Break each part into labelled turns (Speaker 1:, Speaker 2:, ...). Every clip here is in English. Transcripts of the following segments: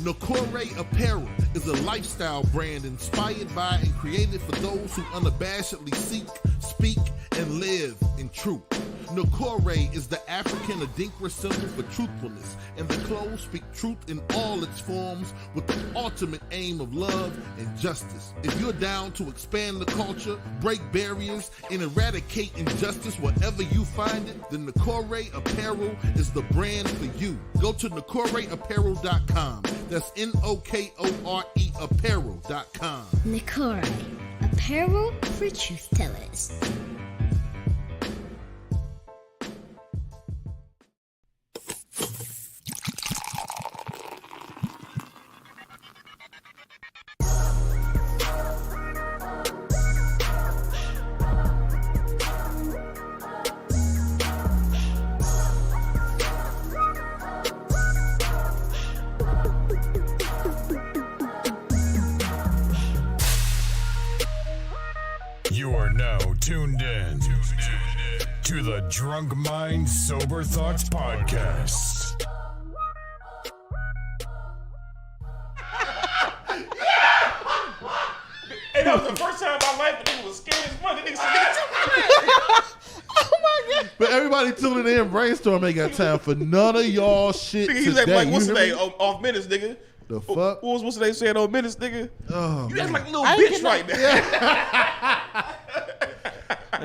Speaker 1: Nakore Apparel is a lifestyle brand inspired by and created for those who unabashedly seek, speak, and live in truth. Nakore is the African Adinkra symbol for truthfulness, and the clothes speak truth in all its forms with the ultimate aim of love and justice. If you're down to expand the culture, break barriers, and eradicate injustice wherever you find it, then Nakore Apparel is the brand for you. Go to NakoreApparel.com. That's N-O-K-O-R-E Apparel.com.
Speaker 2: Nakore, apparel for truth tellers.
Speaker 3: You are now tuned in to the Drunk Mind Sober Thoughts Podcast.
Speaker 4: Hey, that was the first time in my life that nigga was scared as fuck. Nigga said,
Speaker 5: Oh my God. But everybody tuning in, brainstorm ain't got time for none of y'all shit
Speaker 4: nigga,
Speaker 5: today.
Speaker 4: he's like, what's
Speaker 5: You
Speaker 4: the
Speaker 5: hear
Speaker 4: name?
Speaker 5: me?
Speaker 4: Off minutes, nigga.
Speaker 5: The fuck?
Speaker 4: What's the name saying on minutes, nigga?
Speaker 5: Oh,
Speaker 4: You act
Speaker 5: man.
Speaker 4: like a little bitch right now.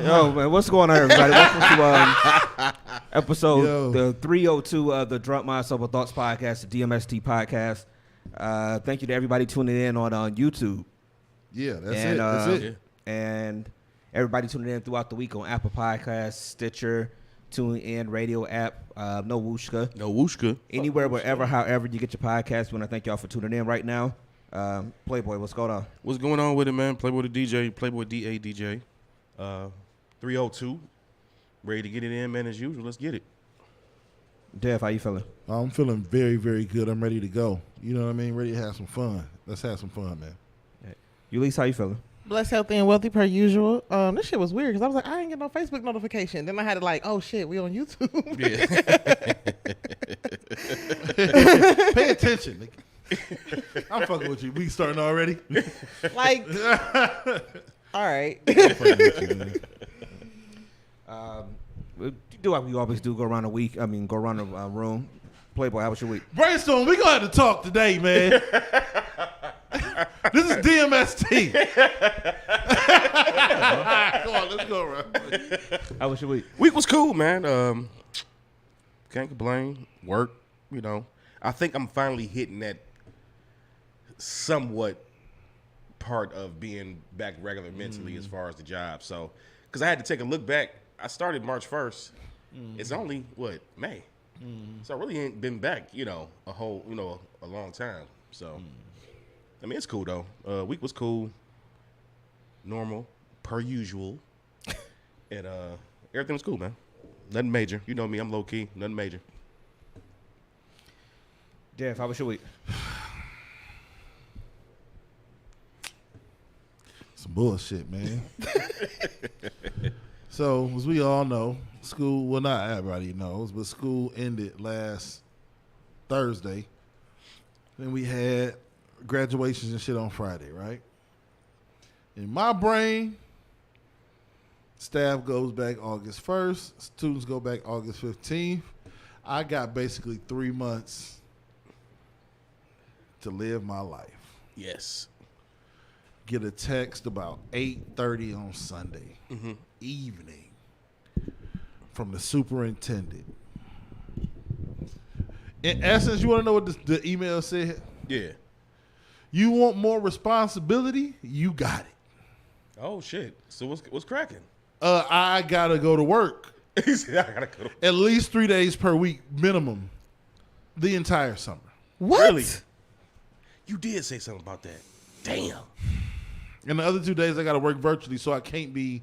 Speaker 6: Yo, man, what's going on, everybody? Welcome to episode
Speaker 5: Yo.
Speaker 6: the 302 of the Drunk Mind Sober Thoughts Podcast, the DMST podcast. Thank you to everybody tuning in on YouTube.
Speaker 5: Yeah, that's
Speaker 6: And,
Speaker 5: it. That's it.
Speaker 6: And everybody tuning in throughout the week on Apple Podcasts, Stitcher, TuneIn, Radio app, no Wooshka.
Speaker 4: No wooshka.
Speaker 6: Anywhere, wherever, however you get your podcast. We want to thank y'all for tuning in right now. Playboy, what's going on?
Speaker 4: What's going on with it, man? Playboy the DJ, Playboy DA DJ. 302. Ready to get it in, man, as usual. Let's get it.
Speaker 6: Dev, how you feeling?
Speaker 5: I'm feeling very, very good. I'm ready to go. You know what I mean? Ready to have some fun. Let's have some fun, man.
Speaker 6: Ulysses, how you feeling?
Speaker 7: Blessed, healthy, and wealthy per usual. This shit was weird because I was like, I ain't get no Facebook notification. Then I had to like, oh shit, we on YouTube.
Speaker 4: Yeah.
Speaker 5: Pay attention. nigga. I'm fucking with you. We starting already?
Speaker 7: Like, all right.
Speaker 6: We do like we always do, go around go around the room. Playboy, how was your week?
Speaker 5: Brainstorm, we gonna have to talk today, man. This is DMST. Come on, let's go, bro.
Speaker 6: How was your week?
Speaker 4: Week was cool, man. Can't complain. Work, you know. I think I'm finally hitting that somewhat part of being back regular mentally as far as the job. So, because I had to take a look back. I started March 1st. It's only, May. So I really ain't been back, a long time. So, I mean, it's cool, though. Week was cool. Normal, per usual. And everything was cool, man. Nothing major. You know me, I'm low-key. Nothing major.
Speaker 6: Dev, how was your week?
Speaker 5: Some bullshit, man. So, as we all know, school, well, not everybody knows, but school ended last Thursday. Then we had graduations and shit on Friday, right? In my brain, staff goes back August 1st. Students go back August 15th. I got basically 3 months to live my life.
Speaker 4: Yes.
Speaker 5: Get a text about 8:30 on Sunday evening from the superintendent. In essence, you want to know what the email said?
Speaker 4: Yeah.
Speaker 5: You want more responsibility? You got it.
Speaker 4: Oh, shit. So what's cracking?
Speaker 5: I got to go to work
Speaker 4: He said, I gotta go.
Speaker 5: at least 3 days per week minimum the entire summer.
Speaker 7: What?
Speaker 4: Really? You did say something about that. Damn.
Speaker 5: And the other 2 days I got to work virtually, so I can't be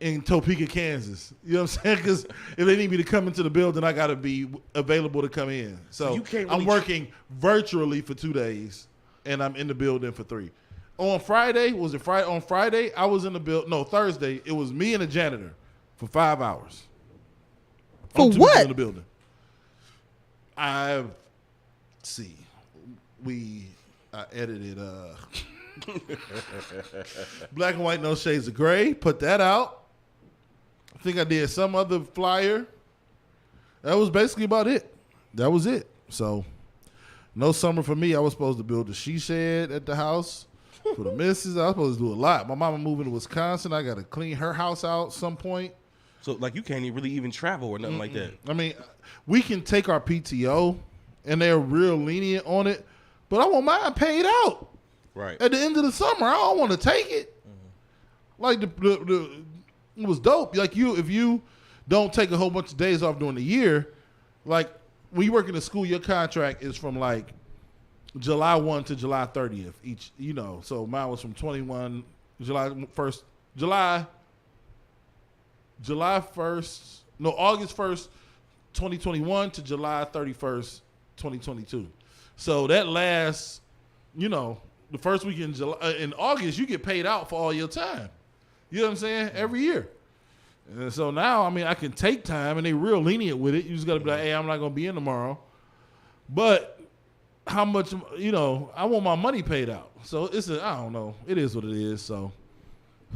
Speaker 5: in Topeka, Kansas. You know what I'm saying? Because if they need me to come into the building, I got to be available to come in. So
Speaker 4: you can't
Speaker 5: I'm
Speaker 4: really
Speaker 5: working virtually for 2 days, and I'm in the building for 3. On Friday, On Friday, I was in the building. No, Thursday, it was me and a janitor for 5 hours.
Speaker 7: For
Speaker 5: I'm 2
Speaker 7: what?
Speaker 5: people in the building. See. I edited Black and White No Shades of Gray. Put that out. I think I did some other flyer. That was basically about it. That was it. So, no summer for me. I was supposed to build a she shed at the house for the missus. I was supposed to do a lot. My mama moving to Wisconsin. I got to clean her house out some point.
Speaker 4: So, like, you can't really even travel or nothing like that.
Speaker 5: I mean, we can take our PTO, and they're real lenient on it, but I want mine paid out.
Speaker 4: Right.
Speaker 5: At the end of the summer, I don't want to take it. Like, it was dope. Like, if you don't take a whole bunch of days off during the year, like, when you work in the school, your contract is from, like, July 1 to July 30th each, So mine was from August 1st, 2021 to July 31st, 2022. So that lasts, the first week in August, you get paid out for all your time. You know what I'm saying? Every year. And so now, I mean, I can take time, and they real lenient with it. You just got to be like, hey, I'm not going to be in tomorrow. But how much, I want my money paid out. So I don't know. It is what it is. So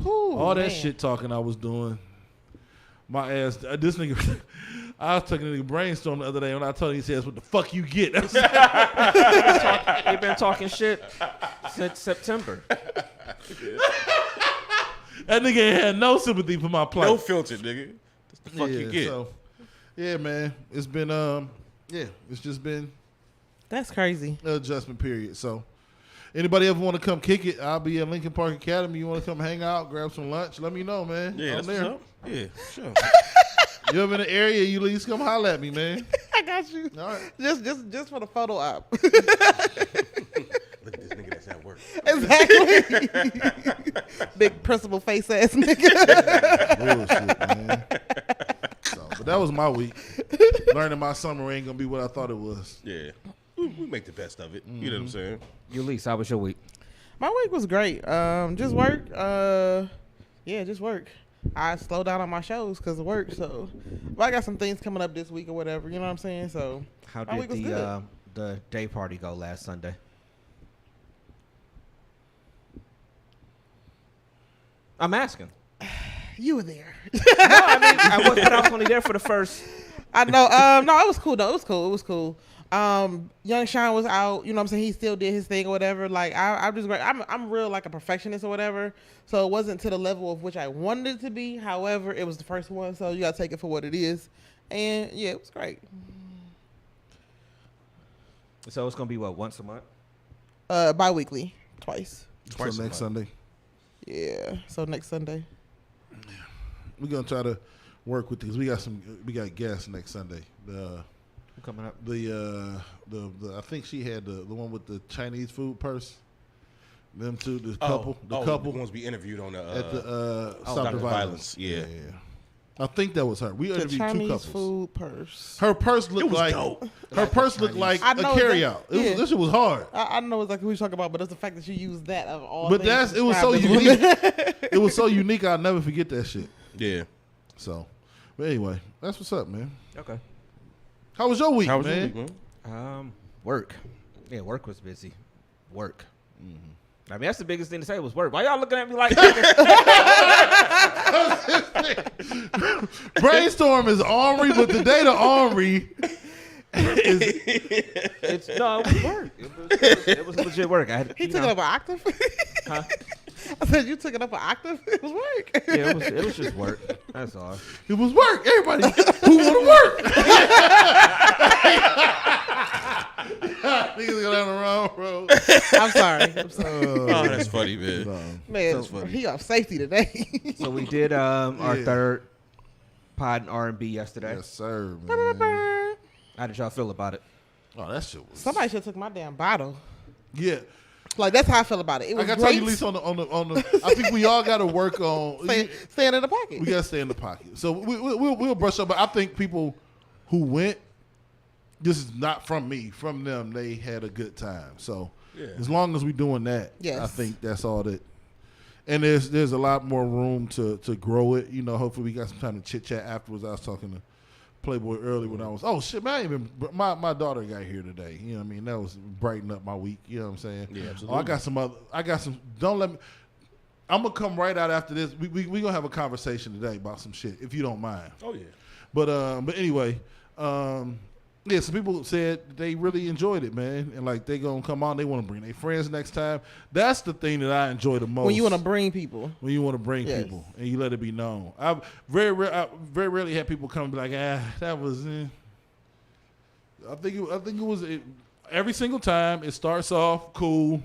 Speaker 5: all that shit talking I was doing, my ass, this nigga, I was taking a nigga brainstorm the other day when I told him, he says, what the fuck you get?
Speaker 6: They've been talking shit since September.
Speaker 5: That nigga ain't had no sympathy for my plight.
Speaker 4: No filter, nigga. That's the fuck you get.
Speaker 5: So, yeah, man. It's been, it's just been
Speaker 7: That's crazy.
Speaker 5: an adjustment period. So, anybody ever want to come kick it, I'll be at Lincoln Park Academy. You want to come hang out, grab some lunch, let me know, man.
Speaker 4: Yeah,
Speaker 5: I'm
Speaker 4: that's
Speaker 5: there.
Speaker 4: what's up. Yeah, sure.
Speaker 5: You ever in the area, you at least come holler at me, man.
Speaker 7: I got you.
Speaker 5: All right.
Speaker 7: Just for the photo op.
Speaker 4: Look at this nigga that's at work.
Speaker 7: Exactly. Big principal face ass nigga.
Speaker 5: Bullshit, man. So, but that was my week. Learning my summer ain't going to be what I thought it was.
Speaker 4: Yeah. We make the best of it. You know what I'm saying?
Speaker 6: Ulysses, how was your week?
Speaker 7: My week was great. Just work. Just work. I slowed down on my shows because of work. So, but I got some things coming up this week or whatever. You know what I'm saying? So,
Speaker 6: How
Speaker 7: my
Speaker 6: did
Speaker 7: week was good.
Speaker 6: the day party go last Sunday? I'm asking.
Speaker 7: You were there.
Speaker 6: No, I mean, I was only there for the first.
Speaker 7: I know. No, it was cool though. It was cool. Young Sean was out. You know what I'm saying? He still did his thing or whatever. Like I'm just great. I'm real like a perfectionist or whatever. So it wasn't to the level of which I wanted it to be. However, it was the first one, so you gotta take it for what it is. And yeah, it was great.
Speaker 6: So it's gonna be what, once a month?
Speaker 7: Bi-weekly, twice.
Speaker 5: So next Sunday.
Speaker 7: Yeah. So next Sunday.
Speaker 5: We're going to try to work with this. We got guests next Sunday.
Speaker 6: Coming up.
Speaker 5: The I think she had the one with the Chinese food purse. Them two, the couple,
Speaker 4: the ones we interviewed on the
Speaker 5: at the Stop the
Speaker 4: Violence. Yeah.
Speaker 5: I think that was her. We
Speaker 7: The
Speaker 5: interviewed
Speaker 7: Chinese
Speaker 5: two couples.
Speaker 7: food purse.
Speaker 5: Her purse looked like
Speaker 4: dope.
Speaker 5: her purse looked like
Speaker 7: I
Speaker 5: a
Speaker 7: know
Speaker 5: carryout.
Speaker 7: exactly.
Speaker 5: This shit was hard.
Speaker 7: I know exactly who you're talking about, but it's the fact that you used that of all.
Speaker 5: But
Speaker 7: things to
Speaker 5: it was so
Speaker 7: describe this
Speaker 5: unique.
Speaker 7: woman.
Speaker 5: It was so unique. I'll never forget that shit.
Speaker 4: Yeah.
Speaker 5: So, but anyway, that's what's up, man.
Speaker 6: Okay.
Speaker 5: How was your week,
Speaker 4: How was
Speaker 5: man?
Speaker 4: your week, man?
Speaker 6: Work. Yeah, work was busy. Work. I mean, that's the biggest thing to say was work. Why y'all looking at me like
Speaker 5: Brainstorm is ornery, but today the ornery is.
Speaker 6: it was work. It was legit work.
Speaker 7: He took it up an octave.
Speaker 6: Huh?
Speaker 7: I said you took it up an octave. It was work.
Speaker 6: Yeah, it was just work. That's all.
Speaker 5: It was work. Everybody who want to work. Niggas go down the wrong road.
Speaker 7: I'm sorry.
Speaker 4: Oh, that's funny, man.
Speaker 7: Man,
Speaker 4: That's funny.
Speaker 7: he off safety today.
Speaker 6: So we did our third pod and R&B yesterday.
Speaker 5: Yes, sir, man.
Speaker 6: How did y'all feel about it?
Speaker 5: Oh, that shit was.
Speaker 7: Somebody should have took my damn bottle.
Speaker 5: Yeah.
Speaker 7: Like that's how I feel about it. It was
Speaker 5: I gotta
Speaker 7: great.
Speaker 5: tell you, at least on the. I think we all got to work on.
Speaker 7: Staying in the pocket.
Speaker 5: We gotta stay in the pocket. So we'll brush up. But I think people who went, this is not from me, from them. They had a good time. So as long as we doing that,
Speaker 7: Yes.
Speaker 5: I think that's all that. And there's a lot more room to grow it. You know, hopefully we got some time to chit chat afterwards. I was talking to Playboy early when I was, oh shit, man, I ain't even, my daughter got here today. You know what I mean? That was brighten up my week. You know what I'm saying?
Speaker 4: Yeah, absolutely.
Speaker 5: Oh, I got some, don't let me, I'm going to come right out after this. We going to have a conversation today about some shit, if you don't mind.
Speaker 4: Oh, yeah.
Speaker 5: But anyway, yeah, some people said they really enjoyed it, man. And like they going to come on, they want to bring their friends next time. That's the thing that I enjoy the most.
Speaker 7: When you want to bring people.
Speaker 5: When you want to bring
Speaker 7: Yes.
Speaker 5: people and you let it be known. I very rarely had people come and be like, that was. I think it was every single time. It starts off cool,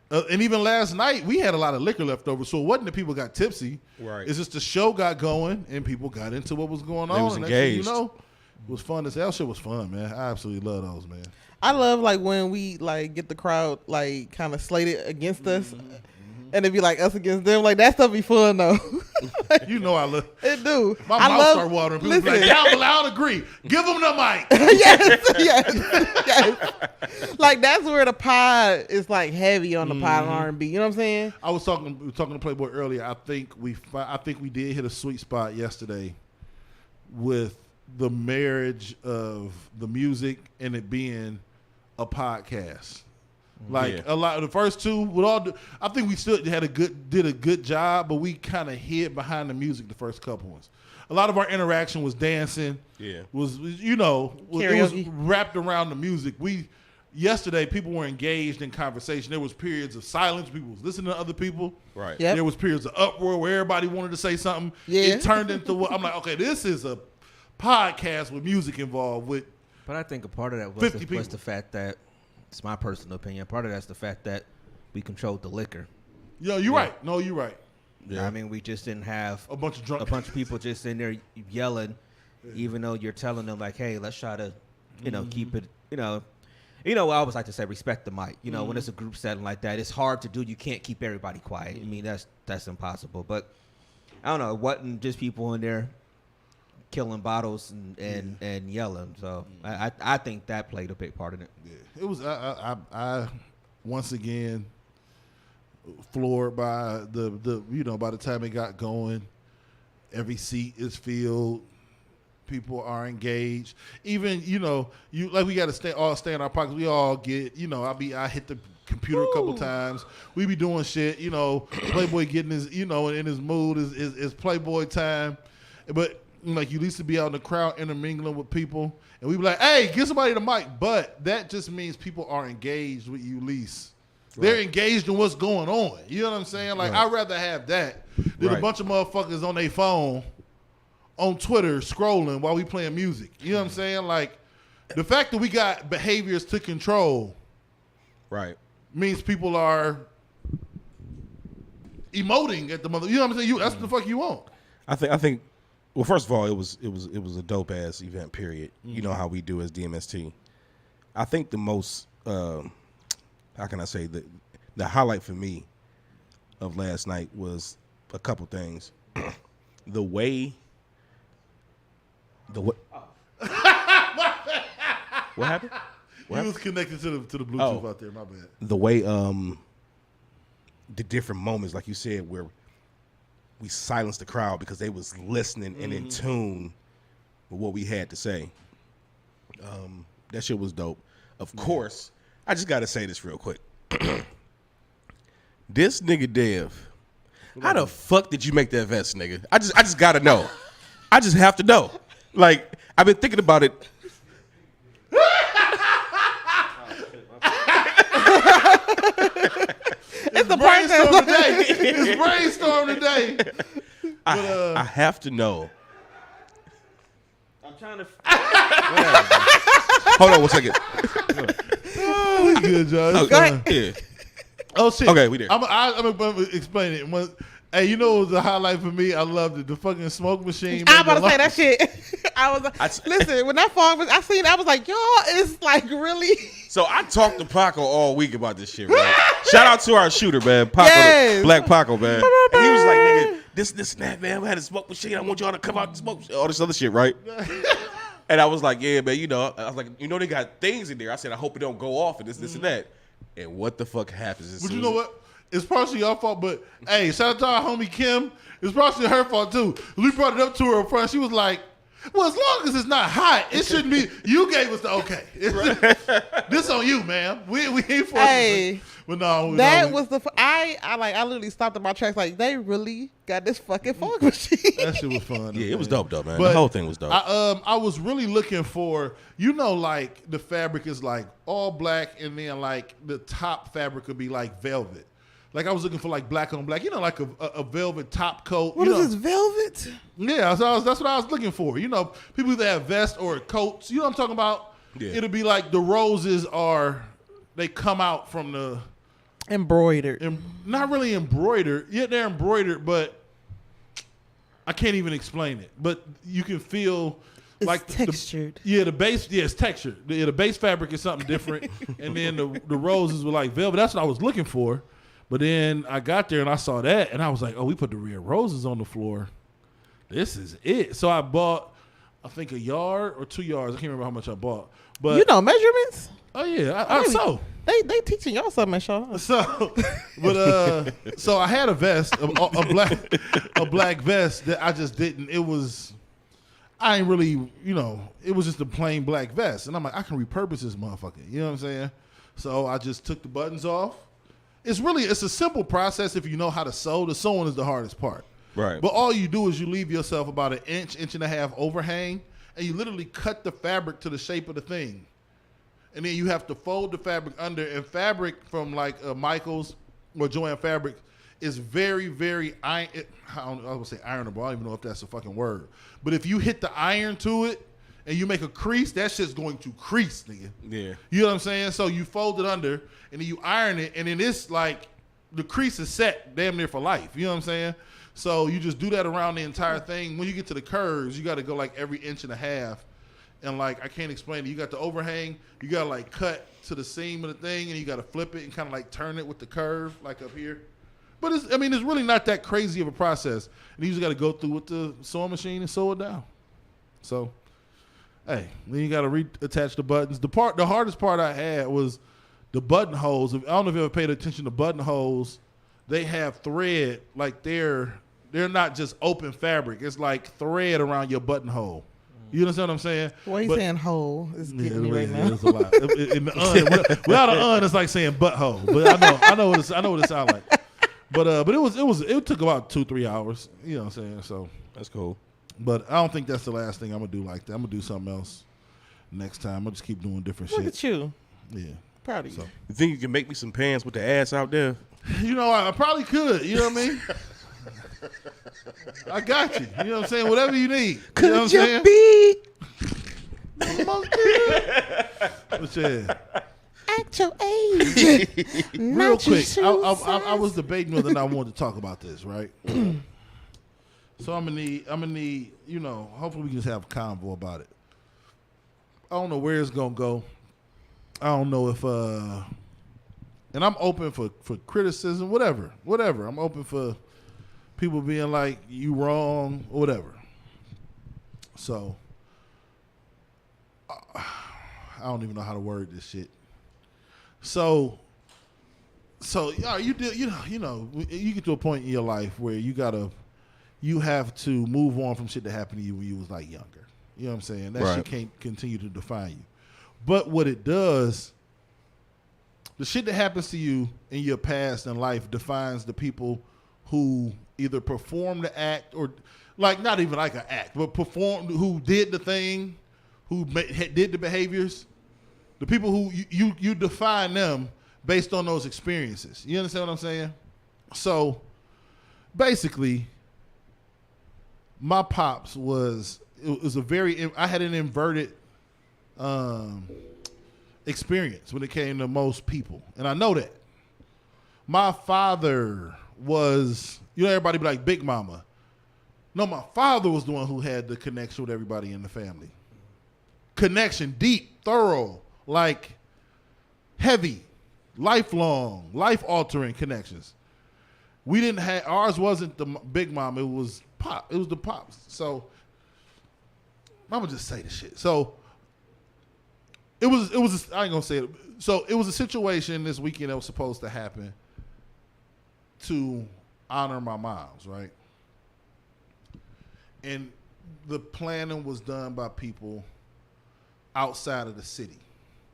Speaker 5: and even last night we had a lot of liquor left over, so it wasn't that people got tipsy.
Speaker 4: Right.
Speaker 5: It's just the show got going and people got into what was going on.
Speaker 4: They was
Speaker 5: and next thing
Speaker 4: engaged.
Speaker 5: you know, it was fun. That shit was fun, man. I absolutely love those, man.
Speaker 7: I love like when we like get the crowd like kind of slated against us, and it be like us against them. Like that stuff be fun though.
Speaker 5: You know I love.
Speaker 7: It do.
Speaker 5: My
Speaker 7: I
Speaker 5: mouth
Speaker 7: love,
Speaker 5: start watering. People be like,
Speaker 7: listen.
Speaker 5: "Y'all loud agree. Give them the mic."
Speaker 7: yes. Like that's where the pod is like heavy on the pod and R&B. You know what I'm saying?
Speaker 5: I was talking to Playboy earlier. I think we did hit a sweet spot yesterday with the marriage of the music and it being a podcast. Like a lot of the first two, I think we still did a good job, but we kind of hid behind the music the first couple ones. A lot of our interaction was dancing. Yeah, it was wrapped around the music. Yesterday people were engaged in conversation. There was periods of silence. People was listening to other people. Right.
Speaker 7: Yep.
Speaker 5: There was periods of uproar where everybody wanted to say something.
Speaker 7: Yeah.
Speaker 5: It turned into what I'm like. Okay, this is a podcast with music involved with.
Speaker 6: But I think a part of that was the fact that, it's my personal opinion, part of that's the fact that we controlled the liquor.
Speaker 5: Yo, you're right. No, you're right.
Speaker 6: Yeah. I mean, we just didn't have
Speaker 5: a bunch of
Speaker 6: people just in there yelling, even though you're telling them like, hey, let's try to, keep it, I always like to say respect the mic. When it's a group setting like that, it's hard to do. You can't keep everybody quiet. I mean, that's impossible. But I don't know. It wasn't just people in there killing bottles and yelling. So I think that played a big part in it.
Speaker 5: Yeah, it was. I once again floored by the by the time it got going, every seat is filled. People are engaged. Even we got to all stay in our pockets. We all get I hit the computer a couple times. We be doing shit. Playboy getting his in his mood is Playboy time, but. Like you used to be out in the crowd intermingling with people, and we be like, "Hey, give somebody the mic." But that just means people are engaged with you, least. Right. They're engaged in what's going on. You know what I'm saying? Like I'd rather have that than a bunch of motherfuckers on their phone, on Twitter scrolling while we playing music. You know what I'm saying? Like the fact that we got behaviors to control, right, means people are emoting at the mother. You know what I'm saying? That's what the fuck you want.
Speaker 4: I think. Well, first of all, it was a dope ass event. Period. You know how we do as DMST. I think the most how can I say the highlight for me of last night was a couple things. The way. What happened?
Speaker 5: He was connected to the Bluetooth out there. My bad.
Speaker 4: The way the different moments, like you said, where we silenced the crowd because they was listening and in tune with what we had to say. That shit was dope. Of course, I just got to say this real quick. This nigga Dev, how the fuck did you make that vest, nigga? I just got to know. I just have to know. Like, I've been thinking about it.
Speaker 7: It's the brainstorm
Speaker 5: today. It's brainstorm today.
Speaker 4: I have to know.
Speaker 6: I'm trying to.
Speaker 4: Hold on 1 second.
Speaker 5: Oh, we good, John.
Speaker 7: Go ahead.
Speaker 4: Yeah.
Speaker 5: Oh shit.
Speaker 4: Okay, we there.
Speaker 5: I'm gonna explain it. Hey, what was the highlight for me? I loved it. The fucking smoke machine.
Speaker 7: I'm about to say that shit. I was listen, when that song was, I was like, y'all, it's like really.
Speaker 4: So I talked to Paco all week about this shit, right? Shout out to our shooter, man. Paco,
Speaker 7: Yes.
Speaker 4: Black Paco, man. And he was like, nigga, this and that, man. We had a smoke machine. I want y'all to come out and smoke all this other shit, right? And I was like, yeah, man, I was like, they got things in there. I said, I hope it don't go off and this and that. And what the fuck happens?
Speaker 5: But you know what? It's partially your fault, but hey, shout out to our homie Kim. It's partially her fault too. We brought it up to her in front. She was like, Well, as long as it's not hot, it shouldn't be. You gave us the okay. This on you, man. We ain't forcing.
Speaker 7: Hey,
Speaker 5: but no,
Speaker 7: that
Speaker 5: no,
Speaker 7: was the. I literally stopped in my tracks. Like they really got this fucking fog machine.
Speaker 5: that shit was fun.
Speaker 4: Yeah, it was dope though, man.
Speaker 5: But
Speaker 4: the whole thing was dope.
Speaker 5: I was really looking for, like the fabric is like all black, and then like the top fabric could be like velvet. Like I was looking for like black on black, like a velvet top coat.
Speaker 7: What is this, velvet?
Speaker 5: Yeah, so that's what I was looking for. People either have vests or coats. You know what I'm talking about?
Speaker 4: Yeah.
Speaker 5: It'll be like the roses they come out from the
Speaker 7: Embroidered.
Speaker 5: not really embroidered. Yeah, they're embroidered, but I can't even explain it. But you can feel
Speaker 7: It's
Speaker 5: like
Speaker 7: textured.
Speaker 5: the base. Yeah, it's textured. The base fabric is something different, and then the roses were like velvet. That's what I was looking for. But then I got there and I saw that, and I was like, "Oh, we put the red roses on the floor. This is it." So I bought, I think, a yard or 2 yards. I can't remember how much I bought. But
Speaker 7: Measurements?
Speaker 5: oh yeah, so.
Speaker 7: They teaching y'all something, Shaw.
Speaker 5: So I had a vest, a black vest that I just didn't. I ain't really, it was just a plain black vest, and I'm like, I can repurpose this motherfucker. You know what I'm saying? So I just took the buttons off. It's a simple process if you know how to sew. The sewing is the hardest part.
Speaker 4: Right.
Speaker 5: But all you do is you leave yourself about an inch and a half overhang, and you literally cut the fabric to the shape of the thing. And then you have to fold the fabric under. And fabric from like Michael's or Joanne Fabric is very, very I was gonna say ironable. I don't even know if that's a fucking word. But if you hit the iron to it and you make a crease, that shit's going to crease, nigga.
Speaker 4: Yeah.
Speaker 5: You know what I'm saying? So you fold it under and then you iron it, and then it's like the crease is set damn near for life. You know what I'm saying? So you just do that around the entire thing. When you get to the curves, you got to go like every inch and a half. And like, I can't explain it. You got the overhang, you got to like cut to the seam of the thing, and you got to flip it and kind of like turn it with the curve, like up here. But it's really not that crazy of a process. And you just got to go through with the sewing machine and sew it down. So, hey, then you got to reattach the buttons. The hardest part I had was the buttonholes. I don't know if you ever paid attention to buttonholes. They have thread, like they're not just open fabric. It's like thread around your buttonhole. You understand what I'm saying?
Speaker 7: Why you saying hole? It's getting me right now.
Speaker 5: It's a lot. In the without an it's like saying butthole. But I know what it sounds like. But it took about 2-3 hours. You know what I'm saying? So
Speaker 4: That's cool.
Speaker 5: But I don't think that's the last thing I'm gonna do like that. I'm gonna do something else next time. I'll just keep doing different
Speaker 7: Look
Speaker 5: shit.
Speaker 7: at you.
Speaker 5: Yeah.
Speaker 7: Proud of you.
Speaker 5: So.
Speaker 4: You think you can make me some pants with the ass out there?
Speaker 5: I probably could. You know what I mean? I got you. You know what I'm saying? Whatever you need. You know what I'm saying?
Speaker 7: be
Speaker 5: But yeah.
Speaker 7: at your age?
Speaker 5: Real quick, I was debating whether or not I wanted to talk about this, right? So I'm gonna need, hopefully we can just have a convo about it. I don't know where it's gonna go. I don't know if and I'm open for criticism, whatever. I'm open for people being like, you wrong, or whatever. So I don't even know how to word this shit. So you get to a point in your life where you have to move on from shit that happened to you when you was like younger. You know what I'm saying? That shit can't continue to define you. But what it does, the shit that happens to you in your past and life defines the people who either perform the act or, like, not even like an act, but who did the thing, who did the behaviors. The people who you define them based on those experiences. You understand what I'm saying? So basically, my pops I had an inverted experience when it came to most people. And I know that. My father was, everybody be like Big Mama. No, my father was the one who had the connection with everybody in the family. Connection, deep, thorough, like heavy, lifelong, life-altering connections. Ours wasn't the Big Mama, it was Pop. It was the Pops. So I'm gonna just say the shit. So it was I ain't gonna say it. So it was a situation this weekend that was supposed to happen to honor my moms, right? And the planning was done by people outside of the city.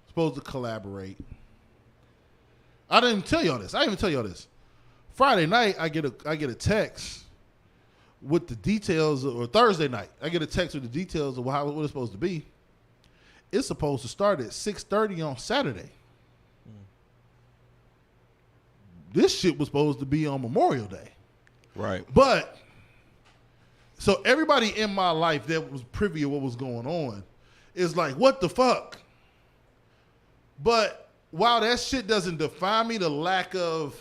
Speaker 5: Supposed to collaborate. I didn't even tell y'all this. I didn't even tell y'all this. Friday night, I get a text with the details, or Thursday night, I get a text with the details of what it's supposed to be. It's supposed to start at 6:30 on Saturday. This shit was supposed to be on Memorial Day.
Speaker 4: Right.
Speaker 5: But, so everybody in my life that was privy to what was going on is like, what the fuck? But while that shit doesn't define me, the lack of,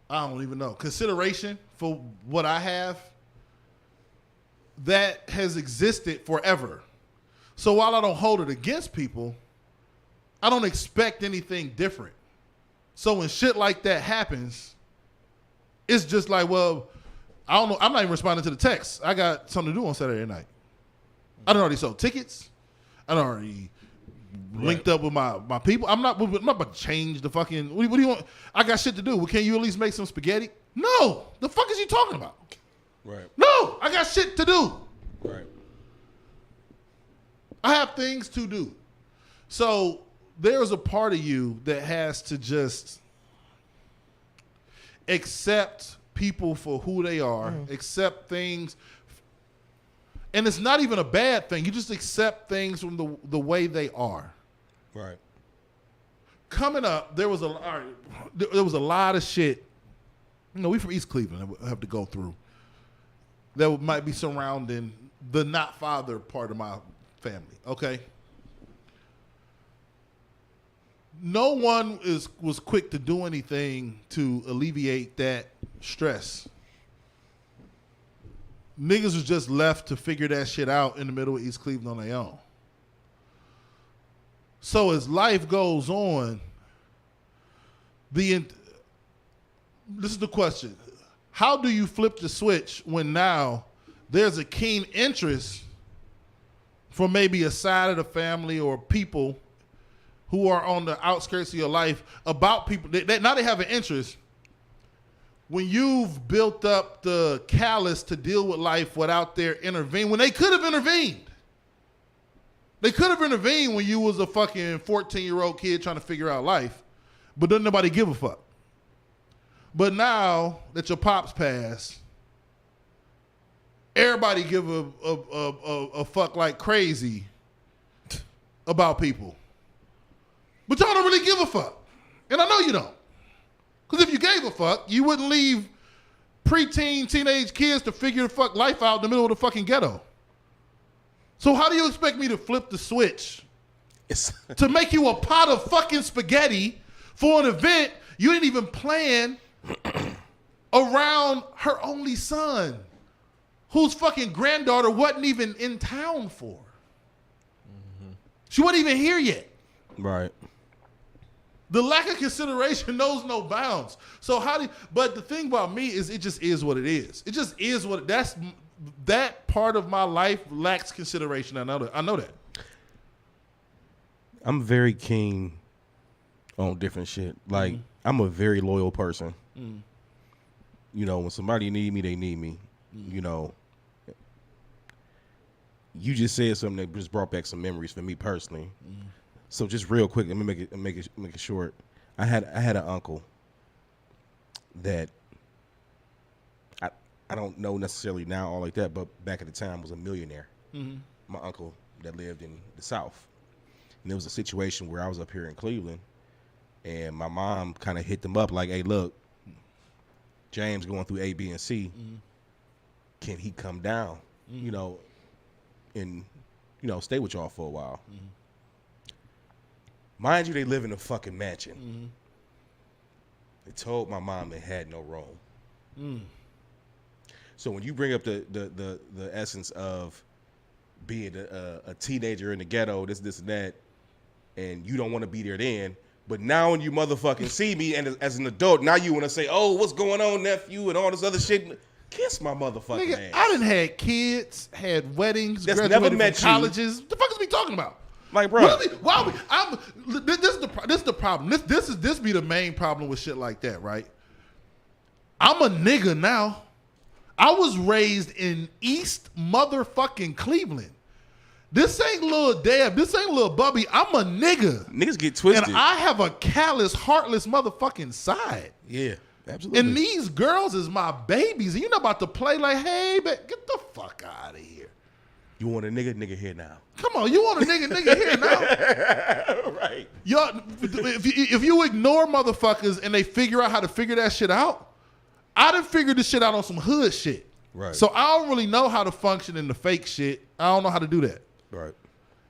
Speaker 5: I don't even know, consideration for what I have, that has existed forever. So while I don't hold it against people, I don't expect anything different. So when shit like that happens, it's just like, well, I don't know. I'm not even responding to the text. I got something to do on Saturday night. I done already sold tickets. I done already linked up with my people. I'm not about to change the fucking, what do you want? I got shit to do. Well, can you at least make some spaghetti? No. The fuck is you talking about?
Speaker 4: Right.
Speaker 5: No. I got shit to do.
Speaker 4: Right.
Speaker 5: I have things to do. So there's a part of you that has to just accept people for who they are, accept things. And it's not even a bad thing. You just accept things from the way they are.
Speaker 4: Right.
Speaker 5: Coming up, there was a lot of shit. You know, we from East Cleveland that we have to go through that might be surrounding the not father part of my family. Okay. No one was quick to do anything to alleviate that stress. Niggas was just left to figure that shit out in the middle of East Cleveland on their own. So as life goes on, this is the question. How do you flip the switch when now there's a keen interest from maybe a side of the family or people who are on the outskirts of your life about people, now they have an interest. When you've built up the callous to deal with life without their intervening, when they could have intervened. They could have intervened when you was a fucking 14-year-old kid trying to figure out life, but doesn't nobody give a fuck. But now that your pops passed, everybody give a fuck like crazy about people. But y'all don't really give a fuck. And I know you don't. Because if you gave a fuck, you wouldn't leave preteen, teenage kids to figure the fuck life out in the middle of the fucking ghetto. So how do you expect me to flip the switch to make you a pot of fucking spaghetti for an event you didn't even plan around her only son, whose fucking granddaughter wasn't even in town for? She wasn't even here yet.
Speaker 4: Right.
Speaker 5: The lack of consideration knows no bounds. So but the thing about me is it just is what it is. It just is what that part of my life lacks consideration. I know that.
Speaker 4: I'm very keen on different shit. Like, I'm a very loyal person. You know, when somebody need me, they need me. You know, you just said something that just brought back some memories for me personally. So just real quick, let me make it short. I had an uncle that I don't know necessarily now all like that, but back at the time was a millionaire. My uncle that lived in the South, and there was a situation where I was up here in Cleveland, and my mom kind of hit them up like, "Hey, look, James going through A, B, and C. Can he come down? You know, and stay with y'all for a while." Mind you, they live in a fucking mansion. They told my mom they had no room. So when you bring up the essence of being a teenager in the ghetto, this and that, and you don't want to be there then, but now when you motherfucking see me and as an adult, now you want to say, "Oh, what's going on, nephew?" and all this other shit. Kiss my motherfucking
Speaker 5: Nigga,
Speaker 4: ass.
Speaker 5: I done had kids, had weddings,
Speaker 4: That's
Speaker 5: graduated
Speaker 4: never met
Speaker 5: from
Speaker 4: you.
Speaker 5: colleges. What the fuck is we talking about?
Speaker 4: Like, bro.
Speaker 5: This is the problem. This be the main problem with shit like that, right? I'm a nigga now. I was raised in East motherfucking Cleveland. This ain't little Deb. This ain't little Bubby. I'm a nigga.
Speaker 4: Niggas get twisted.
Speaker 5: And I have a callous, heartless motherfucking side.
Speaker 4: Yeah, absolutely.
Speaker 5: And these girls is my babies. And you're not about to play like, hey, get the fuck out of here.
Speaker 4: You want a nigga here now.
Speaker 5: Come on, you want a nigga here now.
Speaker 4: Right.
Speaker 5: Y'all, if you ignore motherfuckers and they figure out how to figure that shit out, I done figured this shit out on some hood shit.
Speaker 4: Right.
Speaker 5: So I don't really know how to function in the fake shit. I don't know how to do that.
Speaker 4: Right.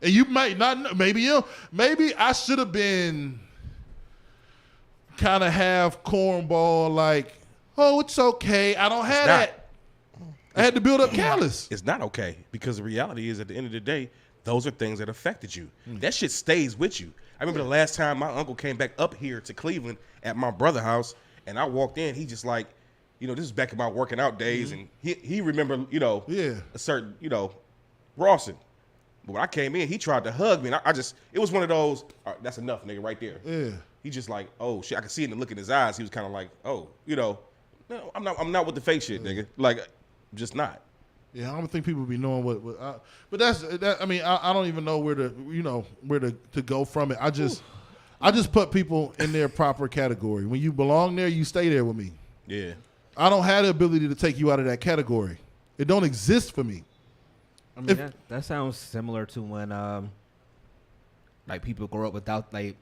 Speaker 5: And you might not know. Maybe I should have been kind of half cornball, like, oh, it's okay. I don't have that. I had to build up callous.
Speaker 4: It's not okay because the reality is at the end of the day, those are things that affected you. That shit stays with you. I remember the last time my uncle came back up here to Cleveland at my brother's house, and I walked in, he just like, this is back in my working out days, and he remembered, a certain, Rawson. But when I came in, he tried to hug me, and it was one of those, all right, that's enough, nigga, right there.
Speaker 5: Yeah.
Speaker 4: He just like, oh shit, I could see it in the look in his eyes. He was kind of like, oh, no, I'm not with the fake shit, nigga. Like, I'm just not.
Speaker 5: Yeah, I don't think people be knowing but I mean, I don't even know where to go from it. I just put people in their proper category. When you belong there, you stay there with me.
Speaker 4: Yeah.
Speaker 5: I don't have the ability to take you out of that category. It don't exist for me.
Speaker 6: I mean, that sounds similar to when like people grow up without your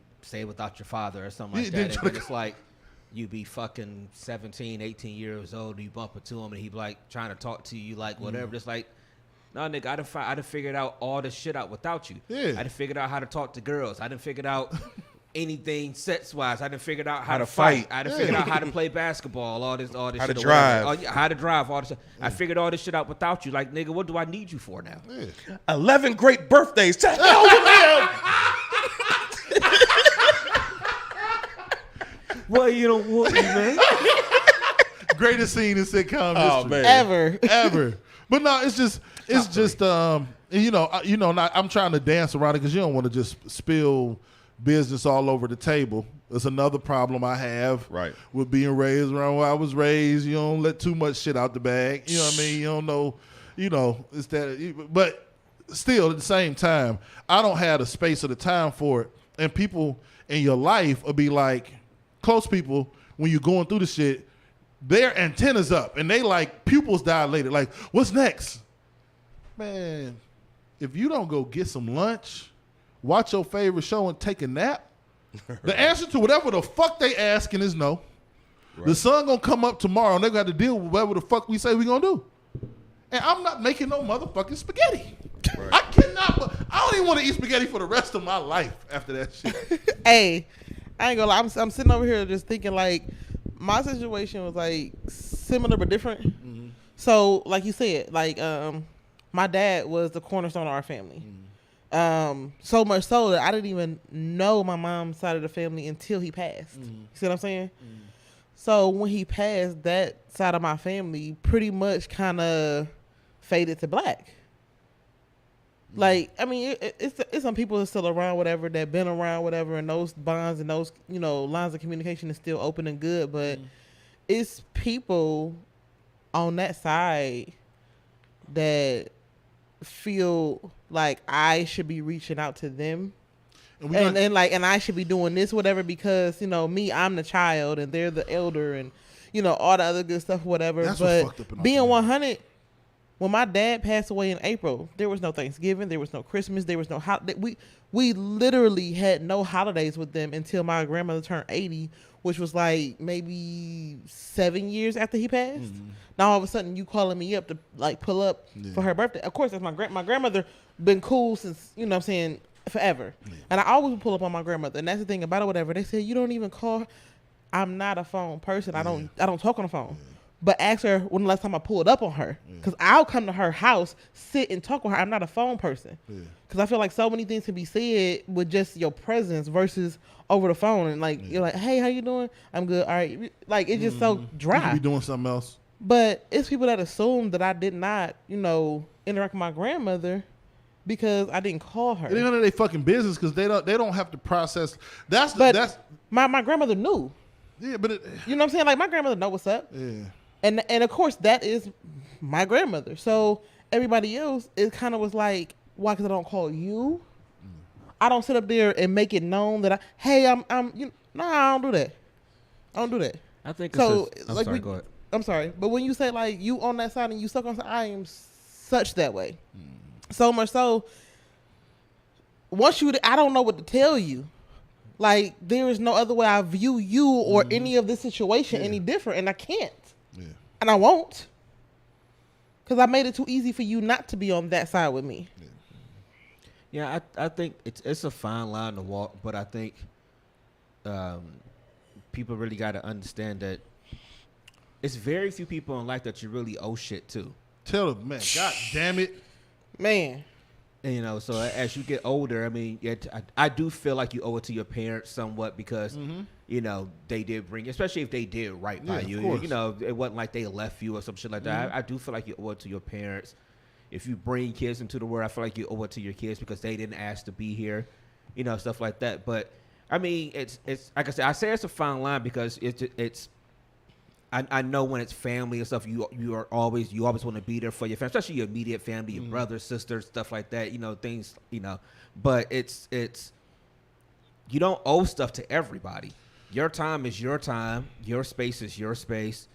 Speaker 6: father or something like that. And it's like you be fucking 17, 18 years old, you bump into him and he be like trying to talk to you like whatever. It's like, no, nigga, I done figured out all this shit out without you.
Speaker 5: Yeah.
Speaker 6: I done figured out how to talk to girls. I done figured out anything sex wise. I done figured out how to fight. I done figured out how to play basketball. All this
Speaker 4: how
Speaker 6: shit.
Speaker 4: How to drive.
Speaker 6: How to drive. All this. Yeah. I figured all this shit out without you. Like, nigga, what do I need you for now?
Speaker 5: Yeah.
Speaker 4: 11 great birthdays. To hell with him.
Speaker 6: Well, you don't want me, man.
Speaker 5: Greatest scene in sitcom history.
Speaker 4: Man.
Speaker 7: Ever.
Speaker 5: But no, it's just I'm trying to dance around it because you don't want to just spill business all over the table. It's another problem I have with being raised around where I was raised. You don't let too much shit out the bag. You know what I mean? You don't know, it's that. But still, at the same time, I don't have the space or the time for it. And people in your life will be like, close people, when you're going through the shit, their antennas up and they like pupils dilated. Like, what's next? Man, if you don't go get some lunch, watch your favorite show and take a nap, the answer to whatever the fuck they asking is no. Right. The sun gonna come up tomorrow and they're gonna have to deal with whatever the fuck we say we gonna do. And I'm not making no motherfucking spaghetti. Right. I don't even want to eat spaghetti for the rest of my life after that shit.
Speaker 7: Hey, I ain't gonna lie. I'm sitting over here just thinking like my situation was like similar but different. Mm-hmm. So like you said, like my dad was the cornerstone of our family. Mm-hmm. So much so that I didn't even know my mom's side of the family until he passed. Mm-hmm. You see what I'm saying? Mm-hmm. So when he passed, that side of my family pretty much kind of faded to black. Like, I mean, it's some people that's still around, whatever, that been around, whatever, and those bonds and those, lines of communication is still open and good. But it's people on that side that feel like I should be reaching out to them. And I should be doing this, whatever, because, me, I'm the child and they're the elder and, all the other good stuff, whatever.
Speaker 5: That's
Speaker 7: but
Speaker 5: what fucked up
Speaker 7: being 100, when my dad passed away in April, there was no Thanksgiving, there was no Christmas, there was no holiday. We literally had no holidays with them until my grandmother turned 80, which was like maybe 7 years after he passed. Mm-hmm. Now all of a sudden you calling me up to like pull up for her birthday. Of course, that's my grandmother been cool since, forever. Yeah. And I always pull up on my grandmother. And that's the thing about it, whatever. They said, you don't even call her. I'm not a phone person. I don't talk on the phone. Yeah. But ask her when the last time I pulled up on her. Because I'll come to her house, sit and talk with her. I'm not a phone person. Because I feel like so many things can be said with just your presence versus over the phone. And like you're like, hey, how you doing? I'm good. All right. Like it's just so dry.
Speaker 5: You could be doing something else.
Speaker 7: But it's people that assume that I did not, interact with my grandmother because I didn't call her.
Speaker 5: It ain't none of their fucking business because they don't have to process.
Speaker 7: That's my grandmother knew.
Speaker 5: Yeah, but
Speaker 7: you know what I'm saying? Like my grandmother know what's up.
Speaker 5: Yeah.
Speaker 7: And of course that is my grandmother. So everybody else, it kind of was like, why? Because I don't call you. I don't sit up there and make it known that I'm nah, I don't do that. I don't do that.
Speaker 6: I think
Speaker 7: So
Speaker 6: I'm sorry, go ahead.
Speaker 7: I'm sorry, but when you say like you on that side and you stuck on side, I am such that way. So much so, I don't know what to tell you. Like there is no other way I view you or any of this situation any different, and I can't, and I won't, because I made it too easy for you not to be on that side with me.
Speaker 6: Yeah, I think it's a fine line to walk, but I think people really got to understand that it's very few people in life that you really owe shit to.
Speaker 5: Tell them, man. God damn it,
Speaker 7: Man.
Speaker 6: And, so as you get older, I mean, I do feel like you owe it to your parents somewhat because, they did bring, especially if they did right by you.
Speaker 5: Course.
Speaker 6: It wasn't like they left you or some shit like that. I do feel like you owe it to your parents. If you bring kids into the world, I feel like you owe it to your kids because they didn't ask to be here, stuff like that. But I mean, it's like I said, I say it's a fine line because it's. I know when it's family and stuff, you always want to be there for your family, especially your immediate family, your brothers, sisters, stuff like that. Things. But it's you don't owe stuff to everybody. Your time is your time. Your space is your space.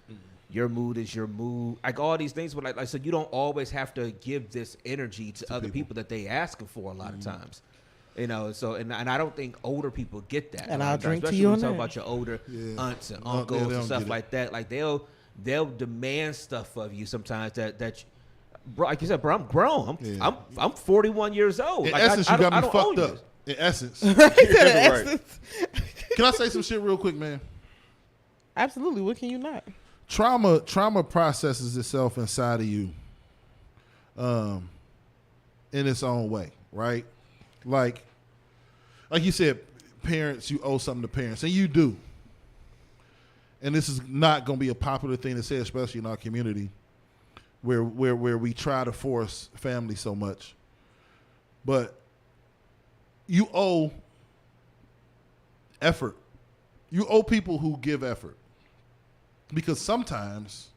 Speaker 6: Your mood is your mood. Like all these things, but like I said, you don't always have to give this energy to other people that they asking for a lot of times. So and I don't think older people get that.
Speaker 7: And I'll drink to
Speaker 6: especially
Speaker 7: you
Speaker 6: when
Speaker 7: on
Speaker 6: you talk
Speaker 7: that.
Speaker 6: about your older aunts and
Speaker 5: They
Speaker 6: uncles and
Speaker 5: don't
Speaker 6: stuff
Speaker 5: get it.
Speaker 6: like that. Like they'll demand stuff of you sometimes that bro, like you said, bro, I'm grown. I'm 41 years old.
Speaker 5: In
Speaker 6: Like,
Speaker 5: essence,
Speaker 6: I
Speaker 5: you got me
Speaker 6: don't owe
Speaker 5: fucked
Speaker 6: you
Speaker 5: up.
Speaker 6: this.
Speaker 5: In essence,
Speaker 4: Right.
Speaker 5: can I say some shit real quick, man?
Speaker 7: Absolutely. What can you not?
Speaker 5: Trauma processes itself inside of you, in its own way, right? Like you said, parents, you owe something to parents, and you do. And this is not going to be a popular thing to say, especially in our community, where we try to force family so much. But you owe effort. You owe people who give effort, because sometimes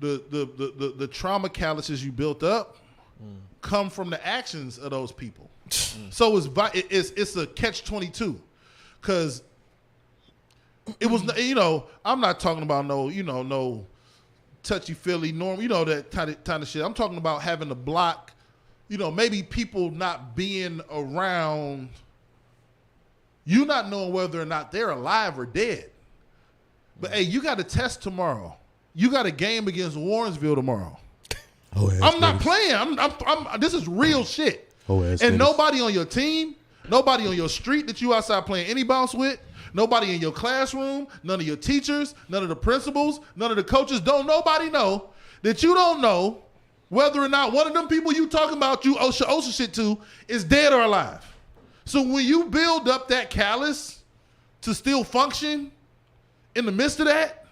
Speaker 5: the trauma calluses you built up come from the actions of those people. So it's a catch-22, because it was, I'm not talking about no touchy-feely norm, that kind of shit. I'm talking about having to block, maybe people not being around, you not knowing whether or not they're alive or dead. But hey, you got a test tomorrow. You got a game against Warrensville tomorrow. I'm not playing. I'm this is real shit. And nobody on your team, nobody on your street that you outside playing any bounce with, nobody in your classroom, none of your teachers, none of the principals, none of the coaches, nobody know that you don't know whether or not one of them people you talking about you owe shit to is dead or alive. So when you build up that callus to still function in the midst of that,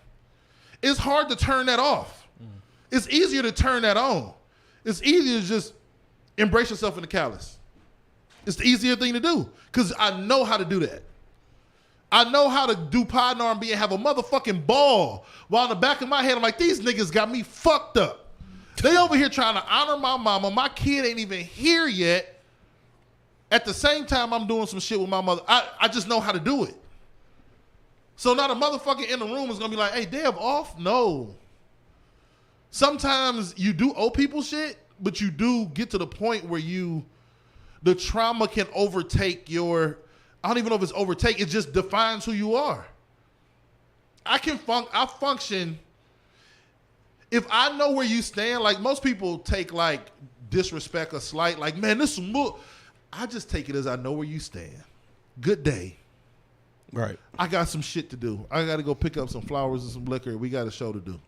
Speaker 5: it's hard to turn that off. It's easier to turn that on. It's easier to just embrace yourself in the callus. It's the easier thing to do, because I know how to do that. I know how to do pod and R&B and have a motherfucking ball, while in the back of my head I'm like, these niggas got me fucked up. They over here trying to honor my mama. My kid ain't even here yet. At the same time, I'm doing some shit with my mother. I just know how to do it. So now the motherfucker in the room is going to be like, hey, Dev, off? No. Sometimes you do owe people shit, but you do get to the point where the trauma can overtake your, I don't even know if it's overtake, it just defines who you are. I function, if I know where you stand, like most people take like disrespect or slight, like, man, this is more, I just take it as I know where you stand. Good day.
Speaker 4: Right.
Speaker 5: I got some shit to do. I got to go pick up some flowers and some liquor. We got a show to do.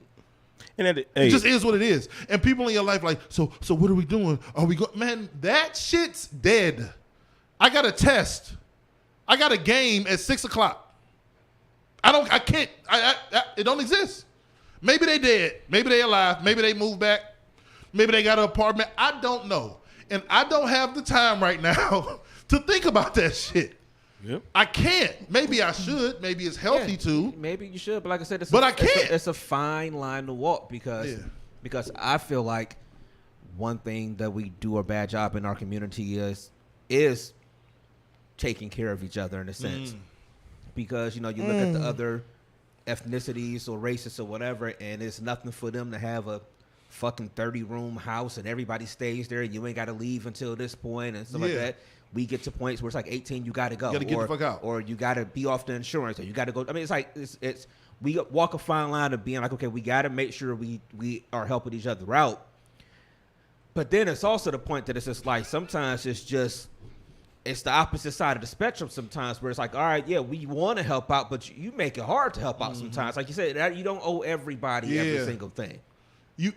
Speaker 4: And
Speaker 5: It just is what it is. And people in your life like, so what are we doing? Are we going? Man, that shit's dead. I got a test. I got a game at 6:00. I can't. It don't exist. Maybe they dead. Maybe they alive. Maybe they moved back. Maybe they got an apartment. I don't know. And I don't have the time right now to think about that shit.
Speaker 4: Yep.
Speaker 5: I can't. Maybe I should. Maybe it's healthy to.
Speaker 6: Maybe you should, but like I said,
Speaker 5: But I can't.
Speaker 6: It's a fine line to walk because I feel like one thing that we do a bad job in our community is taking care of each other in a sense. Because, you know, you look at the other ethnicities or races or whatever, and it's nothing for them to have a fucking 30-room house and everybody stays there and you ain't got to leave until this point and stuff like that. We get to points where it's like 18, you got to go.
Speaker 5: You got to get the fuck out.
Speaker 6: Or you got to be off the insurance or you got to go. I mean, it's like, it's we walk a fine line of being like, okay, we got to make sure we are helping each other out. But then it's also the point that it's just like sometimes it's the opposite side of the spectrum sometimes where it's like, all right, yeah, we want to help out, but you make it hard to help out sometimes. Like you said, you don't owe everybody every single thing.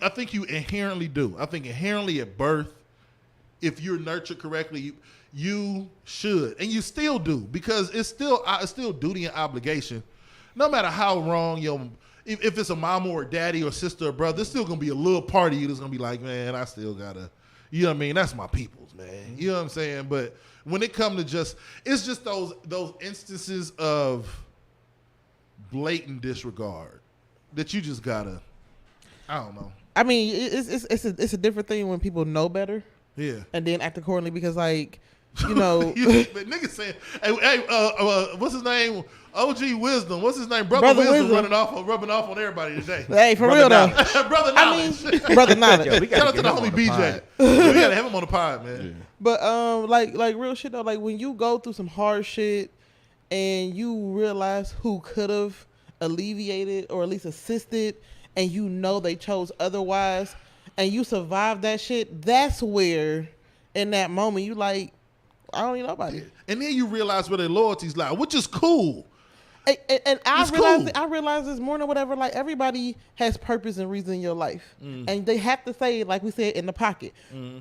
Speaker 5: I think you inherently do. I think inherently at birth, if you're nurtured correctly, you should, and you still do, because it's still duty and obligation. No matter how wrong if it's a mama or daddy or sister or brother, there's still gonna be a little part of you that's gonna be like, man, I still gotta, you know what I mean? That's my people's, man. You know what I'm saying? But when it comes to it's just those instances of blatant disregard that you just gotta, I don't know.
Speaker 7: I mean, it's a different thing when people know better.
Speaker 5: Yeah.
Speaker 7: And then act accordingly because, like, you know.
Speaker 5: Niggas saying, hey, what's his name? OG Wisdom. What's his name? Brother Wisdom rubbing off on everybody today.
Speaker 7: Hey, for real though.
Speaker 5: Brother Knowledge.
Speaker 7: Brother Knowledge.
Speaker 6: Yo,
Speaker 5: Shout out to the homie BJ. We gotta have him on the pod, man. Yeah.
Speaker 7: But like real shit though, like when you go through some hard shit and you realize who could have alleviated or at least assisted, and you know they chose otherwise, and you survived that shit, that's where in that moment you like, I don't need nobody.
Speaker 5: Yeah. And then you realize where their loyalties lie, which is cool.
Speaker 7: And I realized this morning, whatever, like everybody has purpose and reason in your life. And they have to say, like we said, in the pocket.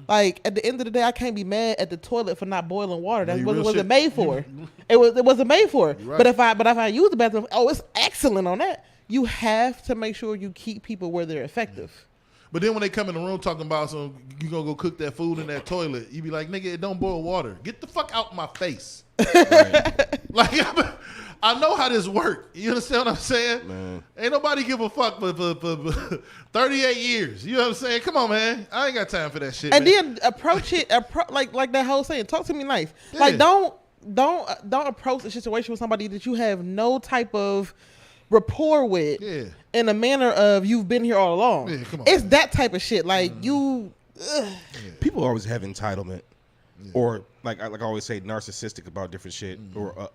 Speaker 7: Like at the end of the day, I can't be mad at the toilet for not boiling water. That's what it wasn't made for. It wasn't made for. Right. But if I use the bathroom, it's excellent on that. You have to make sure you keep people where they're effective.
Speaker 5: But then when they come in the room talking about you gonna go cook that food in that toilet, you be like, nigga, it don't boil water. Get the fuck out my face. Right. Like, I know how this works. You understand what I'm saying? Man. Ain't nobody give a fuck for 38 years. You know what I'm saying? Come on, man. I ain't got time for that shit. And
Speaker 7: then approach it like that whole saying. Talk to me nice. Yeah. Like don't approach a situation with somebody that you have no type of rapport with in a manner of you've been here all along. Yeah, come on, it's that type of shit. Like
Speaker 4: people always have entitlement, or like I always say, narcissistic about different shit, or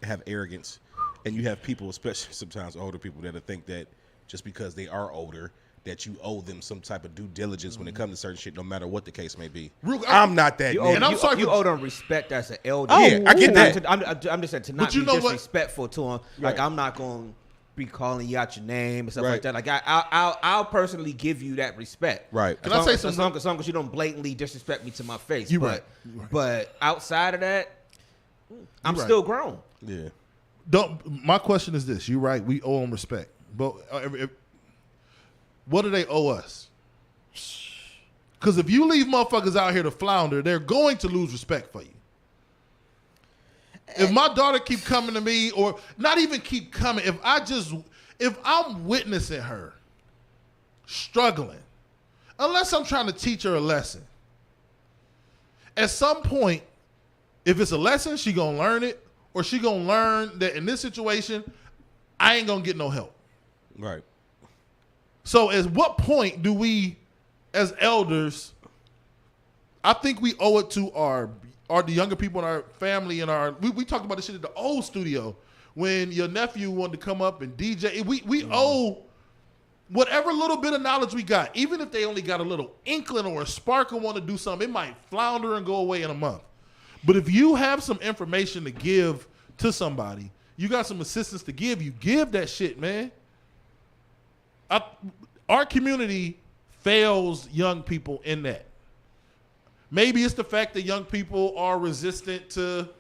Speaker 4: have arrogance, and you have people, especially sometimes older people, that think that just because they are older, that you owe them some type of due diligence when it comes to certain shit, no matter what the case may be. I'm not that.
Speaker 6: You owe them respect as an elder.
Speaker 4: Yeah, I get that.
Speaker 6: I'm just saying to not be disrespectful to them. Like I'm not going to be calling you out your name and stuff like that. Like I'll personally give you that respect.
Speaker 4: Right.
Speaker 5: Can I say something?
Speaker 6: As long as you don't blatantly disrespect me to my face.
Speaker 5: You're right.
Speaker 6: But outside of that, I'm still grown.
Speaker 5: Yeah. My question is this. You're right. We owe them respect. But what do they owe us? Because if you leave motherfuckers out here to flounder, they're going to lose respect for you. If my daughter keep coming to me, or not even keep coming, if I'm witnessing her struggling, unless I'm trying to teach her a lesson, at some point, if it's a lesson, she gonna learn it, or she gonna learn that in this situation, I ain't gonna get no help.
Speaker 4: Right.
Speaker 5: So at what point do we, as elders, I think we owe it to the younger people in our family and we talked about this shit at the old studio when your nephew wanted to come up and DJ. We owe whatever little bit of knowledge we got, even if they only got a little inkling or a spark and want to do something, it might flounder and go away in a month. But if you have some information to give to somebody, you got some assistance to give, you give that shit, man. Our community fails young people in that. Maybe it's the fact that young people are resistant to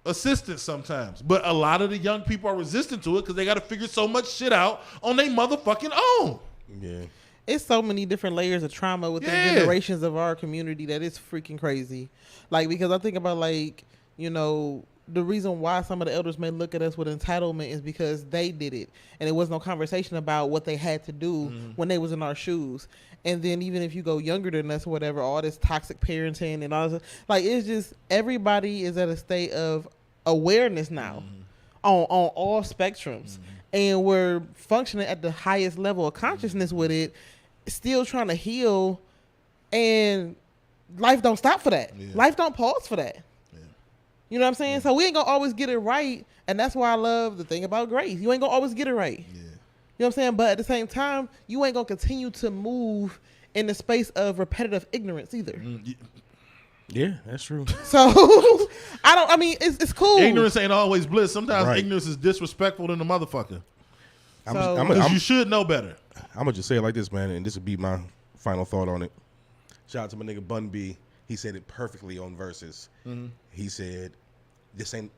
Speaker 5: assistance sometimes. But a lot of the young people are resistant to it because they got to figure so much shit out on their motherfucking own.
Speaker 4: Yeah.
Speaker 7: It's so many different layers of trauma within generations of our community that it's freaking crazy. Like, because I think about, like, you know, the reason why some of the elders may look at us with entitlement is because they did it, and there was no conversation about what they had to do when they was in our shoes. And then even if you go younger than us or whatever, all this toxic parenting and all this, like, it's just everybody is at a state of awareness now on all spectrums, and we're functioning at the highest level of consciousness with it, still trying to heal, and life don't stop for that. Life don't pause for that. You know what I'm saying? So we ain't gonna always get it right, and that's why I love the thing about grace. You ain't gonna always get it right. You know what I'm saying? But at the same time, you ain't gonna continue to move in the space of repetitive ignorance either.
Speaker 4: Yeah, that's true.
Speaker 7: So I mean, it's cool.
Speaker 5: Ignorance ain't always bliss. Sometimes
Speaker 4: Right.
Speaker 5: ignorance is disrespectful than the motherfucker.
Speaker 7: So-
Speaker 5: You should know better.
Speaker 4: I'm gonna just say it like this, man, and this would be my final thought on it. Shout out to my nigga Bun B. He said it perfectly on Versus. He said, "This ain't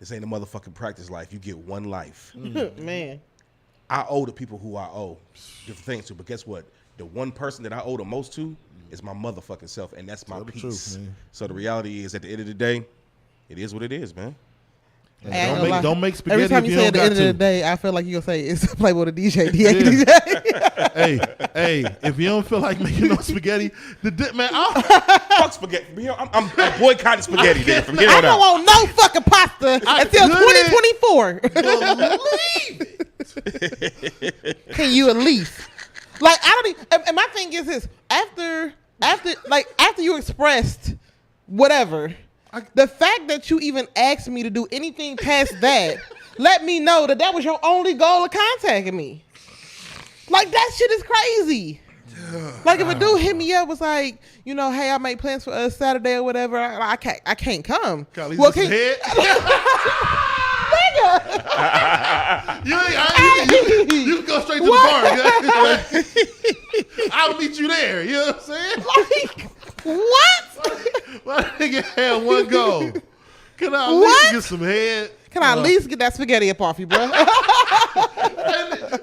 Speaker 4: a motherfucking practice life. You get one life."
Speaker 7: Man.
Speaker 4: I owe the people who I owe different things to, but guess what? The one person that I owe the most to is my motherfucking self, and that's my
Speaker 5: Tell the
Speaker 4: peace.
Speaker 5: truth, man.
Speaker 4: So the reality is, at the end of the day, it is what it is, man.
Speaker 7: I ain't gonna lie.
Speaker 5: Don't make spaghetti
Speaker 7: Every time
Speaker 5: if
Speaker 7: you
Speaker 5: you
Speaker 7: say
Speaker 5: don't
Speaker 7: at the
Speaker 5: got
Speaker 7: end of the
Speaker 5: to.
Speaker 7: day, I feel like you gonna say it's Playboy the DJ. DJ.
Speaker 5: Hey, if you don't feel like making no spaghetti, man,
Speaker 4: Fuck spaghetti. From here, I'm boycotting spaghetti then from here
Speaker 7: I
Speaker 4: on
Speaker 7: don't
Speaker 4: out.
Speaker 7: want no fucking pasta until
Speaker 5: couldn't
Speaker 7: 2024.
Speaker 5: believe it.
Speaker 7: Can you at least? Like, I don't even, and my thing is this, after you expressed whatever, the fact that you even asked me to do anything past that, let me know that was your only goal of contacting me. Like, that shit is crazy. Like, if a dude hit me up, was like, you know, hey, I make plans for us Saturday or whatever, I can't come.
Speaker 5: Well, can head? You can go straight to the bar. I'll meet you there. You know what I'm saying?
Speaker 7: Like, what?
Speaker 5: My nigga had one goal. Can I at
Speaker 7: What?
Speaker 5: least get some head?
Speaker 7: Can I at least get that spaghetti up off you, bro?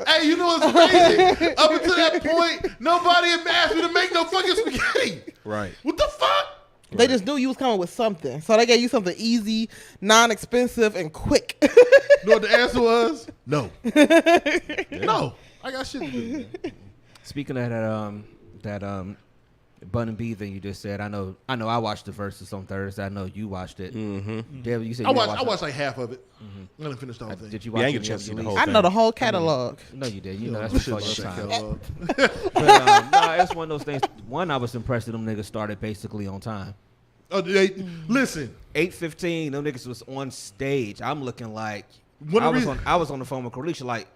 Speaker 5: Hey, you know what's crazy? Up until that point, nobody had asked me to make no fucking spaghetti.
Speaker 4: Right.
Speaker 5: What the fuck?
Speaker 7: They just knew you was coming with something. So they gave you something easy, non-expensive, and quick.
Speaker 5: You know what the answer was? No. No. I got shit to do. Man.
Speaker 6: Speaking of that Bun and B thing you just said, I know I watched the Versus on Thursday. I know you watched it. David, you said
Speaker 5: I
Speaker 6: you
Speaker 5: watched like half of it. I didn't finish the whole thing.
Speaker 6: Did you
Speaker 4: Yeah, I
Speaker 6: watch
Speaker 4: ain't
Speaker 6: any
Speaker 4: get a chance
Speaker 6: of
Speaker 4: to
Speaker 6: it?
Speaker 4: see the whole
Speaker 7: I
Speaker 4: thing.
Speaker 7: know the whole catalog.
Speaker 6: No, you did. You know that's
Speaker 5: Shit
Speaker 6: before your
Speaker 5: shit
Speaker 6: time.
Speaker 5: catalog.
Speaker 6: But no, it's one of those things. One, I was impressed that them niggas started basically on time.
Speaker 5: Oh, listen.
Speaker 6: 8:15, them niggas was on stage. I'm looking like
Speaker 5: One
Speaker 6: I
Speaker 5: of the
Speaker 6: was on the phone with Carlisha like,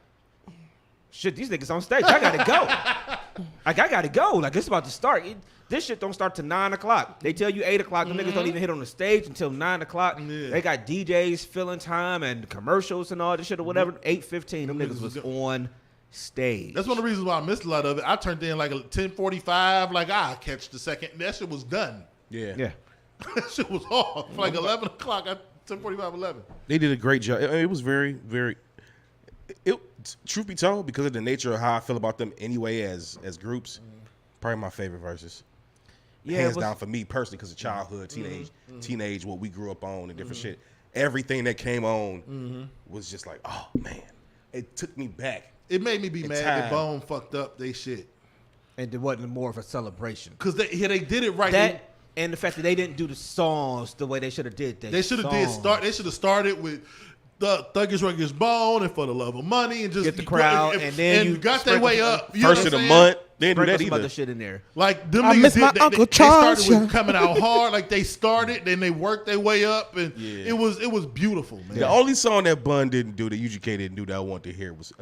Speaker 6: shit, these niggas on stage. I gotta go. Like, I gotta go. Like, it's about to start. This shit don't start till 9 o'clock. They tell you 8 o'clock. Them niggas don't even hit on the stage until 9 o'clock.
Speaker 5: Yeah.
Speaker 6: They got DJs filling time and commercials and all this shit or whatever. 8:15, them niggas was on stage.
Speaker 5: That's one of the reasons why I missed a lot of it. I turned in like a 10:45. Like, I'll catch the second. That shit was done.
Speaker 6: Yeah.
Speaker 5: That shit was off. Like 11 o'clock. 10:45, 11.
Speaker 4: They did a great job. It was very, very. Truth be told, because of the nature of how I feel about them anyway as groups, probably my favorite Versus.
Speaker 6: Yeah,
Speaker 4: Hands down for me personally, because of childhood, teenage, what we grew up on and different shit. Everything that came on was just like, oh man, it took me back.
Speaker 5: It made me be
Speaker 4: In
Speaker 5: mad that
Speaker 4: time.
Speaker 5: Bone fucked up they shit.
Speaker 6: And it wasn't more of a celebration.
Speaker 5: Because they did it right.
Speaker 6: That and the fact that they didn't do the songs the way they should have did.
Speaker 5: They should have started with the Thuggish Ruggish Bone and For the Love of Money and just
Speaker 6: Get the crowd, and then you
Speaker 5: got their way up. You
Speaker 4: First
Speaker 5: know
Speaker 4: of the
Speaker 5: what I'm
Speaker 4: month, they didn't do
Speaker 6: Sprinkle
Speaker 4: that
Speaker 6: some
Speaker 4: either.
Speaker 6: other shit in there.
Speaker 5: Like them
Speaker 7: I
Speaker 5: niggas
Speaker 7: miss my
Speaker 5: did,
Speaker 7: Uncle
Speaker 5: they
Speaker 7: Charles,
Speaker 5: started with
Speaker 7: yeah.
Speaker 5: coming out hard. Like they started, then they worked their way up, and
Speaker 4: Yeah.
Speaker 5: it was beautiful, man.
Speaker 4: The only song that Bun didn't do, that UGK didn't do, that I wanted to hear was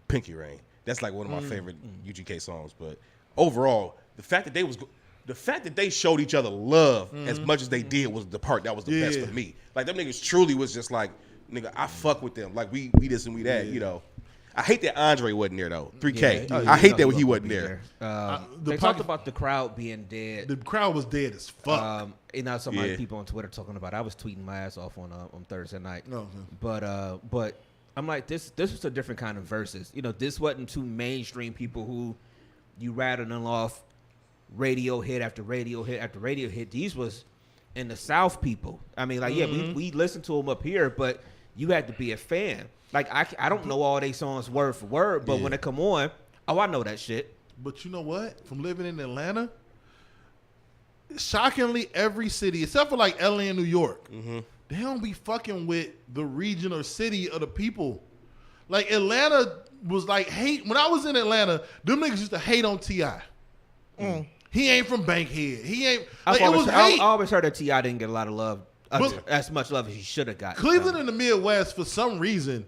Speaker 4: Pinky Rain. That's like one of my favorite UGK songs. But overall, the fact that they showed each other love as much as they did was the part that was the best
Speaker 5: Yeah.
Speaker 4: for me. Like them niggas truly was just like, nigga, I fuck with them. Like we this and we that, you know. I hate that Andre wasn't there though. 3K.
Speaker 6: Yeah. Oh,
Speaker 4: I hate
Speaker 6: you
Speaker 4: that
Speaker 6: know
Speaker 4: he
Speaker 6: wasn't
Speaker 4: wasn't
Speaker 6: be
Speaker 4: there.
Speaker 5: the
Speaker 6: They
Speaker 5: pocket-
Speaker 6: talked about the crowd being dead.
Speaker 5: The crowd was dead as fuck.
Speaker 6: And now some other
Speaker 4: Yeah.
Speaker 6: people on Twitter talking about it. I was tweeting my ass off on Thursday night.
Speaker 5: No,
Speaker 6: But I'm like, this was a different kind of Versus. You know, this wasn't two mainstream people who you rattling off radio hit after radio hit after radio hit. These was and the South people. I mean, like, yeah, we listen to them up here, but you had to be a fan. Like, I don't know all they songs word for word, but when they come on, I know that shit.
Speaker 5: But you know what? From living in Atlanta, shockingly, every city, except for like LA and New York, they don't be fucking with the region or city of the people. Like, Atlanta was like hate. When I was in Atlanta, them niggas used to hate on T.I. He ain't from Bankhead. He ain't. Like, it was hate.
Speaker 6: I always heard that T.I. didn't get a lot of love, as much love as he should have got.
Speaker 5: Cleveland and the Midwest, for some reason,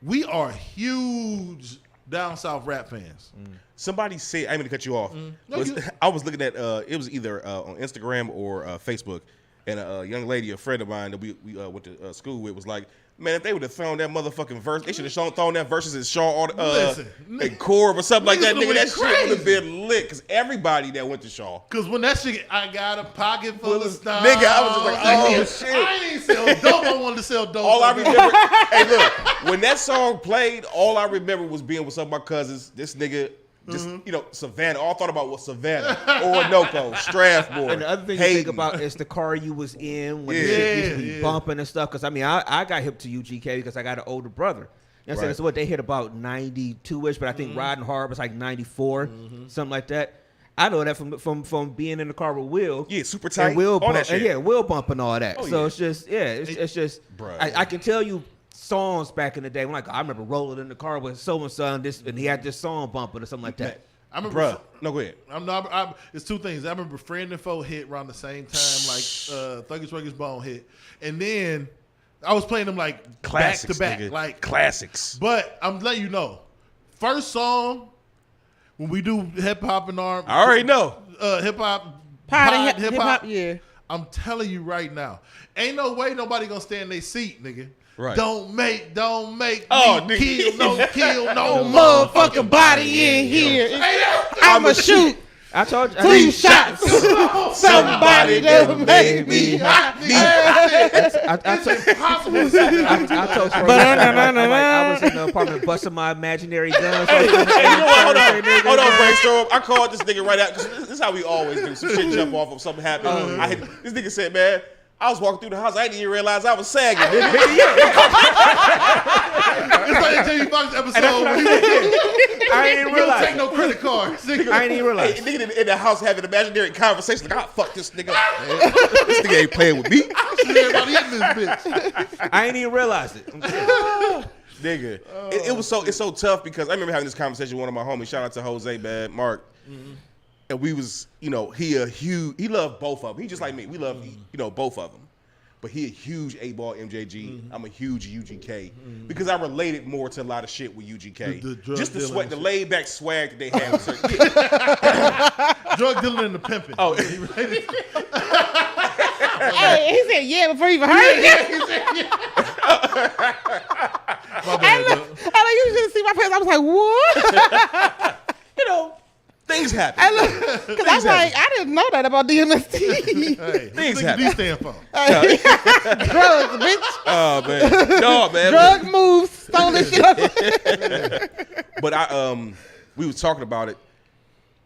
Speaker 5: we are huge down south rap fans.
Speaker 4: Somebody said, I didn't mean to cut you off. I was looking at, it was either on Instagram or Facebook, and a young lady, a friend of mine that we went to school with, was like, man, if they would have thrown that motherfucking verse, they should have thrown that verses in Shaw and Corb or something like that. Nigga, that shit would have been lit, because everybody that went to Shaw.
Speaker 5: Because when that shit, I got a pocket full of stars.
Speaker 4: Nigga, I was just like, oh, shit.
Speaker 5: I ain't sell dope. I wanted to sell dope.
Speaker 4: All I remember, hey, look, when that song played, all I remember was being with some of my cousins. This nigga, just, Savannah. All I thought about was Savannah, Orinoco, Strathmore.
Speaker 6: And the other thing you think about is the car you was in when the shit used to be bumping and stuff. Because, I mean, I got hip to UGK because I got an older brother. You know what I'm saying? So what, they hit about 92-ish, but I think Riding Hard was like 94, something like that. I know that from being in the car with Will.
Speaker 4: Yeah, super tight.
Speaker 6: And Will
Speaker 4: all that shit.
Speaker 6: Yeah, Will bumping all that.
Speaker 4: Oh,
Speaker 6: so
Speaker 4: yeah.
Speaker 6: it's just, it's just,
Speaker 4: Bruh.
Speaker 6: I can tell you songs back in the day. When I remember rolling in the car with so-and-so and he had this song bumping or something like that.
Speaker 5: I remember,
Speaker 4: no, go ahead.
Speaker 5: It's two things. I remember Friend and Foe hit around the same time, like Thuggish Ruggish Bone hit, and then I was playing them like
Speaker 4: classics,
Speaker 5: back to back,
Speaker 4: nigga.
Speaker 5: like
Speaker 4: classics.
Speaker 5: But I'm letting you know, first song when we do hip hop and R,
Speaker 4: I already know
Speaker 5: hip hop,
Speaker 7: hip hop, yeah.
Speaker 5: I'm telling you right now, ain't no way nobody gonna stay in their seat, nigga.
Speaker 4: Right.
Speaker 5: Don't make
Speaker 4: Oh,
Speaker 5: me
Speaker 4: nigga.
Speaker 5: kill no
Speaker 7: motherfucking body in here. I'ma shoot
Speaker 6: I told you.
Speaker 7: 3 shots. Somebody that made me hot.
Speaker 6: I told Troy, I was in the apartment busting my imaginary guns.
Speaker 4: Hold on, Brainstorm. I called this nigga right out, because this is how we always do. Some shit jump off of something happened. This nigga said, man, I was walking through the house. I didn't even realize I was sagging.
Speaker 5: It's like that Jamie Foxx episode when he was
Speaker 6: I didn't even
Speaker 5: don't
Speaker 6: realize.
Speaker 5: take no credit cards.
Speaker 6: I didn't even realize.
Speaker 4: Hey, nigga in the house having imaginary conversations like, fuck this nigga. This nigga ain't playing with me.
Speaker 5: Everybody in this bitch.
Speaker 6: I ain't even realized it.
Speaker 4: Nigga. It's so tough, because I remember having this conversation with one of my homies. Shout out to Jose, man, Mark. And we was, he loved both of them. He just like me. We love, both of them. But he a huge 8-ball MJG. I'm a huge UGK. Because I related more to a lot of shit with UGK. Just the laid back swag that they have.
Speaker 5: Drug dealing and the pimping.
Speaker 4: Oh,
Speaker 7: Hey, he said yeah before he even heard it.
Speaker 5: My bad,
Speaker 7: I you should see my face. I was like, what?
Speaker 4: things happen.
Speaker 7: Because I was like, I didn't know that about DMST.
Speaker 5: Hey,
Speaker 4: Things
Speaker 5: what
Speaker 4: happen.
Speaker 5: D stand for?
Speaker 7: Drugs, bitch.
Speaker 4: Oh man, no man.
Speaker 7: Drug moves, stole this shit up.
Speaker 4: But we was talking about it,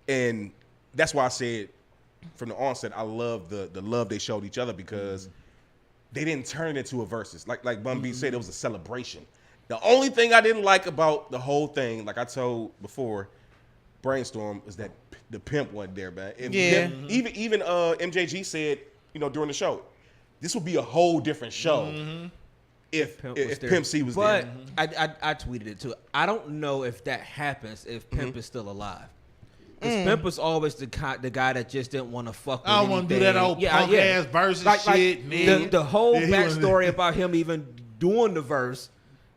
Speaker 4: and that's why I said from the onset, I love the love they showed each other, because they didn't turn it into a versus. Like Bun B said, it was a celebration. The only thing I didn't like about the whole thing, like I told before, Brainstorm, is that the pimp wasn't there, man. And even MJG said, during the show, this would be a whole different show if Pimp C was there.
Speaker 6: But I tweeted it too. I don't know if that happens if Pimp is still alive. Because Pimp was always the guy that just didn't want to fuck with
Speaker 5: I don't want to do that old punk ass versus shit, nigga.
Speaker 6: The whole backstory about him even doing the verse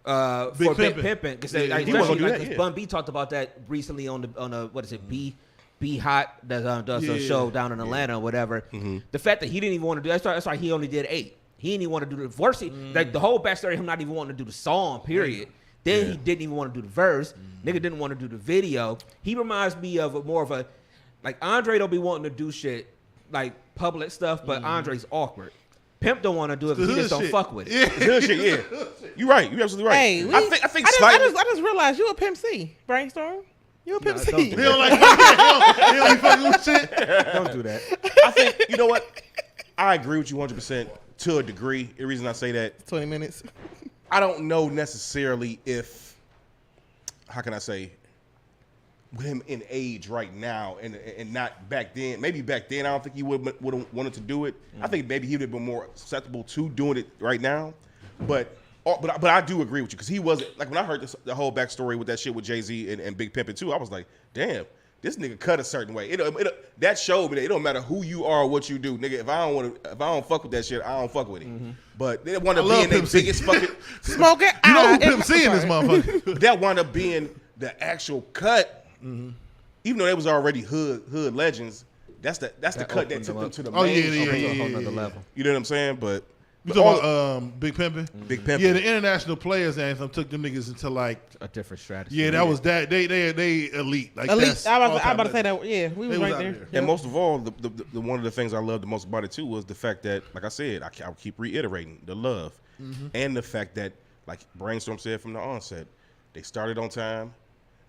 Speaker 6: for Big Pimpin', because
Speaker 4: he wasn't gonna do that.
Speaker 6: Bun B talked about that recently on a what is it, Be Hot, that does a show down in Atlanta or whatever. The fact that he didn't even want to do that's why he only did 8. He didn't even want to do the verse. Like the whole backstory of him not even wanting to do the song, period. Then he didn't even want to do the verse. Nigga didn't want to do the video. He reminds me of more of a, like, Andre don't be wanting to do shit like public stuff, but Andre's awkward. Pimp don't want to do it because he just don't fuck with it.
Speaker 4: It's hood shit, yeah. You're right. You're absolutely right.
Speaker 7: Hey,
Speaker 4: I think slightly.
Speaker 7: I just realized you a Pimp C, Brainstorm. You a Pimp C.
Speaker 5: He don't like he don't be fucking with shit.
Speaker 6: Don't do that.
Speaker 4: I think, you know what? I agree with you 100% to a degree. The reason I say that,
Speaker 7: 20 minutes.
Speaker 4: I don't know necessarily if, how can I say, with him in age right now and not back then. Maybe back then I don't think he would have wanted to do it. I think maybe he would have been more susceptible to doing it right now. But I do agree with you because he wasn't, like when I heard the whole backstory with that shit with Jay-Z and Big Pimpin' too, I was like, damn, this nigga cut a certain way. That showed me that it don't matter who you are or what you do, nigga. If I don't fuck with that shit, I don't fuck with it. But they wound up being the biggest fucking
Speaker 7: Smoking.
Speaker 5: You know who Pimp C in this motherfucker?
Speaker 4: that wound up being the actual cut. Even though they was already hood legends, that's the cut that took them to the
Speaker 6: A whole nother level.
Speaker 4: You know what I'm saying? But
Speaker 5: You talking about Big Pimpin'?
Speaker 4: Big Pimpin'.
Speaker 5: Yeah, the International Players Anthem took them niggas into like
Speaker 6: A different strategy.
Speaker 5: yeah, that was that they elite. Like
Speaker 7: Elite.
Speaker 5: that's
Speaker 7: I was
Speaker 5: all-time
Speaker 7: about to say
Speaker 5: legend.
Speaker 7: that. Yeah, we was
Speaker 5: They was
Speaker 7: right
Speaker 5: out
Speaker 7: there.
Speaker 5: there.
Speaker 4: And most of all, the one of the things I loved the most about it too was the fact that, like I said, I keep reiterating the love and the fact that, like Brainstorm said from the onset, they started on time.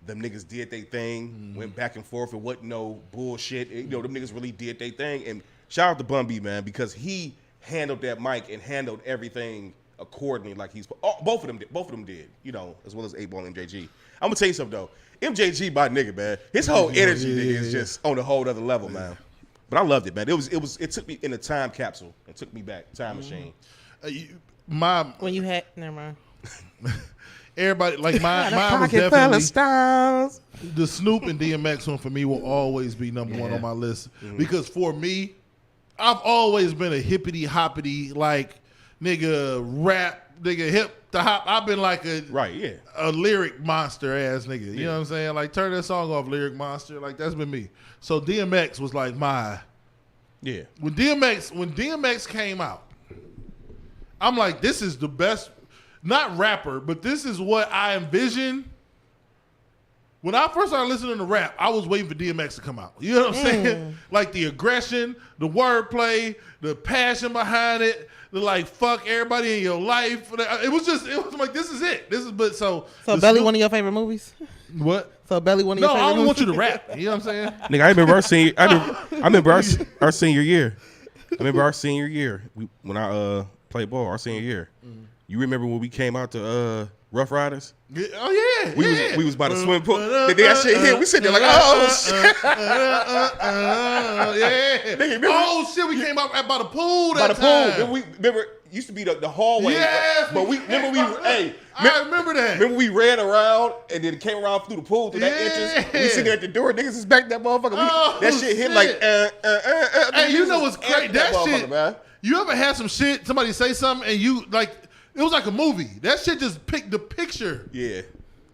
Speaker 4: Them niggas did their thing, went back and forth. It wasn't no bullshit. You know, them niggas really did their thing. And shout out to Bun B, man, because he handled that mic and handled everything accordingly. Like both of them did. You know, as well as 8-Ball and MJG. I'm gonna tell you something though. MJG, my nigga, man. His whole energy nigga is just on a whole other level, man. But I loved it, man. It took me in a time capsule and took me back, time machine.
Speaker 7: When you had, never mind.
Speaker 5: Everybody like mine was definitely the Snoop and DMX one for me will always be number one on my list because for me, I've always been a hippity hoppity like nigga rap nigga hip to hop. I've been like a lyric monster ass nigga. You know what I'm saying? Like turn that song off, lyric monster. Like that's been me. So DMX was like my When DMX came out, I'm like, this is the best. Not rapper, but this is what I envision. When I first started listening to rap, I was waiting for DMX to come out. You know what I'm saying? Like the aggression, the wordplay, the passion behind it, the like fuck everybody in your life. It was like this is it. So
Speaker 7: Belly, one of your favorite movies?
Speaker 5: What?
Speaker 7: So Belly, one of your favorite movies?
Speaker 5: No, I don't want you to rap. You know what I'm saying?
Speaker 4: Nigga, I remember our senior year. I remember our senior year when I played ball. Our senior year. You remember when we came out to Rough Riders?
Speaker 5: Yeah, oh yeah.
Speaker 4: We was by the swimming pool. That shit hit. We sitting there like, oh shit.
Speaker 5: Yeah.
Speaker 4: Nigga,
Speaker 5: oh shit, we came out by the pool that time.
Speaker 4: Remember used to be the hallway.
Speaker 5: Yes,
Speaker 4: but
Speaker 5: I remember that.
Speaker 4: Remember we ran around and then came around through the pool through that entrance. We sitting there at the door. Niggas is back that motherfucker. That shit hit like
Speaker 5: Hey, you know what's crazy? That shit.
Speaker 4: Man.
Speaker 5: You ever had some shit? Somebody say something and you like. It was like a movie. That shit just picked the picture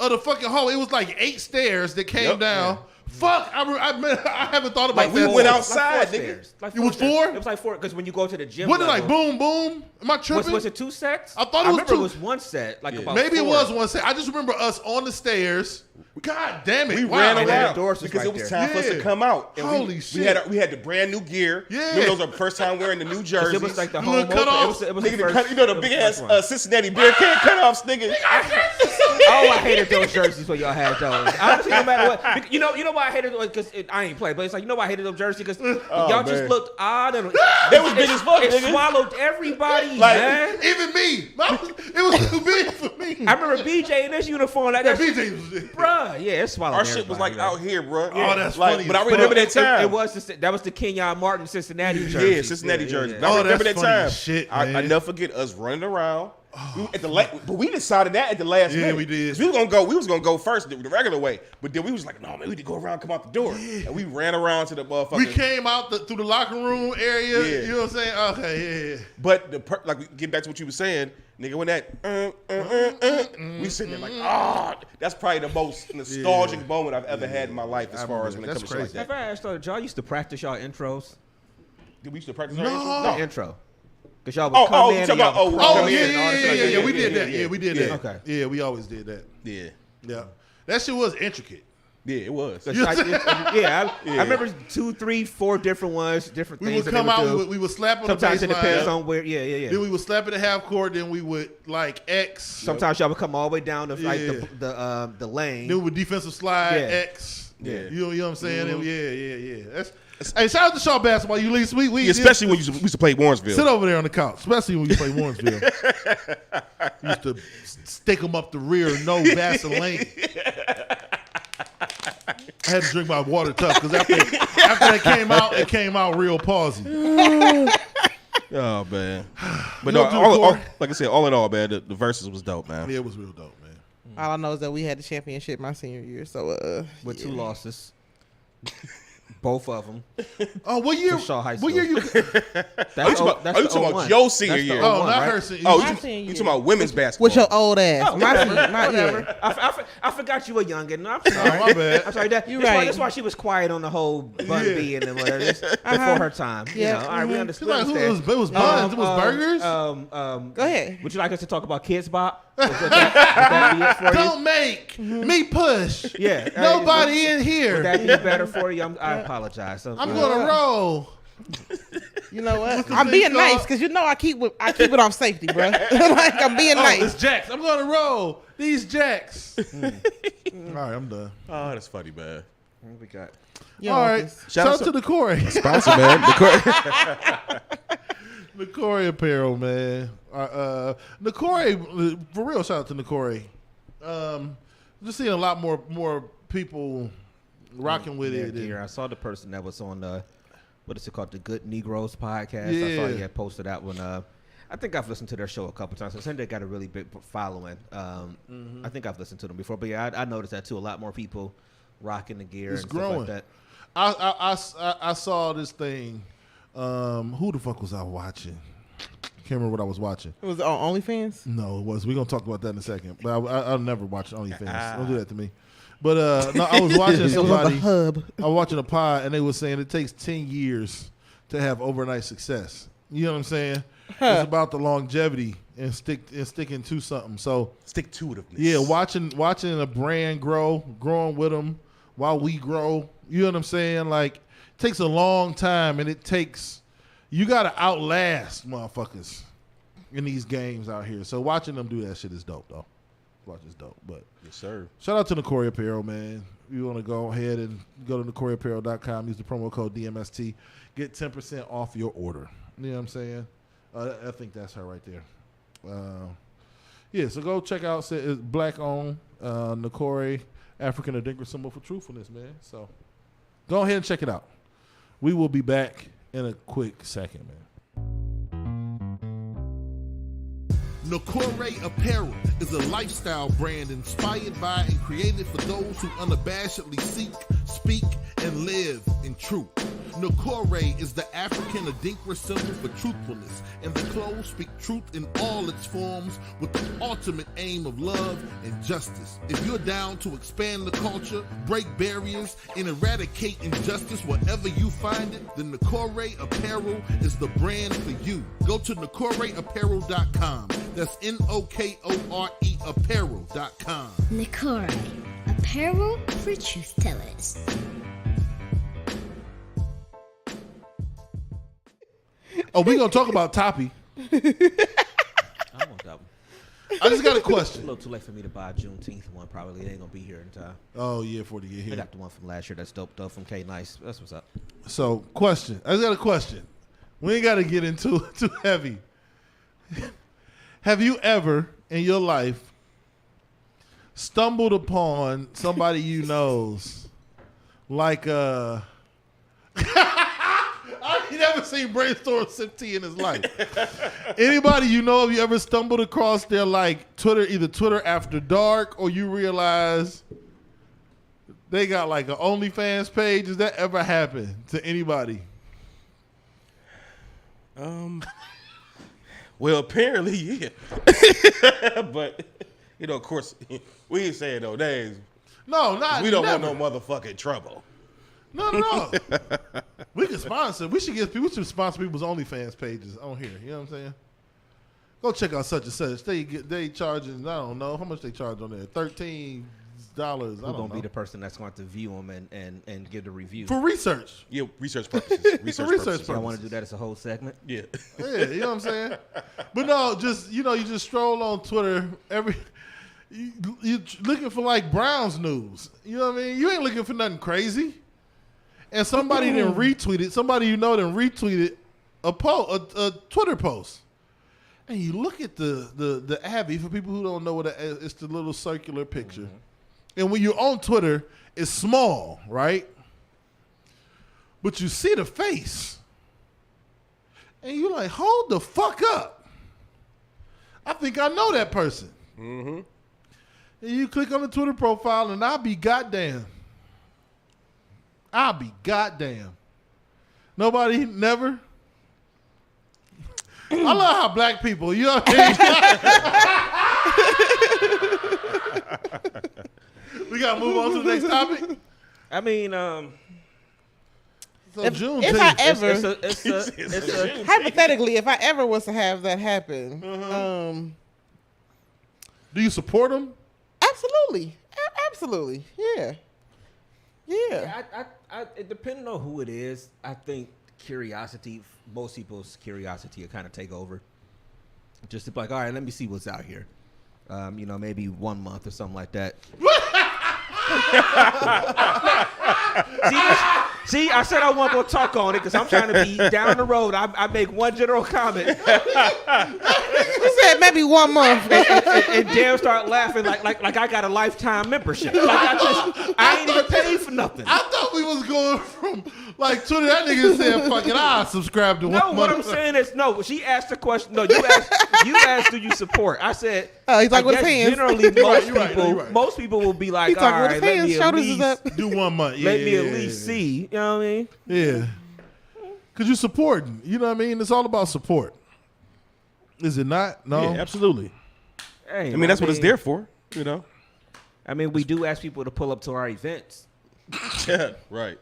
Speaker 5: of the fucking hall. It was like 8 stairs that came down. Fuck, I haven't thought about
Speaker 4: like
Speaker 5: that.
Speaker 4: We went outside, nigga.
Speaker 6: Like
Speaker 5: it was 4?
Speaker 6: It was like 4 because when you go to the gym,
Speaker 5: Wasn't it like boom, boom? Am I tripping?
Speaker 6: Was it 2 sets?
Speaker 5: I thought it was 2.
Speaker 6: It was 1 set. Like about
Speaker 5: maybe
Speaker 6: 4.
Speaker 5: it was 1 set. I just remember us on the stairs. God damn it!
Speaker 4: We ran around
Speaker 6: because
Speaker 4: it was time for us to come out. And
Speaker 5: holy shit!
Speaker 4: We had the brand new gear.
Speaker 5: Yeah,
Speaker 4: those are the first time wearing the new jerseys.
Speaker 6: It was like the home
Speaker 5: cutoffs.
Speaker 6: It was
Speaker 4: nigga,
Speaker 6: the first,
Speaker 4: you know the big ass Cincinnati beer can cutoffs, nigga.
Speaker 6: I hated those jerseys when y'all had those. Honestly, no matter what, you know why I hated those because I ain't played, but it's like you know why I hated those jerseys because y'all just looked odd and
Speaker 4: they was big as fuck.
Speaker 6: It
Speaker 4: nigga.
Speaker 6: swallowed everybody,
Speaker 5: like,
Speaker 6: man.
Speaker 5: Even me, it was too big for me.
Speaker 6: I remember BJ in this uniform like that.
Speaker 5: BJ was
Speaker 6: bruh, yeah, it swallowed.
Speaker 4: Our shit was like out here, bro.
Speaker 5: Oh, that's
Speaker 4: like,
Speaker 5: funny.
Speaker 4: But I remember that time.
Speaker 6: It was that was the Kenyon Martin Cincinnati jersey.
Speaker 4: Yeah, Cincinnati jersey.
Speaker 5: Oh,
Speaker 4: I remember
Speaker 5: that's
Speaker 4: that
Speaker 5: funny
Speaker 4: time.
Speaker 5: as shit,
Speaker 4: I
Speaker 5: man.
Speaker 4: never forget us running around. But we decided that at the last minute.
Speaker 5: Yeah, we did.
Speaker 4: We was gonna go first the regular way, but then we was like, no, man, we need to go around, come out the door, and we ran around to the motherfucker.
Speaker 5: We came out through the locker room area.
Speaker 4: Yeah.
Speaker 5: You know what I'm saying? Okay, yeah.
Speaker 4: But like, we get back to what you were saying, nigga. When that we sitting there like, that's probably the most nostalgic moment I've ever had in my life as far as when it comes to shit like that.
Speaker 6: Have I asked y'all used to practice y'all intros?
Speaker 4: Did we used to practice
Speaker 5: No.
Speaker 4: our
Speaker 6: The intro. Cause y'all would come in.
Speaker 5: Yeah, we did that. Yeah, we did that.
Speaker 6: Okay.
Speaker 5: Yeah, we always did that.
Speaker 4: Yeah.
Speaker 5: That shit was intricate.
Speaker 4: Yeah, it was.
Speaker 6: I remember 2, 3, 4 different ones, different
Speaker 5: We
Speaker 6: things.
Speaker 5: would come out, we would slap on
Speaker 6: Sometimes
Speaker 5: the baseline.
Speaker 6: it depends on where. Yeah.
Speaker 5: Then we would slap at the half court. Then we would like X.
Speaker 6: Sometimes y'all would come all the way down to like the lane.
Speaker 5: Then we would defensive slide
Speaker 6: Yeah.
Speaker 5: X.
Speaker 4: Yeah.
Speaker 5: You know what I'm saying? Mm-hmm. Yeah. Hey, shout out to Shaw Basketball. You least we
Speaker 4: Especially when you used to play Warrensville.
Speaker 5: sit over there on the couch. Especially when you play Warrensville. Used to stick them up the rear, no Vaseline. I had to drink my water tough because after that came out, it came out real palsy.
Speaker 4: Oh man, but
Speaker 5: You
Speaker 4: no,
Speaker 5: know,
Speaker 4: like I said, all in all, man, the verses was dope, man.
Speaker 5: Yeah, it was real dope, man.
Speaker 7: All I know is that we had the championship my senior year. So
Speaker 6: With 2 losses. Both of them.
Speaker 5: Oh, what year?
Speaker 6: To Shaw High
Speaker 5: What year you?
Speaker 4: You talking about your senior year?
Speaker 5: Oh, not her senior.
Speaker 4: Oh,
Speaker 7: My
Speaker 4: you
Speaker 7: senior
Speaker 4: talking about women's basketball?
Speaker 7: with your old ass.
Speaker 6: Oh,
Speaker 7: my
Speaker 6: whatever,
Speaker 7: my
Speaker 6: whatever.
Speaker 7: yeah.
Speaker 6: I forgot you were young, and I'm
Speaker 5: Oh,
Speaker 6: sorry.
Speaker 5: my bad.
Speaker 6: I'm sorry.
Speaker 7: You
Speaker 6: That's
Speaker 7: right.
Speaker 6: That's why she was quiet on the whole bun
Speaker 5: Yeah.
Speaker 6: B and then whatever. Before her time.
Speaker 7: Yeah.
Speaker 6: You know, all right, we
Speaker 7: Mhm.
Speaker 6: understand.
Speaker 5: Like, it was buns. It was burgers.
Speaker 7: Go ahead.
Speaker 6: Would you like us to talk about Kids Bop? Would that be it for you?
Speaker 5: Don't make me push.
Speaker 6: Yeah.
Speaker 5: Nobody in
Speaker 6: Would
Speaker 5: here.
Speaker 6: that be better for you? I apologize.
Speaker 5: I'm gonna roll.
Speaker 7: You know what?
Speaker 5: the
Speaker 7: I'm
Speaker 5: thing
Speaker 7: being nice
Speaker 5: called?
Speaker 7: because you know I keep it off safety, bro. Like I'm being
Speaker 5: Oh,
Speaker 7: nice.
Speaker 5: it's Jacks. I'm gonna roll these Jacks. All right, I'm done.
Speaker 4: Oh, that's funny, man.
Speaker 6: What we got?
Speaker 7: You
Speaker 5: All
Speaker 7: know,
Speaker 5: right, shout out to the Corey.
Speaker 4: Sponsor, man.
Speaker 5: The Corey apparel, man. The Corey, for real. Shout out to the Corey. Just seeing a lot more people rocking with it.
Speaker 6: Here, I saw the person that was on what is it called, the Good Negroes podcast. I
Speaker 5: Yeah.
Speaker 6: saw he had posted that one. I think I've listened to their show a couple times. I think they got a really big following. I think I've listened to them before, but yeah, I noticed that too. A lot more people rocking the gear
Speaker 5: It's
Speaker 6: and
Speaker 5: growing.
Speaker 6: stuff like that.
Speaker 5: I saw this thing. Who the fuck was I watching? Can't remember what I was watching.
Speaker 7: it was on OnlyFans.
Speaker 5: No, it was. We're gonna talk about that in a second. But I'll never watch OnlyFans. Don't do that to me. But no, I was watching
Speaker 7: It was on
Speaker 5: somebody.
Speaker 7: the hub.
Speaker 5: I was watching a pod, and they were saying it takes 10 years to have overnight success. You know what I'm saying? It's about the longevity and sticking to something. So
Speaker 4: Stick to it.
Speaker 5: yeah, watching a brand growing with them while we grow. You know what I'm saying? Like, it takes a long time, and you got to outlast motherfuckers in these games out here. So watching them do that shit is dope, though. Watch is dope. But
Speaker 4: Yes, sir.
Speaker 5: shout out to the Corey Apparel, man. You want to go ahead and go to thecoreyapparel.com, use the promo code DMST, get 10% off your order. You know what I'm saying? I think that's her right there. Yeah, so go check out. It's black owned, Nikore, African Adinkra symbol for truthfulness, man. So go ahead and check it out. We will be back in a quick second, man.
Speaker 1: Nikore Apparel is a lifestyle brand inspired by and created for those who unabashedly seek, speak, and live in truth. Nikore is the African Adinkra symbol for truthfulness, and the clothes speak truth in all its forms with the ultimate aim of love and justice. If you're down to expand the culture, break barriers, and eradicate injustice wherever you find it, then Nikore Apparel is the brand for you. Go to NikoreApparel.com. That's NOKORE Apparel.com.
Speaker 2: Nikore, apparel for truth tellers.
Speaker 5: Oh, we're going to talk about Toppy.
Speaker 6: I want that one.
Speaker 5: I just got a
Speaker 6: It's a
Speaker 5: question.
Speaker 6: little too late for me to buy a Juneteenth one. Probably it ain't gonna be here in time.
Speaker 5: Oh, yeah, for to get
Speaker 6: I
Speaker 5: here.
Speaker 6: got the one from last year. That's dope though from K Nice. That's what's up.
Speaker 5: So, question. I just got a question. We ain't got to get into it too heavy. Have you ever in your life stumbled upon somebody you knows like I ain't never seen Brainstorm sip tea in his life. Anybody you know, have you ever stumbled across their like either Twitter after dark, or you realize they got like an OnlyFans page? Has that ever happened to anybody?
Speaker 4: Well, apparently, yeah. But you know, of course, we ain't saying no names.
Speaker 5: No, not
Speaker 4: We don't
Speaker 5: never.
Speaker 4: want no motherfucking trouble.
Speaker 5: No. We can sponsor. We should sponsor people's OnlyFans pages on here. You know what I'm saying? Go check out such and such. They charging, I don't know how much they charge on there. $13. I
Speaker 6: Who's
Speaker 5: don't
Speaker 6: gonna
Speaker 5: know.
Speaker 6: be the person that's going to view them and give the review?
Speaker 5: For research.
Speaker 4: Yeah, research purposes. Research purposes.
Speaker 6: I want to do that as a whole segment.
Speaker 4: Yeah.
Speaker 5: Yeah, you know what I'm saying? But no, just you just stroll on Twitter you looking for like Browns news. You know what I mean? You ain't looking for nothing crazy. and somebody didn't retweet it. Somebody you know didn't retweeted a Twitter post. And you look at the Abby, for people who don't know what it's the little circular picture. Mm-hmm. And when you're on Twitter, it's small, right? But you see the face. And you're like, hold the fuck up. I think I know that person. Mm-hmm. And you click on the Twitter profile, and I'll be goddamn. Nobody, never. I love how black people, you know what I mean? We got to move on to the next topic.
Speaker 6: I mean,
Speaker 5: so June
Speaker 7: if I ever,
Speaker 6: it's a
Speaker 7: hypothetically, if I ever was to have that happen,
Speaker 5: do you support them?
Speaker 7: Absolutely. Absolutely. Yeah.
Speaker 6: Depending on who it is, I think curiosity, most people's curiosity will kind of take over. Just to be like, all right, let me see what's out here. Maybe 1 month or something like that. See, I said I wasn't going to talk on it because I'm trying to be down the road. I make one general comment.
Speaker 7: You said maybe 1 month.
Speaker 6: and Dan start laughing like I got a lifetime membership. Like I ain't even paid for nothing.
Speaker 5: I thought we was going from like Twitter. That nigga said, "Fucking, I subscribe to 1 month."
Speaker 6: No, what I'm saying is no. She asked the question. No, you asked, do you support? I said,
Speaker 7: he's like, with his hands.
Speaker 6: Generally, most people will be like, all right, let me at least
Speaker 5: do 1 month.
Speaker 6: Let me at least see. You know what I mean?
Speaker 5: Yeah. Because you're supporting. You know what I mean? It's all about support. Is it not? No.
Speaker 4: Yeah, absolutely.
Speaker 6: Hey,
Speaker 4: I mean, that's what it's there for, you know?
Speaker 6: I mean, we do ask people to pull up to our events.
Speaker 4: Yeah, right.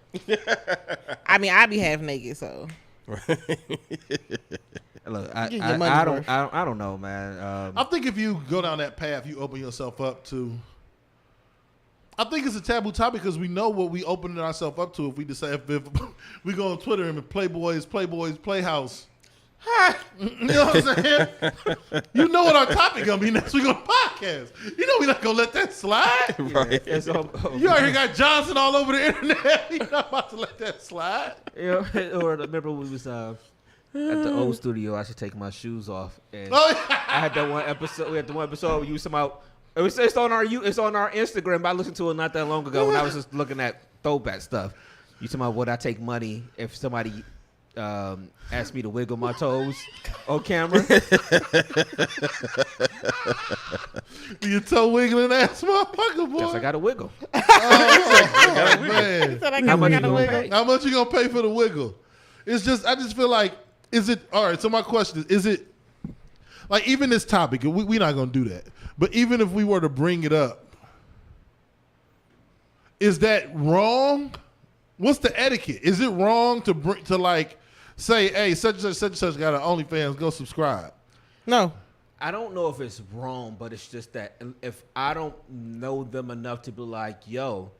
Speaker 7: I mean, I be half naked, so.
Speaker 6: Look, I don't know, man.
Speaker 5: I think if you go down that path, you open yourself up to. I think it's a taboo topic because we know what we opening ourselves up to if we decide if we go on Twitter and Playboys Playhouse. You know what I'm saying? You know what our topic gonna be next week on the podcast. You know we're not gonna let that slide.
Speaker 4: Right.
Speaker 5: You already got Johnson all over the internet. You're not about to let that slide.
Speaker 6: Or remember we was at the old studio. I should take my shoes off, and
Speaker 5: Oh, yeah.
Speaker 6: I had that one episode. We had the one episode where you somehow. It's on our Instagram. I listened to it not that long ago when I was just looking at throwback stuff. You talking about would I take money if somebody asked me to wiggle my toes on camera?
Speaker 5: You toe wiggling ass motherfucker, boy.
Speaker 6: Yes, I got to wiggle.
Speaker 5: Oh, man.
Speaker 6: How much you gonna pay?
Speaker 5: How much you gonna pay for the wiggle? It's just, I just feel like, is it, all right, so my question is it, like even this topic, we're not gonna do that, but even if we were to bring it up, is that wrong? What's the etiquette? Is it wrong to like say, hey, such and such got an OnlyFans, go subscribe?
Speaker 7: No.
Speaker 6: I don't know if it's wrong, but it's just that if I don't know them enough to be like, yo,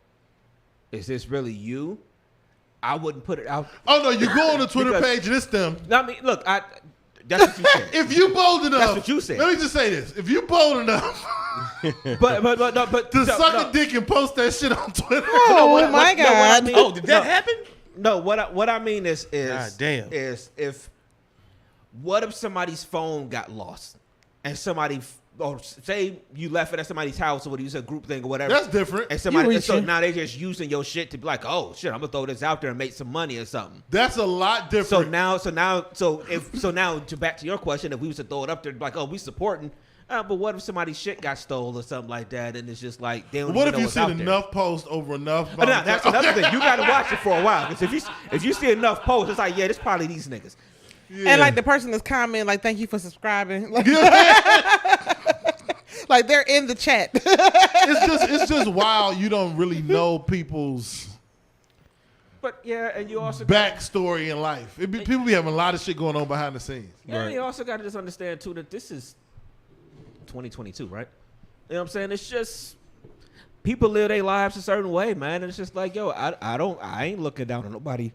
Speaker 6: is this really you? I wouldn't put it out.
Speaker 5: Oh, no, you go on the Twitter page and it's them.
Speaker 6: I mean, look, that's what you said.
Speaker 5: If you bold enough.
Speaker 6: That's what you said.
Speaker 5: Let me just say this. If you bold enough
Speaker 6: but
Speaker 5: to suck a dick and post that shit on Twitter.
Speaker 7: Oh, my God.
Speaker 4: Did that happen?
Speaker 6: No, what I mean is
Speaker 4: God damn.
Speaker 6: is if what if somebody's phone got lost and somebody or say you left it at somebody's house or what you said group thing or whatever.
Speaker 5: That's different.
Speaker 6: And somebody so now they're just using your shit to be like, oh shit, I'm gonna throw this out there and make some money or something.
Speaker 5: That's a lot different.
Speaker 6: So now to back to your question, if we was to throw it up there, like, oh, we supporting. But what if somebody's shit got stolen or something like that, and it's just like they don't.
Speaker 5: What
Speaker 6: even
Speaker 5: if
Speaker 6: know
Speaker 5: you
Speaker 6: what's
Speaker 5: see
Speaker 6: out
Speaker 5: enough posts over enough?
Speaker 6: Oh, no, that's another thing. You got to watch it for a while because if you see enough posts, it's like, yeah, it's probably these niggas.
Speaker 5: Yeah.
Speaker 7: And like the person that's commenting, like, thank you for subscribing. Like, like they're in the chat.
Speaker 5: It's just wild. You don't really know people's
Speaker 6: But yeah, and you also
Speaker 5: backstory in life. People be having a lot of shit going on behind the scenes.
Speaker 6: And you also got to just understand too that this is 2022, right? You know what I'm saying? It's just people live their lives a certain way, man. And it's just like, yo, I ain't looking down on nobody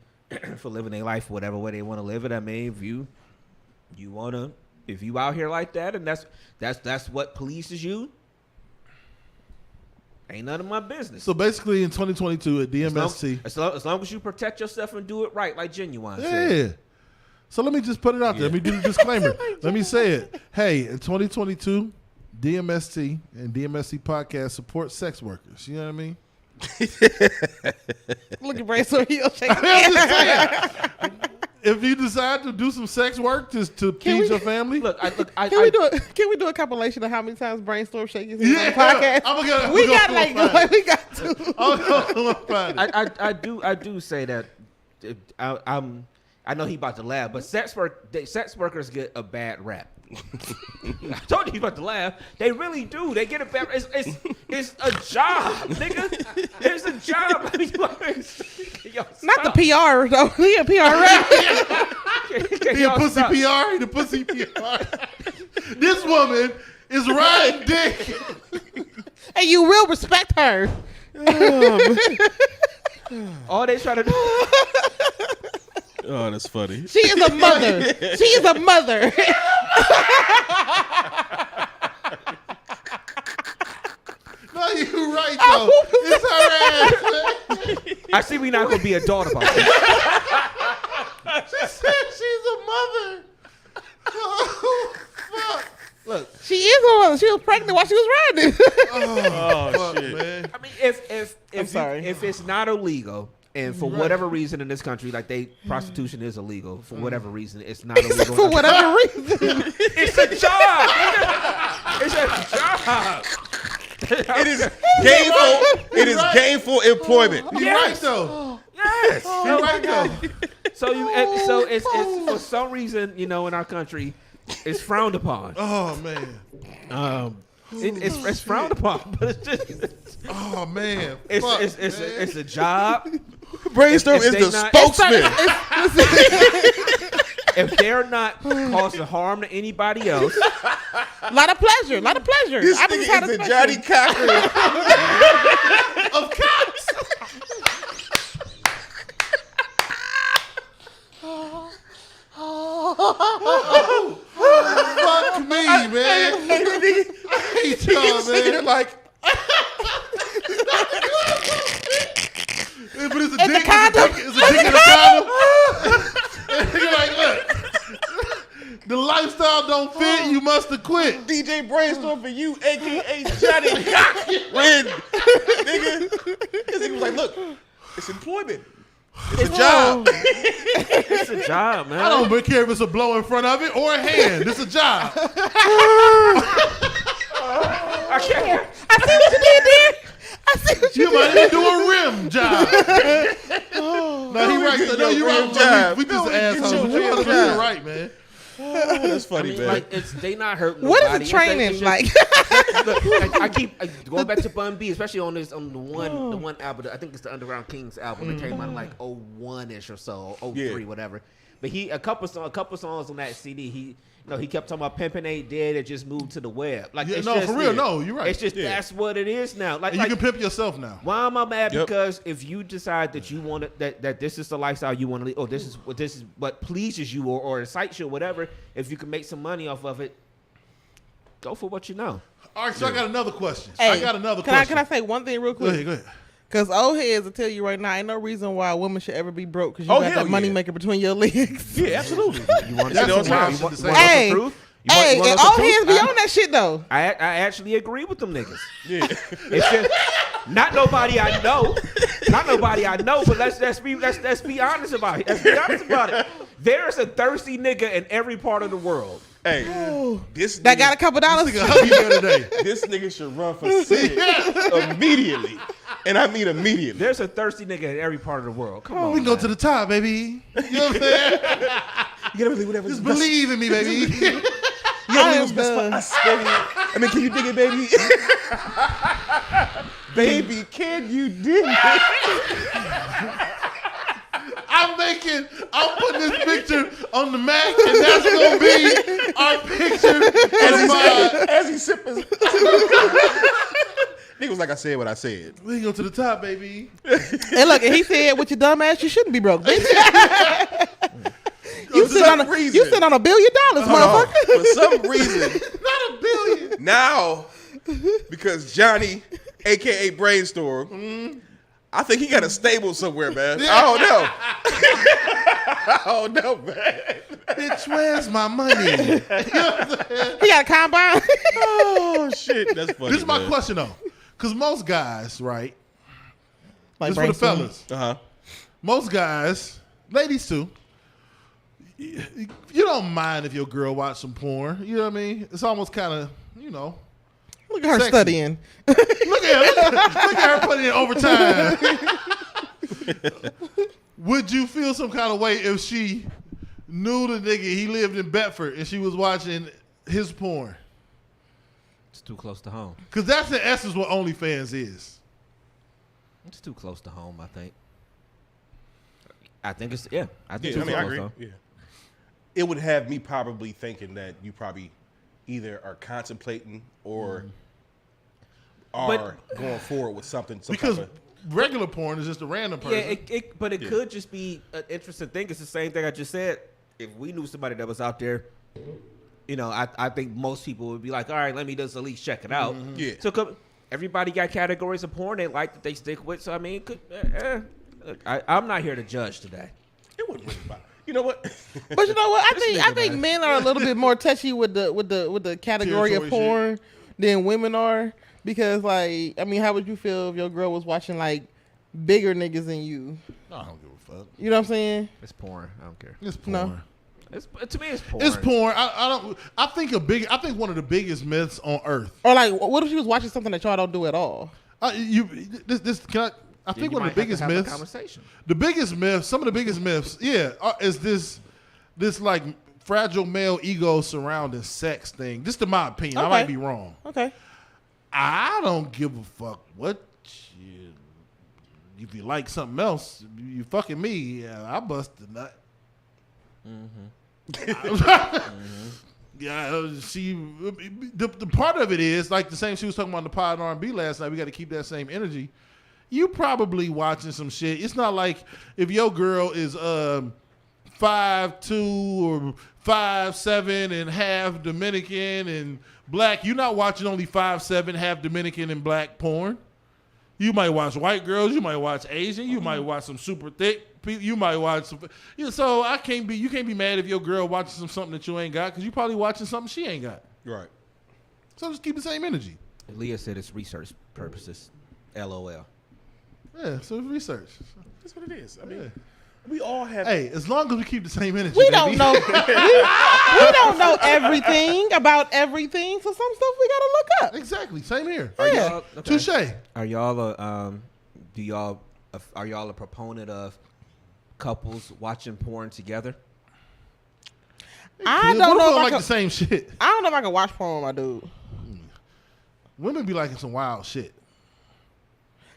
Speaker 6: for living their life whatever way they want to live it. I mean, if you out here like that and that's what polices you, Ain't none of my business.
Speaker 5: So basically, in 2022 at DMST,
Speaker 6: as long as you protect yourself and do it right, like Genuine
Speaker 5: yeah.
Speaker 6: said.
Speaker 5: So let me just put it out there. Let me do the disclaimer. Let me say it. Hey, in 2022, DMST and DMST podcast support sex workers. You know what I mean?
Speaker 7: Look at Brainstorm. He'll shake
Speaker 5: I'm just saying. If you decide to do some sex work to feed your family,
Speaker 7: Can we do a compilation of how many times Brainstorm shake his head
Speaker 5: yeah,
Speaker 7: on the podcast? We got to.
Speaker 6: I do say that. I know he about to laugh, but sex workers get a bad rap. I told you he's about to laugh. They really do. They get a bad. It's a job, nigga. It's a job.
Speaker 7: Not the PR though. He a PR rap.
Speaker 5: he a pussy PR. He the pussy PR. This woman is riding dick,
Speaker 7: and you will respect her.
Speaker 6: All they try to do.
Speaker 4: Oh, that's funny.
Speaker 7: She is a mother. She is a mother.
Speaker 5: No, you right though. It's her ass, man.
Speaker 6: I see we not gonna be adult about this.
Speaker 5: She said she's a mother. Oh, fuck.
Speaker 7: Look, she is a mother. She was pregnant while she was riding.
Speaker 5: Oh, fuck,
Speaker 4: shit.
Speaker 5: man.
Speaker 6: I mean, if it's not illegal, and for whatever reason in this country, like prostitution is illegal for whatever reason, it's not illegal.
Speaker 7: For whatever reason,
Speaker 6: it's a job. It's a job.
Speaker 4: It is gainful. It is gainful employment.
Speaker 5: You're right though.
Speaker 6: Yes.
Speaker 5: You're right though.
Speaker 6: So it's for some reason, in our country, it's frowned upon.
Speaker 5: Oh man.
Speaker 6: It's frowned upon, but it's just.
Speaker 5: Oh man.
Speaker 6: It's a job.
Speaker 4: Brainstorm is the spokesman.
Speaker 6: If they're not causing harm to anybody else,
Speaker 7: a lot of pleasure.
Speaker 4: This nigga is the Johnny Cochran of cops.
Speaker 5: Fuck me, man. I hate y'all, man.
Speaker 4: Like,
Speaker 5: but it's a
Speaker 7: In
Speaker 5: dick.
Speaker 7: the condom.
Speaker 5: It's a dick in the condom. You're like, look, the lifestyle don't fit. You must have quit.
Speaker 4: DJ Brainstorm for you, a.k.a. Johnny Cochran. Nigga. This nigga was like, look, it's employment. It's a job.
Speaker 6: it's a job, man.
Speaker 5: I don't care if it's a blow in front of it or a hand. It's a job.
Speaker 6: I can't.
Speaker 7: I see what you did there. I see what
Speaker 5: You might even do a rim job. No, he right. No, you right.
Speaker 4: job.
Speaker 5: We just assholes.
Speaker 4: your
Speaker 5: But
Speaker 4: rim
Speaker 5: you're
Speaker 4: job.
Speaker 5: right, man.
Speaker 4: That's funny, man.
Speaker 6: Like they not hurting.
Speaker 7: What
Speaker 6: nobody.
Speaker 7: is the training
Speaker 6: It's
Speaker 7: like?
Speaker 6: Look, I keep going back to Bun B, especially on the one album. I think it's the Underground Kings album that came out in like 01-ish or so, 03, whatever. But a couple songs on that CD, he kept talking about pimping ain't dead. It just moved to the web. Like,
Speaker 5: Yeah, no, for real. No, you're right.
Speaker 6: It's just that's what it is now. Like,
Speaker 5: And you can pimp yourself now.
Speaker 6: why am I mad?
Speaker 4: Yep.
Speaker 6: Because if you decide that you want that this is the lifestyle you want to live, or this is what pleases you, or excites you, or whatever. If you can make some money off of it, go for what you know.
Speaker 5: All right, so I got another question.
Speaker 7: Hey,
Speaker 5: I got another question.
Speaker 7: Can I say one thing real
Speaker 5: Go
Speaker 7: quick?
Speaker 5: ahead, go ahead.
Speaker 7: Because old heads will tell you right now, ain't no reason why a woman should ever be broke because you
Speaker 4: Oh,
Speaker 7: got
Speaker 4: hell
Speaker 7: that money
Speaker 4: yeah.
Speaker 7: maker between your legs.
Speaker 4: Yeah, absolutely.
Speaker 6: You want
Speaker 5: That's
Speaker 4: some
Speaker 5: wild
Speaker 4: truth?
Speaker 5: shit to say.
Speaker 7: Hey,
Speaker 6: truth?
Speaker 7: hey,
Speaker 6: You want
Speaker 7: and
Speaker 6: some
Speaker 7: old
Speaker 6: truth?
Speaker 7: heads be on that shit though.
Speaker 6: I actually agree with them niggas.
Speaker 4: Yeah.
Speaker 6: It's just not nobody I know. But let's be honest about it. There's a thirsty nigga in every part of the world.
Speaker 4: Hey, this
Speaker 7: That
Speaker 4: nigga,
Speaker 7: got a couple dollars.
Speaker 5: Nigga hug you the other day.
Speaker 4: this nigga should run for Senate immediately. And I mean immediately.
Speaker 6: There's a thirsty nigga in every part of the world. Come on.
Speaker 5: We can go to the top, baby. You know what I'm saying?
Speaker 4: You gotta believe whatever.
Speaker 5: Just believe in me, baby.
Speaker 4: You gotta believe what's best for us, baby. I mean, can you dig it, baby? Baby, can you dig it?
Speaker 5: I'm putting this picture on the Mac, and that's gonna be our picture.
Speaker 4: As he sipping. Nigga was like, I said what I said.
Speaker 5: We can go to the top, baby.
Speaker 7: And look, and he said, "With your dumb ass, you shouldn't be broke, bitch." You sit on $1 billion, motherfucker.
Speaker 4: For some reason,
Speaker 5: Not $1 billion.
Speaker 4: now, because Johnny aka Brainstorm. I think he got a stable somewhere, man. I don't know, man.
Speaker 5: Bitch, where's my money? You know what I'm saying?
Speaker 7: He got a combine.
Speaker 4: Oh shit, that's funny.
Speaker 5: This is my
Speaker 4: man.
Speaker 5: question though, because most guys, right?
Speaker 7: Like
Speaker 5: This for the
Speaker 7: brainstorm.
Speaker 5: fellas.
Speaker 4: Uh-huh.
Speaker 5: Most guys, ladies too. You don't mind if your girl watch some porn. You know what I mean? It's almost kind of, you know.
Speaker 7: Look at her
Speaker 5: Sexy.
Speaker 7: studying.
Speaker 5: Look at her putting in overtime. Would you feel some kind of way if she knew the nigga, he lived in Bedford, and she was watching his porn?
Speaker 6: It's too close to home.
Speaker 5: Because that's in essence what OnlyFans is.
Speaker 6: It's too close to home, I think. I think it's, yeah. I think
Speaker 4: Yeah,
Speaker 6: it's
Speaker 4: I mean, I
Speaker 6: too close
Speaker 4: agree.
Speaker 6: to home.
Speaker 4: Yeah. It would have me probably thinking that you probably either are contemplating or are going forward with something.
Speaker 5: Because regular porn is just a random person.
Speaker 6: Yeah, but it could just be an interesting thing. It's the same thing I just said. If we knew somebody that was out there, you know, I think most people would be like, all right, let me just at least check it out.
Speaker 4: Yeah.
Speaker 6: So everybody got categories of porn they like that they stick with. So I mean, I'm not here to judge today.
Speaker 4: It wouldn't really bother. You know what?
Speaker 7: But you know what? I think men are a little bit more touchy with the category of
Speaker 5: Territory
Speaker 7: porn than women are. Because like, I mean, how would you feel if your girl was watching like bigger niggas than you?
Speaker 5: I don't give a fuck.
Speaker 7: You know what I'm saying?
Speaker 6: It's porn. I don't care.
Speaker 5: It's porn.
Speaker 7: No.
Speaker 6: To me, it's porn.
Speaker 5: It's porn. I think one of the biggest myths on earth.
Speaker 7: Or like, what if she was watching something that y'all don't do at all?
Speaker 5: I think one of the biggest myths.
Speaker 6: Conversation.
Speaker 5: The biggest myth, some of the biggest myths, is this like fragile male ego surrounding sex thing. Just in my opinion, I
Speaker 7: Okay.
Speaker 5: might be wrong.
Speaker 7: Okay.
Speaker 5: I don't give a fuck what if you like something else, you fucking me. I bust a nut. Yeah, she. The part of it is like the same. She was talking about the pod and R&B last night. We got to keep that same energy. You probably watching some shit. It's not like if your girl is 5'2" or 5'7" and half Dominican and black. You're not watching only 5'7", half Dominican and black porn. You might watch white girls. You might watch Asian. You might watch some super thick people. You might watch some. So you can't be mad if your girl watching something that you ain't got because you probably watching something she ain't got.
Speaker 4: Right.
Speaker 5: So just keep the same energy.
Speaker 6: Leah said it's research purposes. LOL.
Speaker 5: Yeah, so it's research.
Speaker 4: That's what it is. I mean, we all have.
Speaker 5: Hey, as long as we keep the same energy.
Speaker 7: We
Speaker 5: baby.
Speaker 7: don't know. we don't know everything about everything. So some stuff we gotta look up.
Speaker 5: Exactly. Same here.
Speaker 7: Yeah.
Speaker 5: Touche.
Speaker 6: Are y'all a proponent of couples watching porn together?
Speaker 7: I
Speaker 5: Both
Speaker 7: don't
Speaker 5: of
Speaker 7: know
Speaker 5: them
Speaker 7: if I
Speaker 5: like
Speaker 7: can,
Speaker 5: the same shit.
Speaker 7: I don't know if I can watch porn with my dude.
Speaker 5: Women be liking some wild shit.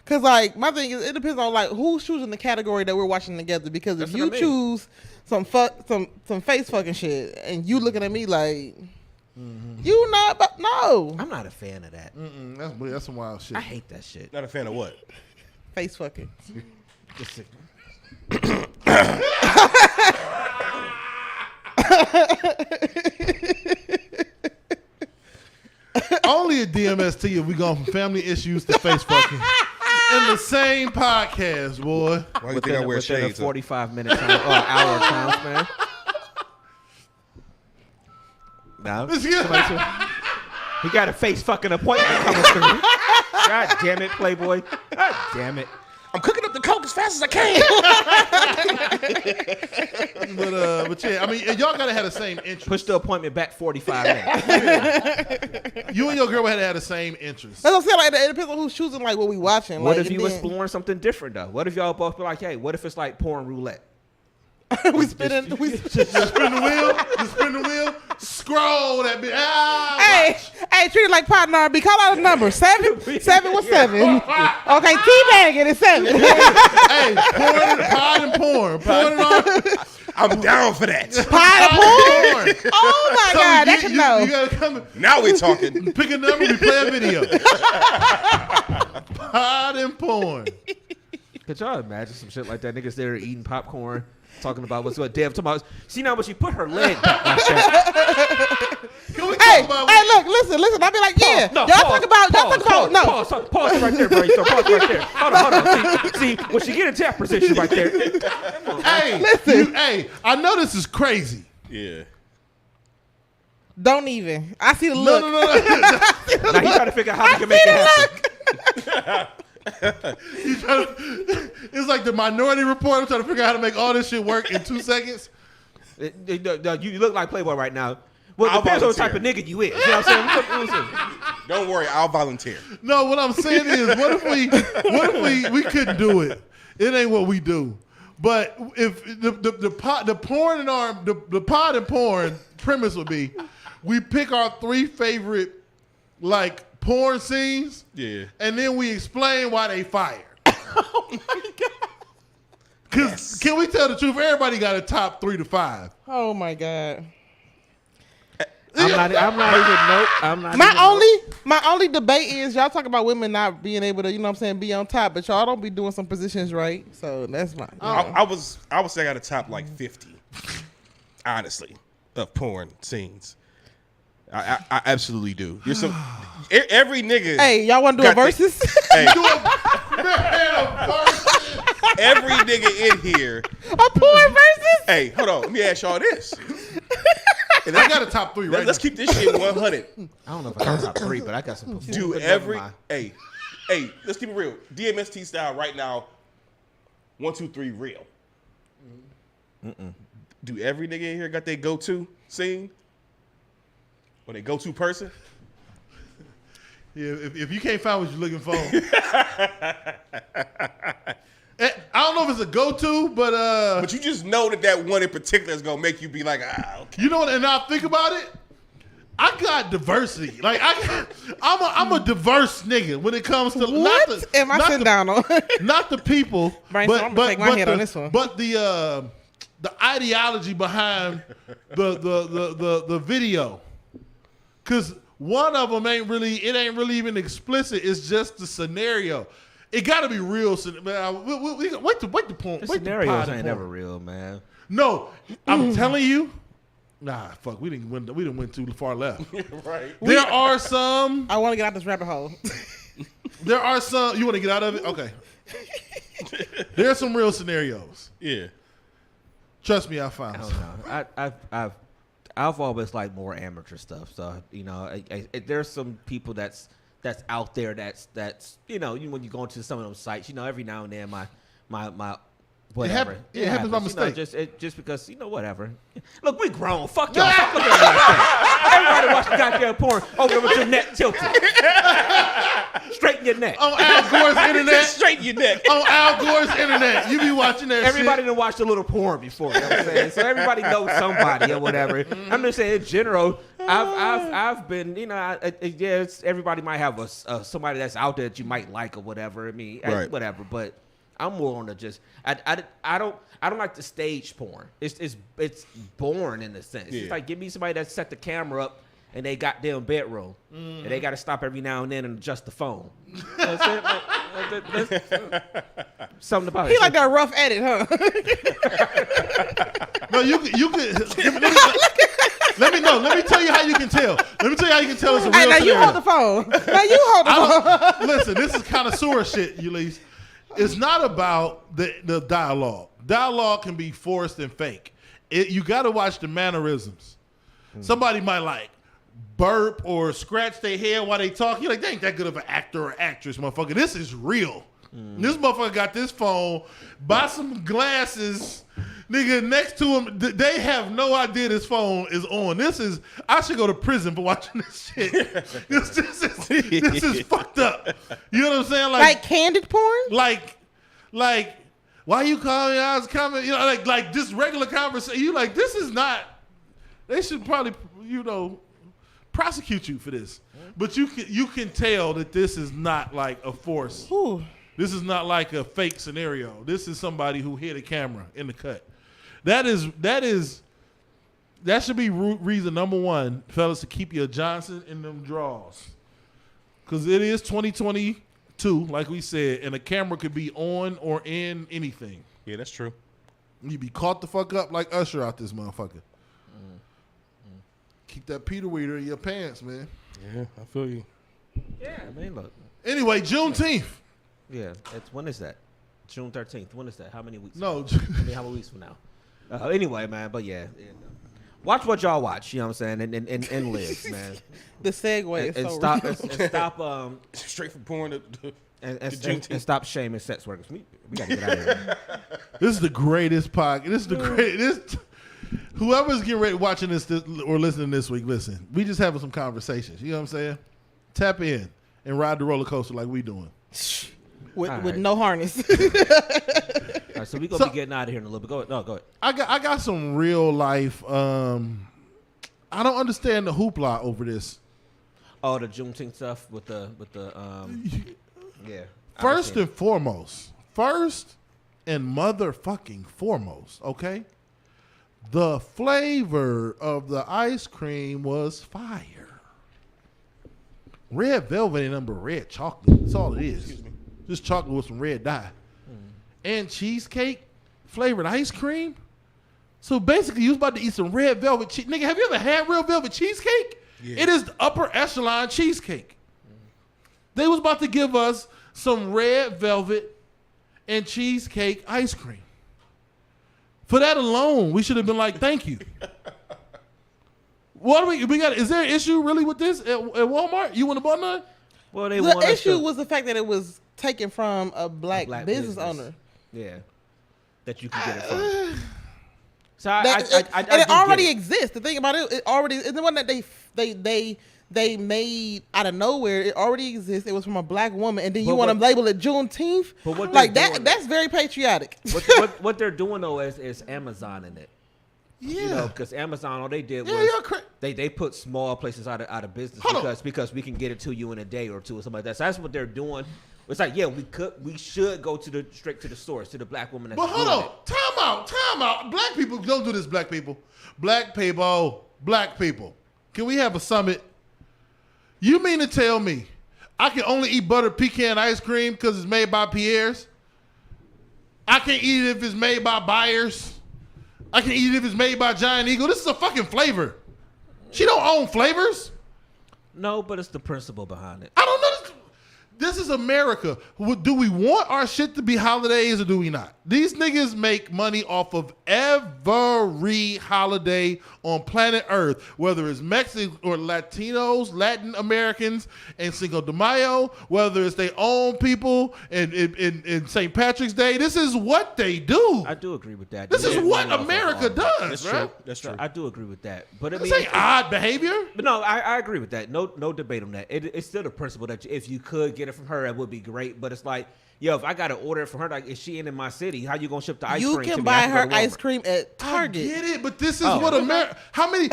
Speaker 7: Cause like my thing is, it depends on like who's choosing the category that we're watching together. Because
Speaker 6: That's
Speaker 7: if
Speaker 6: what
Speaker 7: you
Speaker 6: I mean.
Speaker 7: choose some face fucking shit, and you looking at me like you not, but no
Speaker 6: I'm not a fan of that.
Speaker 5: That's some wild shit.
Speaker 6: I hate that shit.
Speaker 4: Not a fan of what?
Speaker 7: face fucking.
Speaker 6: Just
Speaker 5: Only a DMST if we going from family issues to face fucking in the same podcast, boy.
Speaker 4: Why do you think I wear
Speaker 6: within a
Speaker 4: shades?
Speaker 6: 45-minute time or hour time span. No. He got a face fucking appointment coming through. God damn it, Playboy. God damn it.
Speaker 4: I'm cooking up the coke as fast as I can.
Speaker 5: But yeah, I mean, y'all gotta have the same interest.
Speaker 6: Push the appointment back 45 minutes.
Speaker 5: You and your girl had to have the same interest.
Speaker 7: That's what I'm saying. Like it depends on who's choosing like what we watching.
Speaker 6: What
Speaker 7: like,
Speaker 6: if you
Speaker 7: and then
Speaker 6: exploring something different, though? What if y'all both be like, hey, what if it's like porn roulette?
Speaker 7: we spinning?
Speaker 5: Spin the wheel, scroll that bitch.
Speaker 7: Hey, treat it like partner R&B. Call out a number. 7 was 7. Okay, teabagging is 7.
Speaker 5: Hey, pod and porn. Porn and all.
Speaker 4: I'm down for that.
Speaker 7: Pod of porn. Oh my God, that should know.
Speaker 5: You gotta come.
Speaker 4: Now we're talking.
Speaker 5: Pick a number, we play a video. Pod and porn.
Speaker 6: Could y'all imagine some shit like that? Niggas there eating popcorn, talking about what's what. Damn, talking about. See now, but she put her leg back like that.
Speaker 5: Can we
Speaker 7: Hey,
Speaker 5: talk about
Speaker 7: look, listen. I'll be like, yeah.
Speaker 6: No,
Speaker 7: y'all talk about, no.
Speaker 6: Pause right there, bro. Pause right there. Hold on. See, when she get into that position right there.
Speaker 5: Hey,
Speaker 7: Listen.
Speaker 5: I know this is crazy.
Speaker 4: Yeah.
Speaker 7: Don't even. I see the look.
Speaker 5: No.
Speaker 6: Now he's trying to figure out how we can make it happen.
Speaker 5: It's like the Minority Report. I'm trying to figure out how to make all this shit work in 2 seconds.
Speaker 6: You look like Playboy right now. Well, it
Speaker 4: I'll
Speaker 6: depends on the type
Speaker 4: volunteer.
Speaker 6: of nigga you is. You know what I'm saying?
Speaker 4: Don't worry, I'll volunteer.
Speaker 5: No, what I'm saying is, what if we couldn't do it? It ain't what we do. But if the pod and porn premise would be, we pick our 3 favorite like porn scenes,
Speaker 4: Yeah.
Speaker 5: and then we explain why they fired. Oh my god! Because can we tell the truth? Everybody got a top 3 to 5.
Speaker 7: Oh my god.
Speaker 6: I'm not.
Speaker 7: My only debate is y'all talk about women not being able to, you know what I'm saying, be on top, but y'all don't be doing some positions right. So that's my.
Speaker 4: I would say I got a top like 50, honestly, of porn scenes. I absolutely do. There's some every nigga.
Speaker 7: Hey, y'all want to do a versus?
Speaker 4: Hey, every nigga in here.
Speaker 7: A porn versus?
Speaker 4: Hey, hold on. Let me ask y'all this.
Speaker 5: And I got a top 3 right
Speaker 4: Let's keep this shit 100.
Speaker 6: I don't know if I got top 3, but I got some.
Speaker 4: Do every hey, let's keep it real. DMST style right now. 1, 2, 3, real. Do every nigga in here got their go-to scene? Or their go-to person?
Speaker 5: Yeah, if you can't find what you're looking for. I don't know if it's a go-to,
Speaker 4: But you just know that one in particular is gonna make you be like, okay.
Speaker 5: You know what? And now think about it. I got diversity. Like I'm a diverse nigga when it comes to
Speaker 7: What am I sitting down on?
Speaker 5: not the people,
Speaker 7: Brian, so I'm gonna take my head on this one.
Speaker 5: But the ideology behind the video, because one of them ain't really even explicit. It's just the scenario. It got to be real. Wait the point.
Speaker 6: The scenarios ain't never real, man.
Speaker 5: No, I'm telling you. Nah, fuck. We didn't went too far left.
Speaker 4: Right.
Speaker 5: There are some.
Speaker 7: I want to get out this rabbit hole.
Speaker 5: There are some. You want to get out of it? Okay. There are some real scenarios.
Speaker 4: Yeah.
Speaker 5: Trust me, I found
Speaker 6: I
Speaker 5: some.
Speaker 6: don't know. I've always liked more amateur stuff. So you know, there's some people that's out there that's when you go into some of those sites, every now and then my whatever.
Speaker 5: It happens by mistake.
Speaker 6: Just because whatever. Look, we grown. Fuck y'all. Stop looking at me like that. Everybody watch the goddamn porn over with your neck tilted. Straighten your neck.
Speaker 5: On Al Gore's internet.
Speaker 4: Straighten your neck.
Speaker 5: On Al Gore's internet. You be watching that
Speaker 6: Everybody
Speaker 5: shit.
Speaker 6: done watched a little porn before. You know what I'm saying? So everybody knows somebody or whatever. I'm just saying in general. I've been, everybody might have somebody that's out there that you might like or whatever. I mean,
Speaker 4: Right.
Speaker 6: whatever. But I'm more on the just. I don't like the stage porn. It's boring in a sense.
Speaker 4: Yeah.
Speaker 6: It's like give me somebody that set the camera up in they goddamn bedroom, and they got to stop every now and then and adjust the phone. That's it. Something about
Speaker 7: He
Speaker 6: it.
Speaker 7: like that rough edit, huh?
Speaker 5: No, you could. Let me know. Let me tell you how you can tell. Let me tell you how you can tell it's a real
Speaker 7: Hey, now
Speaker 5: scenario.
Speaker 7: you hold the phone. Now you hold the phone.
Speaker 5: Listen, this is connoisseur shit, Ulysses. It's not about the dialogue. Dialogue can be forced and fake. You got to watch the mannerisms. Somebody might like burp or scratch their head while they talk. You're like, they ain't that good of an actor or actress, motherfucker. This is real. This motherfucker got this phone, buy some glasses, nigga, next to him. They have no idea this phone is on. I should go to prison for watching this shit. This is fucked up. You know what I'm saying?
Speaker 7: Like candid porn?
Speaker 5: Like, why you calling me? I was coming. Like just regular conversation. You like, this is not. They should probably, prosecute you for this. But you can tell that this is not like a force.
Speaker 7: Ooh.
Speaker 5: This is not like a fake scenario. This is somebody who hit a camera in the cut. That should be reason number one, fellas, to keep your Johnson in them drawers. Because it is 2022, like we said, and a camera could be on or in anything.
Speaker 4: Yeah, that's true.
Speaker 5: You be caught the fuck up like Usher out this motherfucker. Keep that Peter Weeder in your pants, man.
Speaker 4: Yeah, I feel you.
Speaker 6: Yeah, I mean, look.
Speaker 5: Anyway, Juneteenth.
Speaker 6: Yeah, when is that? June 13th. When is that? How many weeks?
Speaker 5: No,
Speaker 6: How many weeks from now? Anyway, man, but yeah. Watch what y'all watch, you know what I'm saying, and live, man.
Speaker 7: The segue
Speaker 6: And
Speaker 7: is so
Speaker 6: stop,
Speaker 7: real.
Speaker 6: and stop,
Speaker 4: Straight from porn to
Speaker 6: and stop shaming sex workers. We gotta get out of here.
Speaker 5: this is the greatest podcast. This is the greatest. Whoever's getting ready watching this or listening this week, listen. We just having some conversations. You know what I'm saying? Tap in and ride the roller coaster like we doing.
Speaker 7: with
Speaker 6: right.
Speaker 7: no harness.
Speaker 6: All right, so we gonna be getting out of here in a little bit. Go ahead. No, go ahead.
Speaker 5: I got some real life. I don't understand the hoopla over this.
Speaker 6: Oh, the Juneteenth stuff with the yeah.
Speaker 5: First and motherfucking foremost, okay? The flavor of the ice cream was fire. Red velvet ain't number red chocolate. That's all it is. Just chocolate with some red dye. And cheesecake flavored ice cream. So basically, you was about to eat some red velvet cheese. Nigga, have you ever had red velvet cheesecake? Yeah. It is the upper echelon cheesecake. They was about to give us some red velvet and cheesecake ice cream. For that alone, we should have been like, thank you. What do we got? Is there an issue really with this at Walmart? You want to buy none?
Speaker 6: Well,
Speaker 7: The issue was the fact that it was taken from a black business owner.
Speaker 6: Yeah, that you can get it from. So
Speaker 7: it already exists. The thing about it already is the one that they made out of nowhere. It already exists. It was from a black woman, and then you want to label it Juneteenth?
Speaker 6: But what
Speaker 7: like that? That's very patriotic.
Speaker 6: What they're doing though is Amazon in it.
Speaker 5: Yeah,
Speaker 6: you know, because Amazon, all they did was they put small places out of business because we can get it to you in a day or two or something like that. So that's what they're doing. It's like, yeah, we should go straight to the source, to the black woman.
Speaker 5: But hold on, time out. Black people, don't do this. Black people. Can we have a summit? You mean to tell me I can only eat buttered pecan ice cream because it's made by Pierre's? I can't eat it if it's made by Byers. I can eat it if it's made by Giant Eagle. This is a fucking flavor. She don't own flavors.
Speaker 6: No, but it's the principle behind it.
Speaker 5: I don't know. This is America. Do we want our shit to be holidays or do we not? These niggas make money off of every holiday on planet Earth, whether it's Mexican or Latinos, Latin Americans, and Cinco de Mayo, whether it's their own people in St. Patrick's Day. This is what they do.
Speaker 6: I do agree with that.
Speaker 5: This is what America does, right?
Speaker 4: That's true.
Speaker 6: I do agree with that. But
Speaker 5: This ain't odd behavior.
Speaker 6: But no, I agree with that. No debate on that. It's still the principle that if you could get it from her, it would be great. But it's like, yo, if I got to order it from her, like, is she in my city? How you gonna ship the ice cream?
Speaker 7: You can buy her ice cream at Target.
Speaker 5: I get it, but this is what America. How many?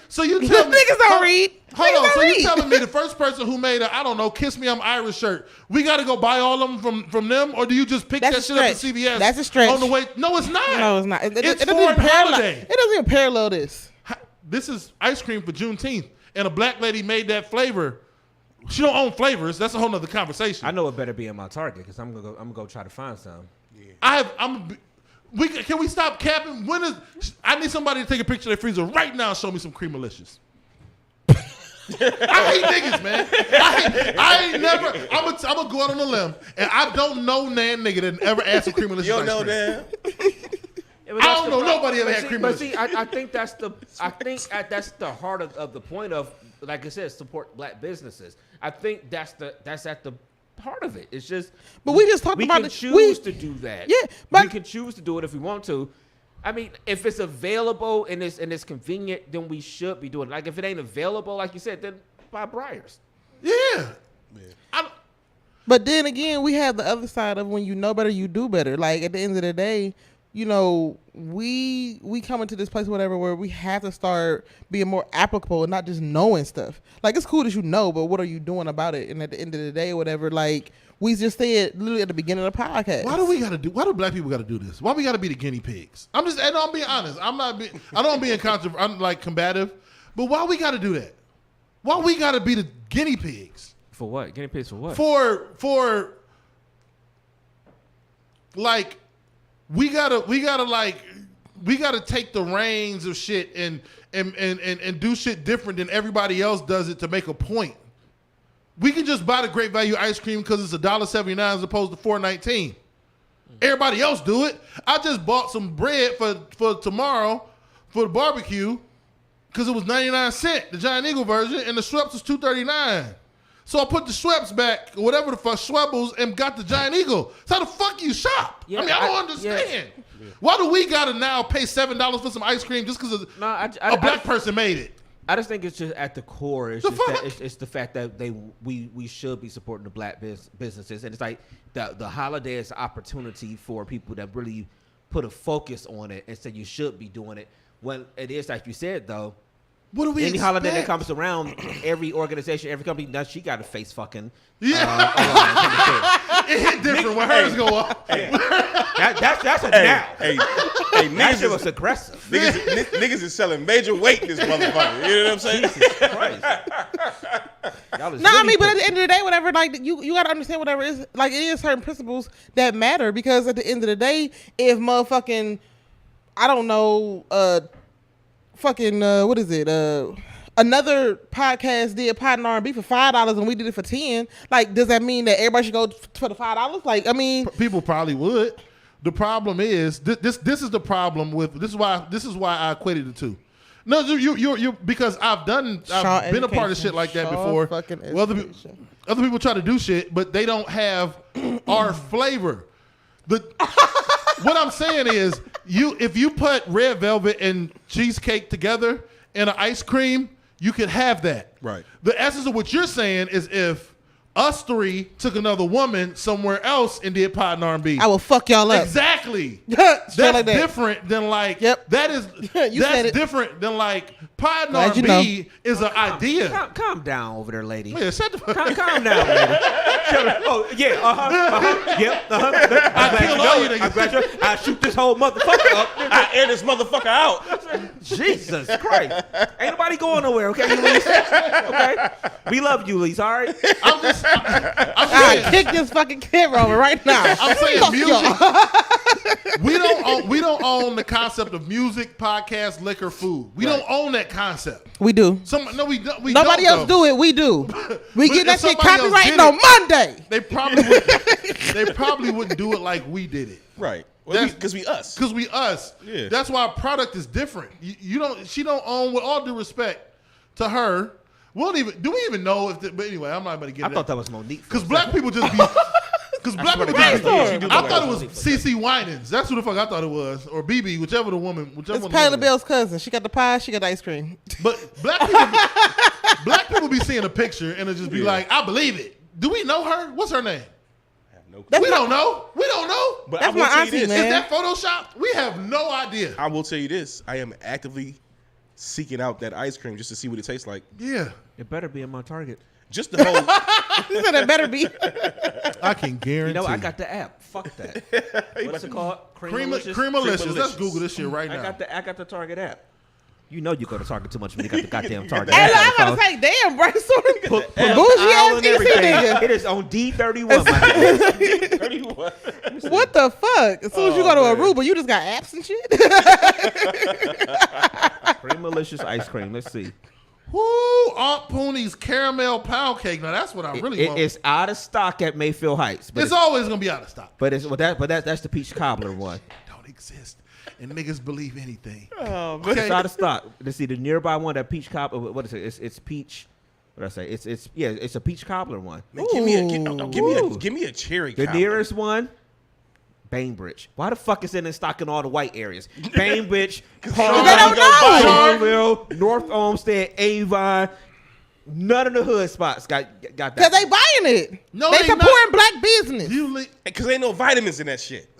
Speaker 5: So you tell me
Speaker 7: niggas don't read.
Speaker 5: Hold on. So you telling me the first person who made a "Kiss Me I'm Irish" shirt, we got to go buy all of them from them, or do you just pick that shit up at CVS?
Speaker 7: That's a stretch.
Speaker 5: On the way? No, it's not.
Speaker 7: No, it's not.
Speaker 5: It's for a holiday.
Speaker 7: It doesn't even parallel this.
Speaker 5: This is ice cream for Juneteenth, and a black lady made that flavor. She don't own flavors. That's a whole nother conversation.
Speaker 6: I know it better be in my Target because I'm gonna go try to find some.
Speaker 5: Yeah. Can we stop capping? I need somebody to take a picture of their freezer right now and show me some Creamalicious. I hate niggas, man. I ain't never. I'm gonna go out on a limb, and I don't know nan nigga that ever asked for Creamalicious.
Speaker 4: You don't know that.
Speaker 5: I don't know nobody ever had Creamalicious.
Speaker 6: But see, I think that's the heart of the point of, like I said, support black businesses. I think that's at the heart of it. It's just,
Speaker 7: but we just talked about
Speaker 6: we can choose to do that.
Speaker 7: Yeah, but
Speaker 6: we can choose to do it if we want to. I mean, if it's available and it's convenient, then we should be doing it. Like if it ain't available, like you said, then buy Breyers.
Speaker 5: Yeah.
Speaker 7: But then again, we have the other side of when you know better, you do better. Like at the end of the day, you know, we come into this place, whatever, where we have to start being more applicable and not just knowing stuff. Like it's cool that you know, but what are you doing about it? And at the end of the day, whatever, like we just said literally at the beginning of the podcast.
Speaker 5: Why do black people got to do this? Why we got to be the guinea pigs? I'm being honest. I don't being I'm like combative, but why we got to do that? Why we got to be the guinea pigs?
Speaker 6: For what? Guinea pigs for what?
Speaker 5: For like. We gotta take the reins of shit and and do shit different than everybody else does it to make a point. We can just buy the great value ice cream because it's $1.79 as opposed to $4.19. Everybody else do it. I just bought some bread for tomorrow for the barbecue because it was 99 cents, the Giant Eagle version, and the Schweppes was $2.39. So I put the Schweppes back, or whatever the fuck, Schwebbles, and got the Giant Eagle. So how the fuck you shop?
Speaker 6: Yeah,
Speaker 5: I mean, I don't understand. Yeah. Why do we gotta now pay $7 for some ice cream just because a black person made it?
Speaker 6: I just think it's just at the core. It's it's the fact that we should be supporting the black businesses, and it's like the holiday is an opportunity for people that really put a focus on it and say you should be doing it. When it is like you said though,
Speaker 5: what do we
Speaker 6: any
Speaker 5: expect?
Speaker 6: holiday that comes around, every organization, every company, now she got to face fucking.
Speaker 5: Yeah, it hit different when hers go up.
Speaker 6: That's a now.
Speaker 4: Hey,
Speaker 6: that shit was aggressive.
Speaker 4: Niggas is selling major weight in this motherfucker. You know what I'm saying?
Speaker 6: Jesus Christ.
Speaker 7: I mean, but at the end of the day, whatever, like you gotta understand whatever is like it is certain principles that matter because at the end of the day, if motherfucking I don't know, what is it? Another podcast did pot and R&B for $5 and we did it for $10. Like, does that mean that everybody should go for the $5? Like, I mean,
Speaker 5: people probably would. The problem is this is the problem with this is why I equated the two. No, you because I've been a part of shit like that before. Well, other people try to do shit, but they don't have our flavor. What I'm saying is, if you put red velvet and cheesecake together in an ice cream, you could have that. Right. The essence of what you're saying is if us three took another woman somewhere else and did pot and R&B,
Speaker 7: I will fuck y'all up.
Speaker 5: Exactly. That's like different than like.
Speaker 7: Yep.
Speaker 5: That's different than like pot and R&B is an idea.
Speaker 6: Calm down over there, lady.
Speaker 5: Yeah, shut the fuck.
Speaker 6: Calm down, lady. Oh yeah. Yep.
Speaker 5: I kill all you niggas.
Speaker 6: I'm glad I shoot this whole motherfucker up.
Speaker 4: I air this motherfucker out.
Speaker 6: Jesus Christ. Ain't nobody going nowhere, okay, Ulysses? Okay? We love you, Ulysses, all right?
Speaker 5: I'm saying,
Speaker 7: I kick this fucking camera over right now.
Speaker 5: I'm saying music. We don't own the concept of music, podcast, liquor, food. We don't own that concept.
Speaker 7: We do. Nobody else do it. We do. We get that shit copyrighted on Monday.
Speaker 5: They probably wouldn't do it like we did it.
Speaker 4: Right. Because we us.
Speaker 5: Because we us.
Speaker 4: Yeah. That's
Speaker 5: why our product is different. She don't own, with all due respect to her. Do we even know if? But anyway, I'm not going to get.
Speaker 6: I thought that was Monique.
Speaker 5: Because black people just be. Because black people just be. I thought it was CeCe Winans. That's who the fuck I thought it was, or BB, whichever one.
Speaker 7: It's Patti LaBelle's cousin. She got the pie. She got the ice cream.
Speaker 5: But black people be seeing a picture and it just be like, I believe it. Do we know her? What's her name? We don't know.
Speaker 4: But
Speaker 7: that's my auntie, man.
Speaker 5: Is that Photoshop? We have no idea.
Speaker 4: I will tell you this. I am actively seeking out that ice cream just to see what it tastes like.
Speaker 5: Yeah.
Speaker 6: It better be in my Target.
Speaker 4: Just the whole.
Speaker 7: You said it better be.
Speaker 5: I can guarantee.
Speaker 6: I got the app. Fuck that. What's it called?
Speaker 5: Creamalicious. Let's Google this shit right now.
Speaker 6: I got the Target app. You know you go to Target too much when you got the goddamn Target.
Speaker 7: Hey, I'm about to say, damn, Bryce. Put bougie ass nigga.
Speaker 6: It is on D31. D31.
Speaker 7: What the fuck? As soon as you go to Aruba, you just got apps and shit.
Speaker 6: Creamalicious ice cream. Let's see.
Speaker 5: Woo! Aunt Poonie's caramel pound cake. Now that's what I really want.
Speaker 6: It's out of stock at Mayfield Heights.
Speaker 5: But it's always gonna be out of stock.
Speaker 6: But that's the peach cobbler one.
Speaker 5: It don't exist. And niggas believe anything.
Speaker 6: Oh, but it's out of stock. Let's see the nearby one, that peach cobbler. What is it? It's peach. What did I say? It's a peach cobbler one.
Speaker 4: Man, give me a cherry.
Speaker 6: The nearest one, Bainbridge. Why the fuck is it in stock in all the white areas? Bainbridge, Harville, North Olmsted, Avon. None of the hood spots got that.
Speaker 7: Because they buying it.
Speaker 5: No,
Speaker 7: they supporting black business.
Speaker 4: Because ain't no vitamins in that shit.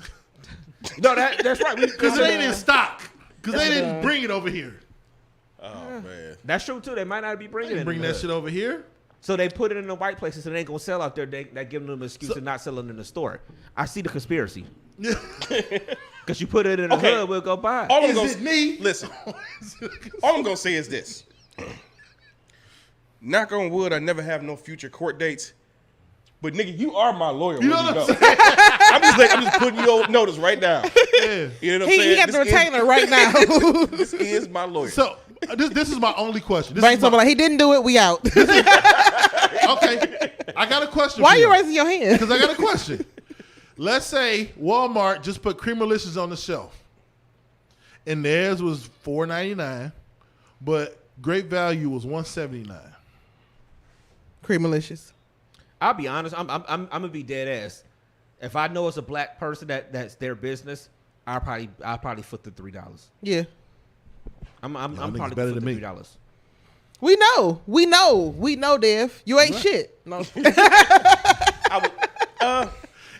Speaker 6: No, that's right.
Speaker 5: Because it ain't in stock. Because they didn't bring it over here.
Speaker 4: Oh, man.
Speaker 6: That's true, too. They might not be bringing it.
Speaker 5: Bring that shit over here.
Speaker 6: So they put it in the white places and they ain't going to sell out there. That giving them an excuse to not selling in the store. I see the conspiracy. Because you put it in the hood, we'll go buy it.
Speaker 5: Is it me?
Speaker 4: Listen. All I'm going to say is this. Knock on wood, I never have no future court dates. But nigga, you are my lawyer.
Speaker 5: You know what I'm saying?
Speaker 4: I'm just putting you on notice right now.
Speaker 5: Yeah.
Speaker 4: You know what I'm saying?
Speaker 7: He got the retainer right now.
Speaker 4: This is my lawyer.
Speaker 5: So This is my only question. This
Speaker 7: Bring
Speaker 5: is
Speaker 7: something
Speaker 5: my,
Speaker 7: like he didn't do it. We out.
Speaker 5: okay, I got a question.
Speaker 7: Why
Speaker 5: for
Speaker 7: are you raising your hand?
Speaker 5: Because I got a question. Let's say Walmart just put Creamalicious on the shelf, and theirs was $4.99, but Great Value was $1.79.
Speaker 7: Creamalicious.
Speaker 6: I'll be honest. I'm gonna be dead ass. If I know it's a black person that's their business, I'll probably foot the $3.
Speaker 7: Yeah.
Speaker 6: I'm
Speaker 5: niggas
Speaker 6: probably
Speaker 5: better
Speaker 6: foot
Speaker 5: than
Speaker 6: the
Speaker 5: me.
Speaker 6: $3.
Speaker 7: We know, Dev. You ain't shit. No.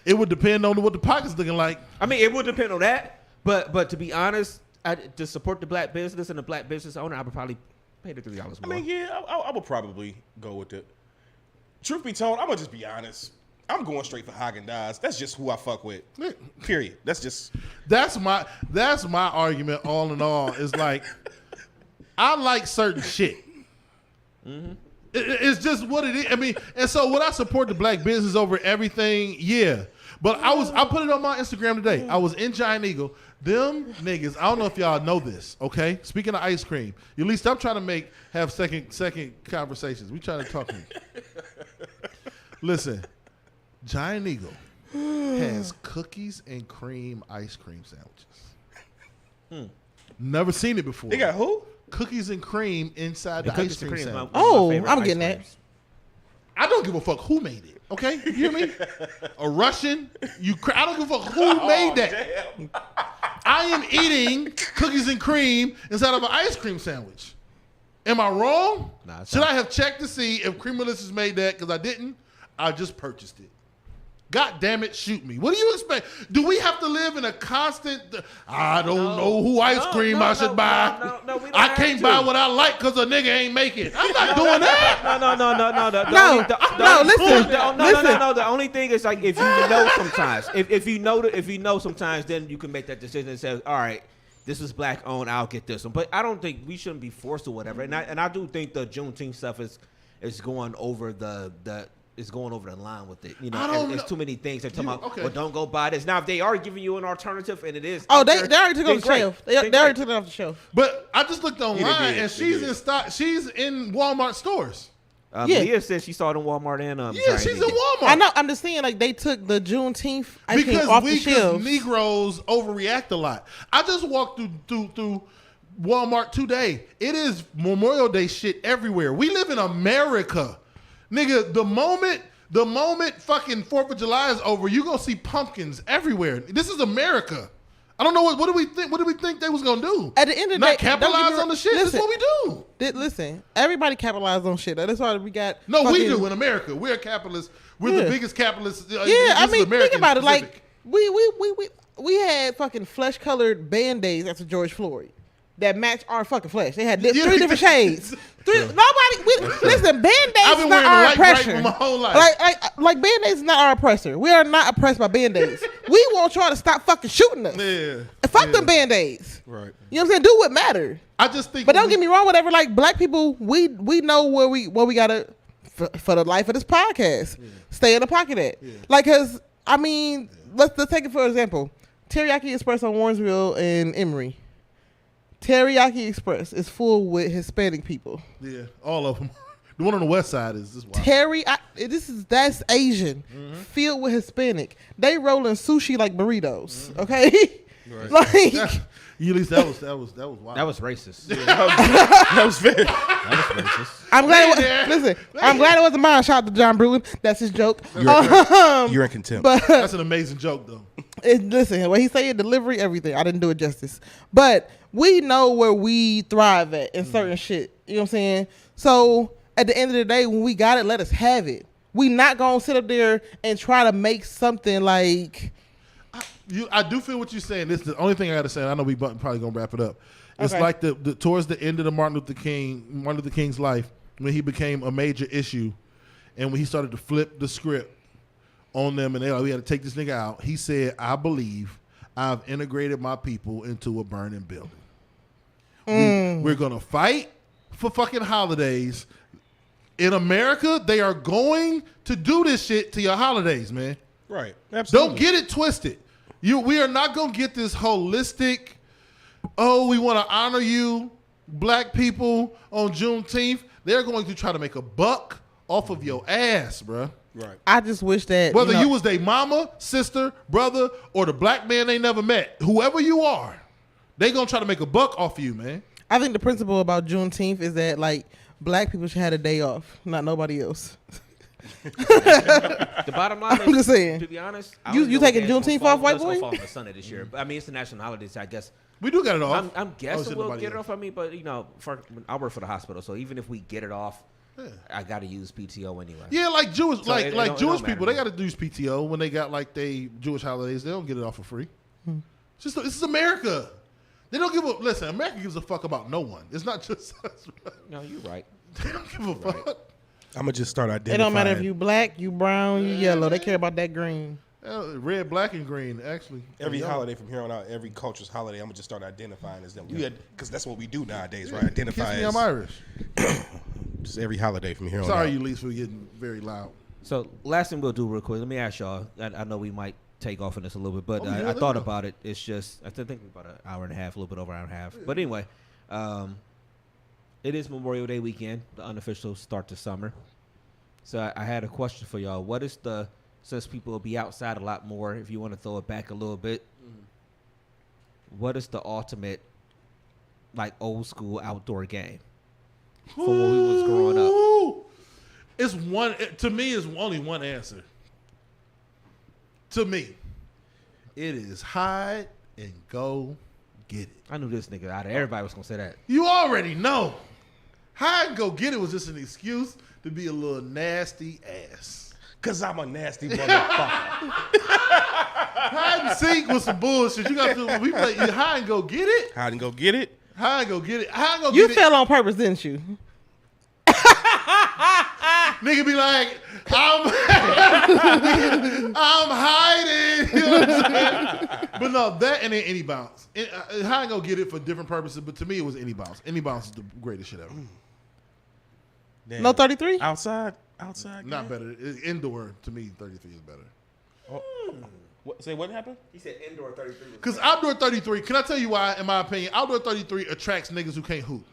Speaker 5: It would depend on what the pocket's looking like.
Speaker 6: I mean, it would depend on that. But to be honest, to support the black business and the black business owner, I would probably pay the $3 more.
Speaker 4: I mean, yeah, I would probably go with it. Truth be told, I'm gonna just be honest. I'm going straight for Haagen-Dazs. That's just who I fuck with. Period. That's my argument. All in all, is like I like certain shit. Mm-hmm. It's just what it is. I mean, and so would I support the black business over everything? Yeah. But I put it on my Instagram today. I was in Giant Eagle. Them niggas, I don't know if y'all know this, okay? Speaking of ice cream, at least I'm trying to have second conversations. We trying to talk to you. Listen, Giant Eagle has cookies and cream ice cream sandwiches. Never seen it before. They got who?
Speaker 5: Cookies and cream inside the ice cream sandwich.
Speaker 7: I'm getting that.
Speaker 5: I don't give a fuck who made it. Okay, you hear me? A Russian, I don't give a fuck who made that. Damn. I am eating cookies and cream inside of an ice cream sandwich. Am I wrong?
Speaker 6: Nah,
Speaker 5: should I have checked to see if Creamalicious made that? Because I didn't. I just purchased it. God damn it, shoot me. What do you expect? Do we have to live in a constant, I don't know who ice cream I should buy.
Speaker 6: No, we don't
Speaker 5: I
Speaker 6: have
Speaker 5: can't
Speaker 6: to.
Speaker 5: buy what I like because a nigga ain't make it. I'm not doing that.
Speaker 6: No. The only thing is like if you know sometimes, if you know sometimes, then you can make that decision and say, all right, this is black owned, I'll get this one. But I don't think we shouldn't be forced or whatever. And I do think the Juneteenth stuff is going over the line with it. You know, there's too many things they're talking about. Well, don't go buy this. Now, if they are giving you an alternative and it is,
Speaker 7: they already took it off the shelf. They already took it off the shelf.
Speaker 5: But I just looked online and she's in stock. She's in Walmart stores.
Speaker 6: Leah said she saw it in Walmart and
Speaker 5: she's in Walmart.
Speaker 7: I know. I'm just saying, like they took the Juneteenth ice cream off the shelves.
Speaker 5: Negroes overreact a lot. I just walked through Walmart today. It is Memorial Day shit everywhere. We live in America. Nigga, the moment fucking 4th of July is over, you gonna see pumpkins everywhere. This is America. I don't know what do we think. What do we think they was gonna do?
Speaker 7: At the end of the day,
Speaker 5: not capitalize on the shit. That's what we do.
Speaker 7: Listen, everybody capitalizes on shit. That's why we got.
Speaker 5: No, we do in America. We're capitalists. We're the biggest capitalists.
Speaker 7: I mean, think about it.
Speaker 5: Pacific.
Speaker 7: Like we had fucking flesh colored Band-Aids after George Floyd that match our fucking flesh. They had 3 different shades. Listen, Band-Aids is not our oppressor.
Speaker 5: Right my whole life.
Speaker 7: Like Band-Aids is not our oppressor. We are not oppressed by Band-Aids. We want y'all to stop fucking shooting us.
Speaker 5: Yeah.
Speaker 7: And fuck them Band-Aids.
Speaker 5: Right.
Speaker 7: You know what I'm saying? Do what matter.
Speaker 5: I just think.
Speaker 7: But don't get me wrong. Whatever. Like black people, we know where we gotta for the life of this podcast. Yeah. Stay in the pocket at. Yeah. Like, cause I mean, let's take it for example. Teriyaki Express on Warrensville and Emory. Teriyaki Express is full with Hispanic people.
Speaker 5: Yeah, all of them. The one on the west side is this wild.
Speaker 7: That's Asian, filled with Hispanic. They rolling sushi like burritos. Okay,
Speaker 5: right.
Speaker 7: Like
Speaker 5: at least that was wild.
Speaker 6: That was racist.
Speaker 4: Yeah, that was fair.
Speaker 6: That was racist.
Speaker 7: I'm glad it wasn't mine. Shout out to John Bruin. That's his joke.
Speaker 4: You're in contempt.
Speaker 7: But
Speaker 5: that's an amazing joke, though.
Speaker 7: Listen, what he said, delivery, everything. I didn't do it justice, but we know where we thrive at in certain shit. You know what I'm saying? So at the end of the day, when we got it, let us have it. We not gonna sit up there and try to make something like.
Speaker 5: I do feel what you're saying. This is the only thing I got to say. I know we probably gonna wrap it up. It's like the towards the end of the Martin Luther King's life, when he became a major issue, and when he started to flip the script on them, and we had to take this nigga out. He said, "I believe I've integrated my people into a burning building. We're gonna fight for fucking holidays in America. They are going to do this shit to your holidays, man.
Speaker 4: Right? Absolutely.
Speaker 5: Don't get it twisted. We are not gonna get this holistic. Oh, we want to honor you. black people on Juneteenth, they're going to try to make a buck off of your ass, bruh.
Speaker 4: Right.
Speaker 7: I just wish that
Speaker 5: Whether you was their mama, sister, brother, or the black man they never met, whoever you are, they gonna try to make a buck off of you, man.
Speaker 7: I think the principle about Juneteenth is that like black people should have a day off, not nobody else.
Speaker 6: The bottom line is,
Speaker 7: I'm just saying.
Speaker 6: to be honest,
Speaker 7: You taking Juneteenth off, white boy?
Speaker 6: It's gonna fall on Sunday this year. But I mean, it's the national holidays. I guess
Speaker 5: We do get it off.
Speaker 6: I'm guessing
Speaker 5: shit,
Speaker 6: we'll
Speaker 5: nobody
Speaker 6: get it
Speaker 5: else.
Speaker 6: off. I mean, but I work for the hospital, so even if we get it off, I got to use PTO anyway.
Speaker 5: Yeah, like Jewish,
Speaker 6: So it don't
Speaker 5: Jewish
Speaker 6: matter
Speaker 5: people,
Speaker 6: to
Speaker 5: they
Speaker 6: me.
Speaker 5: got to use PTO when they got like they Jewish holidays. They don't get it off for free. It's just this is America. They don't give a listen. America gives a fuck about no one. It's not just us.
Speaker 6: No, you're right.
Speaker 5: They don't give a fuck.
Speaker 8: I'm gonna just start identifying.
Speaker 7: It don't matter if you black, you brown, you yellow. They care about that green.
Speaker 5: Red, black, and green. Actually,
Speaker 8: every
Speaker 5: Yeah.
Speaker 8: holiday from here on out, every culture's holiday, I'm gonna just start identifying as them. Because that's what we do nowadays, right? Identify
Speaker 5: Kiss me,
Speaker 8: as
Speaker 5: I'm Irish.
Speaker 8: just every holiday from here on out.
Speaker 5: Sorry, you least for getting very loud.
Speaker 6: So last thing we'll do real quick. Let me ask y'all. I know we might take off in this a little bit, but
Speaker 5: Oh, yeah,
Speaker 6: I thought
Speaker 5: let's go.
Speaker 6: about it. It's just I think about an hour and a half, a little bit over an hour and a half. But anyway, it is Memorial Day weekend, the unofficial start to summer. So I had a question for y'all. What is since people will be outside a lot more, if you want to throw it back a little bit, what is the ultimate, like, old school outdoor game from when we was growing up?
Speaker 5: Ooh. It's one. To me, it's only one answer. To me, it is hide and go get it.
Speaker 6: I knew this nigga out of everybody was gonna say that.
Speaker 5: You already know. Hide and go get it was just an excuse to be a little nasty ass.
Speaker 8: Cause I'm a nasty motherfucker.
Speaker 5: Hide and seek was some bullshit. You got to when we play. You hide and go get it.
Speaker 8: Hide and go get it.
Speaker 5: Hide and go get it. Hide and go
Speaker 7: You
Speaker 5: get
Speaker 7: fell on purpose, didn't you?
Speaker 5: it. Nigga be like, I'm hiding. You know what I'm saying? But no, that and then any bounce. Hide and go get it for different purposes. But to me, it was any bounce. Any bounce is the greatest shit ever.
Speaker 8: Damn.
Speaker 7: No 33?
Speaker 8: Outside.
Speaker 5: Not better. Indoor to me, 33 is better.
Speaker 8: Say what happened?
Speaker 6: He said indoor 33.
Speaker 5: Because outdoor 33, can I tell you why, in my opinion, outdoor 33 attracts niggas who can't hoop.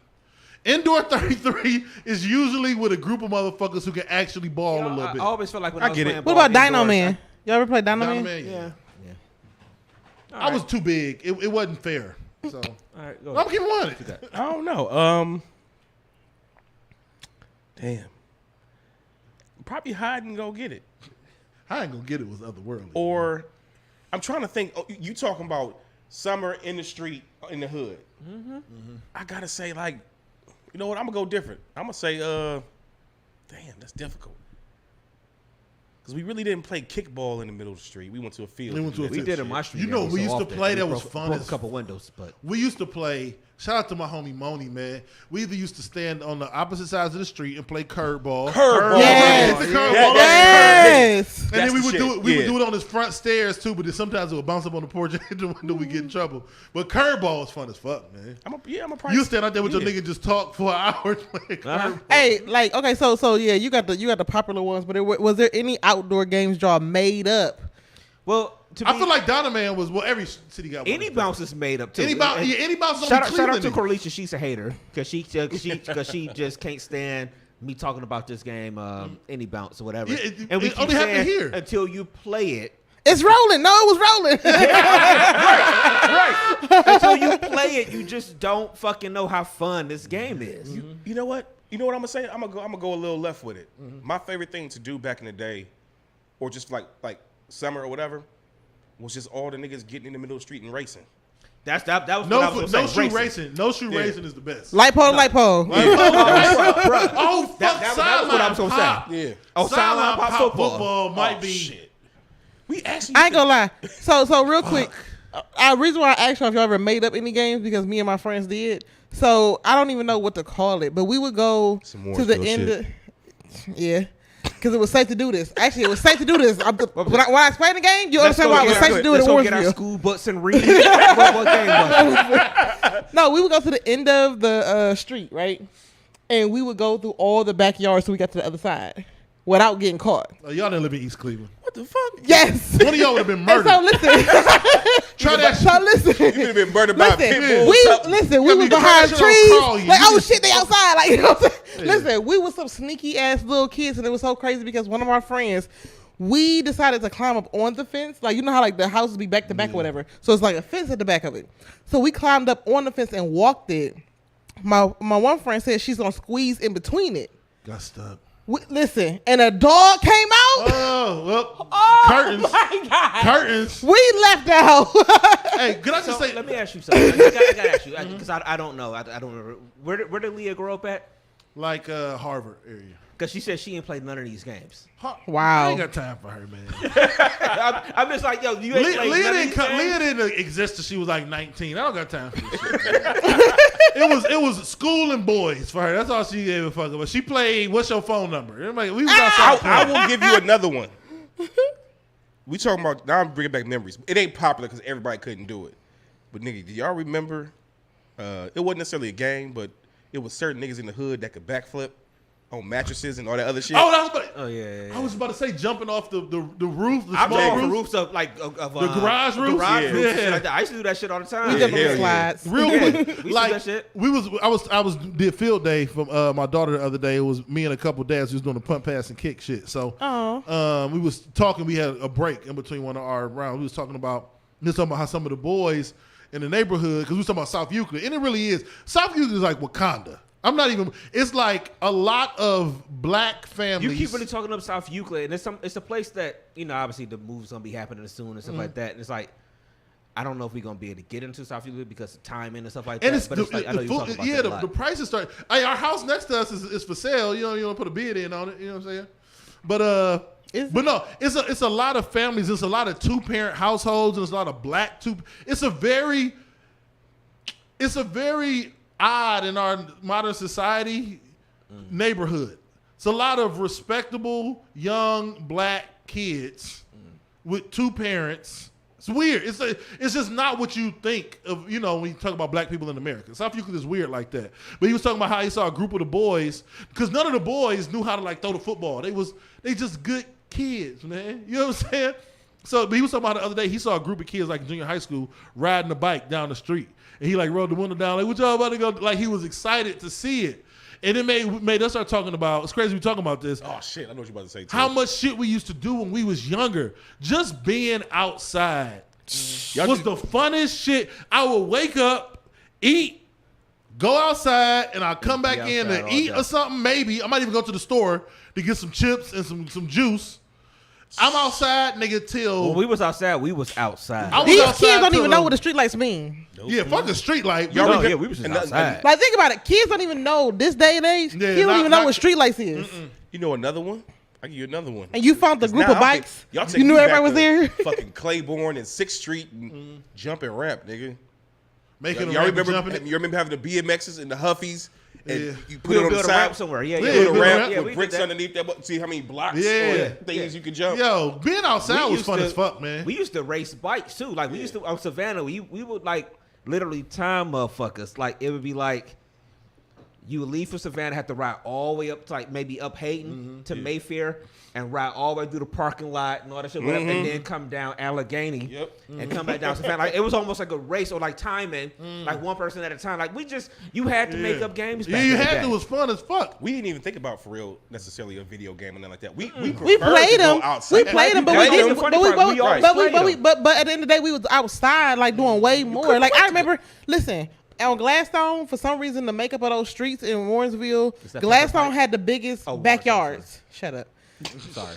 Speaker 5: Indoor 33 is usually with a group of motherfuckers who can actually ball a little bit.
Speaker 6: I always feel like when
Speaker 8: I
Speaker 6: I was
Speaker 8: get it.
Speaker 6: playing
Speaker 7: What
Speaker 6: ball
Speaker 7: about Dino
Speaker 6: indoors,
Speaker 7: Man? You ever play Dino
Speaker 5: Dino
Speaker 7: Man?
Speaker 5: Man, yeah.
Speaker 6: Yeah.
Speaker 5: I was too big. It wasn't fair. So
Speaker 6: All right, go
Speaker 5: I'm
Speaker 6: ahead.
Speaker 5: keeping on it.
Speaker 8: I don't know. Damn. Probably hide and go get it.
Speaker 5: I ain't gonna get it was otherworldly.
Speaker 8: Or I'm trying to think. You talking about summer in the street in the hood? I gotta say, like, you know what? I'm gonna go different. I'm gonna say, damn, that's difficult. Because we really didn't play kickball in the middle of the street. We went to a field.
Speaker 5: We went to a
Speaker 6: We did in my street.
Speaker 5: You know,
Speaker 6: every
Speaker 5: we
Speaker 6: so
Speaker 5: used to
Speaker 6: often.
Speaker 5: play
Speaker 6: We
Speaker 5: that was
Speaker 6: broke-
Speaker 5: fun
Speaker 6: broke
Speaker 5: as
Speaker 6: a couple windows, but
Speaker 5: We used to play. Shout out to my homie Moni, man. We either used to stand on the opposite sides of the street and play curveball.
Speaker 7: Yes.
Speaker 5: The curveball.
Speaker 7: Yes.
Speaker 5: And then
Speaker 8: That's
Speaker 5: we
Speaker 8: the
Speaker 5: would
Speaker 8: shit.
Speaker 5: do it. We would
Speaker 8: Yeah.
Speaker 5: do it on his front stairs too. But then sometimes it would bounce up on the porch and hit the window. We get in trouble. But curveball is fun as fuck, man.
Speaker 8: I'm a probably
Speaker 5: You stand out there with your nigga just talk for an hour playing curveball.
Speaker 7: Hey, like, okay, so yeah, you got the popular ones, but was there any outdoor games y'all made up?
Speaker 6: well, to
Speaker 5: I
Speaker 6: me,
Speaker 5: feel like Donna Man was every city got one.
Speaker 6: any bounce is made up too.
Speaker 5: Any bounce,
Speaker 6: And-
Speaker 5: yeah, any bounce is
Speaker 6: Shout
Speaker 5: only
Speaker 6: out to
Speaker 5: Cleveland.
Speaker 6: Corlicia. She's a hater because she just can't stand me talking about this game. Any bounce or whatever.
Speaker 5: Yeah,
Speaker 6: and we
Speaker 5: it
Speaker 6: keep
Speaker 5: only happened
Speaker 6: saying
Speaker 5: here.
Speaker 6: until you play it.
Speaker 7: It's rolling. No, it was rolling.
Speaker 6: Right. Until you play it, you just don't fucking know how fun this game is.
Speaker 8: You know what? You know what I'm gonna say? I'm gonna go a little left with it. My favorite thing to do back in the day, or just like summer or whatever, was just all the niggas getting in the middle of the street and racing.
Speaker 6: That was what I was
Speaker 5: No
Speaker 6: gonna say.
Speaker 5: shoe racing. No shoe racing is the best.
Speaker 7: Light pole, light pole.
Speaker 6: Bruh.
Speaker 5: Oh fuck!
Speaker 6: That was what I was gonna
Speaker 5: pop.
Speaker 6: say.
Speaker 8: Yeah.
Speaker 6: Oh, sideline pop football.
Speaker 5: might
Speaker 8: Oh,
Speaker 5: be.
Speaker 8: shit. We actually.
Speaker 7: I ain't gonna lie. So real quick, reason why I asked y'all if y'all ever made up any games because me and my friends did. So I don't even know what to call it, but we would go
Speaker 8: Some
Speaker 7: to the
Speaker 8: Mooresville
Speaker 7: end.
Speaker 8: shit.
Speaker 7: Yeah, because it was safe to do this. Actually, it was safe to do this. When I explain the game, you understand why it was safe to do it in
Speaker 6: Let's go get our
Speaker 7: Warrensville.
Speaker 6: school books and read. what game was it?
Speaker 7: No, we would go to the end of the street, right? And we would go through all the backyards till we got to the other side. without getting caught.
Speaker 5: Oh, y'all didn't live in East Cleveland.
Speaker 8: What the fuck?
Speaker 7: Yes.
Speaker 5: One of y'all would have been
Speaker 7: And
Speaker 5: murdered.
Speaker 7: so listen.
Speaker 5: Try that shit.
Speaker 7: So listen.
Speaker 8: You could have been murdered by a pit
Speaker 7: Listen,
Speaker 8: bull.
Speaker 7: we
Speaker 8: or something.
Speaker 7: listen. We
Speaker 5: Yeah,
Speaker 7: was
Speaker 5: you try
Speaker 7: behind
Speaker 5: that shit on
Speaker 7: trees.
Speaker 5: call, you
Speaker 7: Like, oh
Speaker 5: just-
Speaker 7: shit, they outside. Like, you know what I'm saying? Listen, we was some sneaky ass little kids, and it was so crazy because one of our friends, we decided to climb up on the fence. Like, you know how like the houses be back to back or whatever. So it's like a fence at the back of it. So we climbed up on the fence and walked it. My one friend said she's gonna squeeze in between it.
Speaker 5: Got stuck.
Speaker 7: Listen, and a dog came out.
Speaker 5: Oh, well,
Speaker 7: Oh
Speaker 5: curtains.
Speaker 7: my god!
Speaker 5: Curtains.
Speaker 7: We left out.
Speaker 5: Hey, could I just
Speaker 6: So
Speaker 5: say,
Speaker 6: let me ask you something. I gotta ask you because I don't know. I don't remember. Where did Leah grow up at?
Speaker 5: like Harvard area?
Speaker 6: Because she said she ain't played none of these games.
Speaker 7: Wow.
Speaker 5: I ain't got time for her, man.
Speaker 6: I'm just like, yo, you ain't played
Speaker 5: Leah
Speaker 6: none of
Speaker 5: didn't
Speaker 6: these
Speaker 5: come,
Speaker 6: games?
Speaker 5: Leah didn't exist till she was like 19. I don't got time for this shit. It was school and boys for her. That's all she gave a fuck about. She played What's Your Phone Number? Everybody, we was outside.
Speaker 8: I will give you another one. We talking about now. I'm bringing back memories. It ain't popular because everybody couldn't do it. But nigga, do y'all remember? It wasn't necessarily a game, but it was certain niggas in the hood that could backflip on mattresses and all that other shit.
Speaker 5: Oh, that was about,
Speaker 6: Oh yeah.
Speaker 5: I was about to say jumping off the roof, the
Speaker 6: I'm
Speaker 5: small
Speaker 6: talking
Speaker 5: roof.
Speaker 6: roofs of like of
Speaker 5: The garage roofs?
Speaker 6: garage
Speaker 5: Yeah.
Speaker 6: roofs and shit
Speaker 5: Yeah.
Speaker 6: like that. I used to do that shit all the time.
Speaker 7: We jumped on
Speaker 8: hell
Speaker 7: the
Speaker 8: yeah.
Speaker 7: slides.
Speaker 5: Real
Speaker 6: Yeah.
Speaker 5: quick,
Speaker 6: We used to do
Speaker 5: like
Speaker 6: that shit.
Speaker 5: I was did field day from my daughter the other day. It was me and a couple dads who was doing the punt, pass, and kick shit. So we was talking. We had a break in between one of our rounds. We was talking about how some of the boys in the neighborhood, because we was talking about South Euclid, and it really is. South Euclid is like Wakanda. I'm not even. It's like a lot of black families.
Speaker 6: You keep really talking up South Euclid, and it's a place that, you know, obviously the move's gonna be happening soon and stuff like that. And it's like, I don't know if we're gonna be able to get into South Euclid because of timing and stuff like that.
Speaker 5: And it's,
Speaker 6: But it's like, I know you talking about that a lot.
Speaker 5: the prices start. Our house next to us is for sale. You know, you don't put a bid in on it. You know what I'm saying? But no, it's a lot of families. It's a lot of 2-parent households, and it's a lot of black two. It's a very odd in our modern society neighborhood. It's a lot of respectable young black kids with 2 parents. It's weird. It's just not what you think of, you know, when you talk about black people in America. South Euclid is weird like that. But he was talking about how he saw a group of the boys, because none of the boys knew how to like throw the football. They just good kids, man. You know what I'm saying? So, but he was talking about the other day, he saw a group of kids like in junior high school riding a bike down the street. And he like rolled the window down, like, what y'all about to go? Like, he was excited to see it. And it made us start talking about, it's crazy we talking about this.
Speaker 8: Oh shit! I know what you're about to say too.
Speaker 5: How much shit we used to do when we was younger. Just being outside was the funnest shit. I would wake up, eat, go outside, and I'll come back in
Speaker 6: outside
Speaker 5: and
Speaker 6: all
Speaker 5: eat
Speaker 6: day.
Speaker 5: or something, maybe. I might even go to the store to get some chips and some juice. I'm outside, nigga, till...
Speaker 6: When we was outside, we was outside.
Speaker 5: I was
Speaker 7: These
Speaker 5: outside
Speaker 7: kids don't
Speaker 5: till
Speaker 7: even know what the streetlights mean.
Speaker 5: Yeah, fuck a street light.
Speaker 8: Y'all
Speaker 6: No,
Speaker 8: remember-
Speaker 6: yeah, we was just
Speaker 8: and
Speaker 6: outside.
Speaker 7: Like, think about it. Kids don't even know this day and age.
Speaker 5: Yeah,
Speaker 7: Kids don't
Speaker 5: not-
Speaker 7: even know
Speaker 5: not-
Speaker 7: what streetlights is.
Speaker 8: You know another one? I give you another one.
Speaker 7: And you found the
Speaker 8: 'Cause
Speaker 7: group
Speaker 8: now
Speaker 7: of
Speaker 8: I'm
Speaker 7: bikes.
Speaker 8: Y'all take
Speaker 7: You knew
Speaker 8: me
Speaker 7: everybody was
Speaker 8: back
Speaker 7: there.
Speaker 8: to Fucking Claiborne and 6th Street and jumping ramp, nigga.
Speaker 5: Making
Speaker 8: Y'all
Speaker 5: a
Speaker 8: remember?
Speaker 5: jumping.
Speaker 8: You remember having the BMXs and the Huffies, and
Speaker 5: Yeah.
Speaker 8: you put it on the
Speaker 6: build a
Speaker 8: side
Speaker 6: ramp somewhere. Yeah,
Speaker 5: Yeah,
Speaker 6: yeah.
Speaker 8: Put a
Speaker 5: build a
Speaker 8: ramp
Speaker 5: ramp.
Speaker 6: Yeah, we
Speaker 8: with
Speaker 6: did
Speaker 8: bricks
Speaker 6: that.
Speaker 8: underneath that. See how many blocks
Speaker 5: Yeah.
Speaker 8: or things you could jump.
Speaker 5: Yo, being outside
Speaker 6: We
Speaker 5: was
Speaker 6: used
Speaker 5: fun
Speaker 6: to-
Speaker 5: as fuck, man.
Speaker 6: We used to race bikes too. Like we used to on Savannah. We would like literally time motherfuckers. Like it would be like you would leave from Savannah, have to ride all the way up to like maybe up Hayden to Mayfair, and ride all the way through the parking lot and all that shit, whatever, and then come down Allegheny
Speaker 8: Yep.
Speaker 6: and come back down Savannah. Like it was almost like a race or like timing, like one person at a time. Like you had to make up games.
Speaker 5: Yeah,
Speaker 6: Back
Speaker 5: you
Speaker 6: in the
Speaker 5: had
Speaker 6: day.
Speaker 5: to. It was fun as fuck.
Speaker 8: We didn't even think about for real necessarily a video game or nothing like that. We
Speaker 7: We
Speaker 8: preferred
Speaker 7: played
Speaker 8: to go
Speaker 7: them.
Speaker 8: outside.
Speaker 7: We played them, but
Speaker 6: Played
Speaker 7: we
Speaker 6: them.
Speaker 7: didn't.
Speaker 6: The
Speaker 7: But
Speaker 6: funny
Speaker 7: we,
Speaker 6: part, we always played them.
Speaker 7: but at the end of the day, we was outside, like doing way more. Like I remember, listen. On Gladstone, for some reason, the makeup of those streets in Warrensville,
Speaker 6: that
Speaker 7: Gladstone
Speaker 6: Pepper
Speaker 7: had the biggest
Speaker 6: Oh, Warrensville,
Speaker 7: backyards. Shut up.
Speaker 6: Sorry.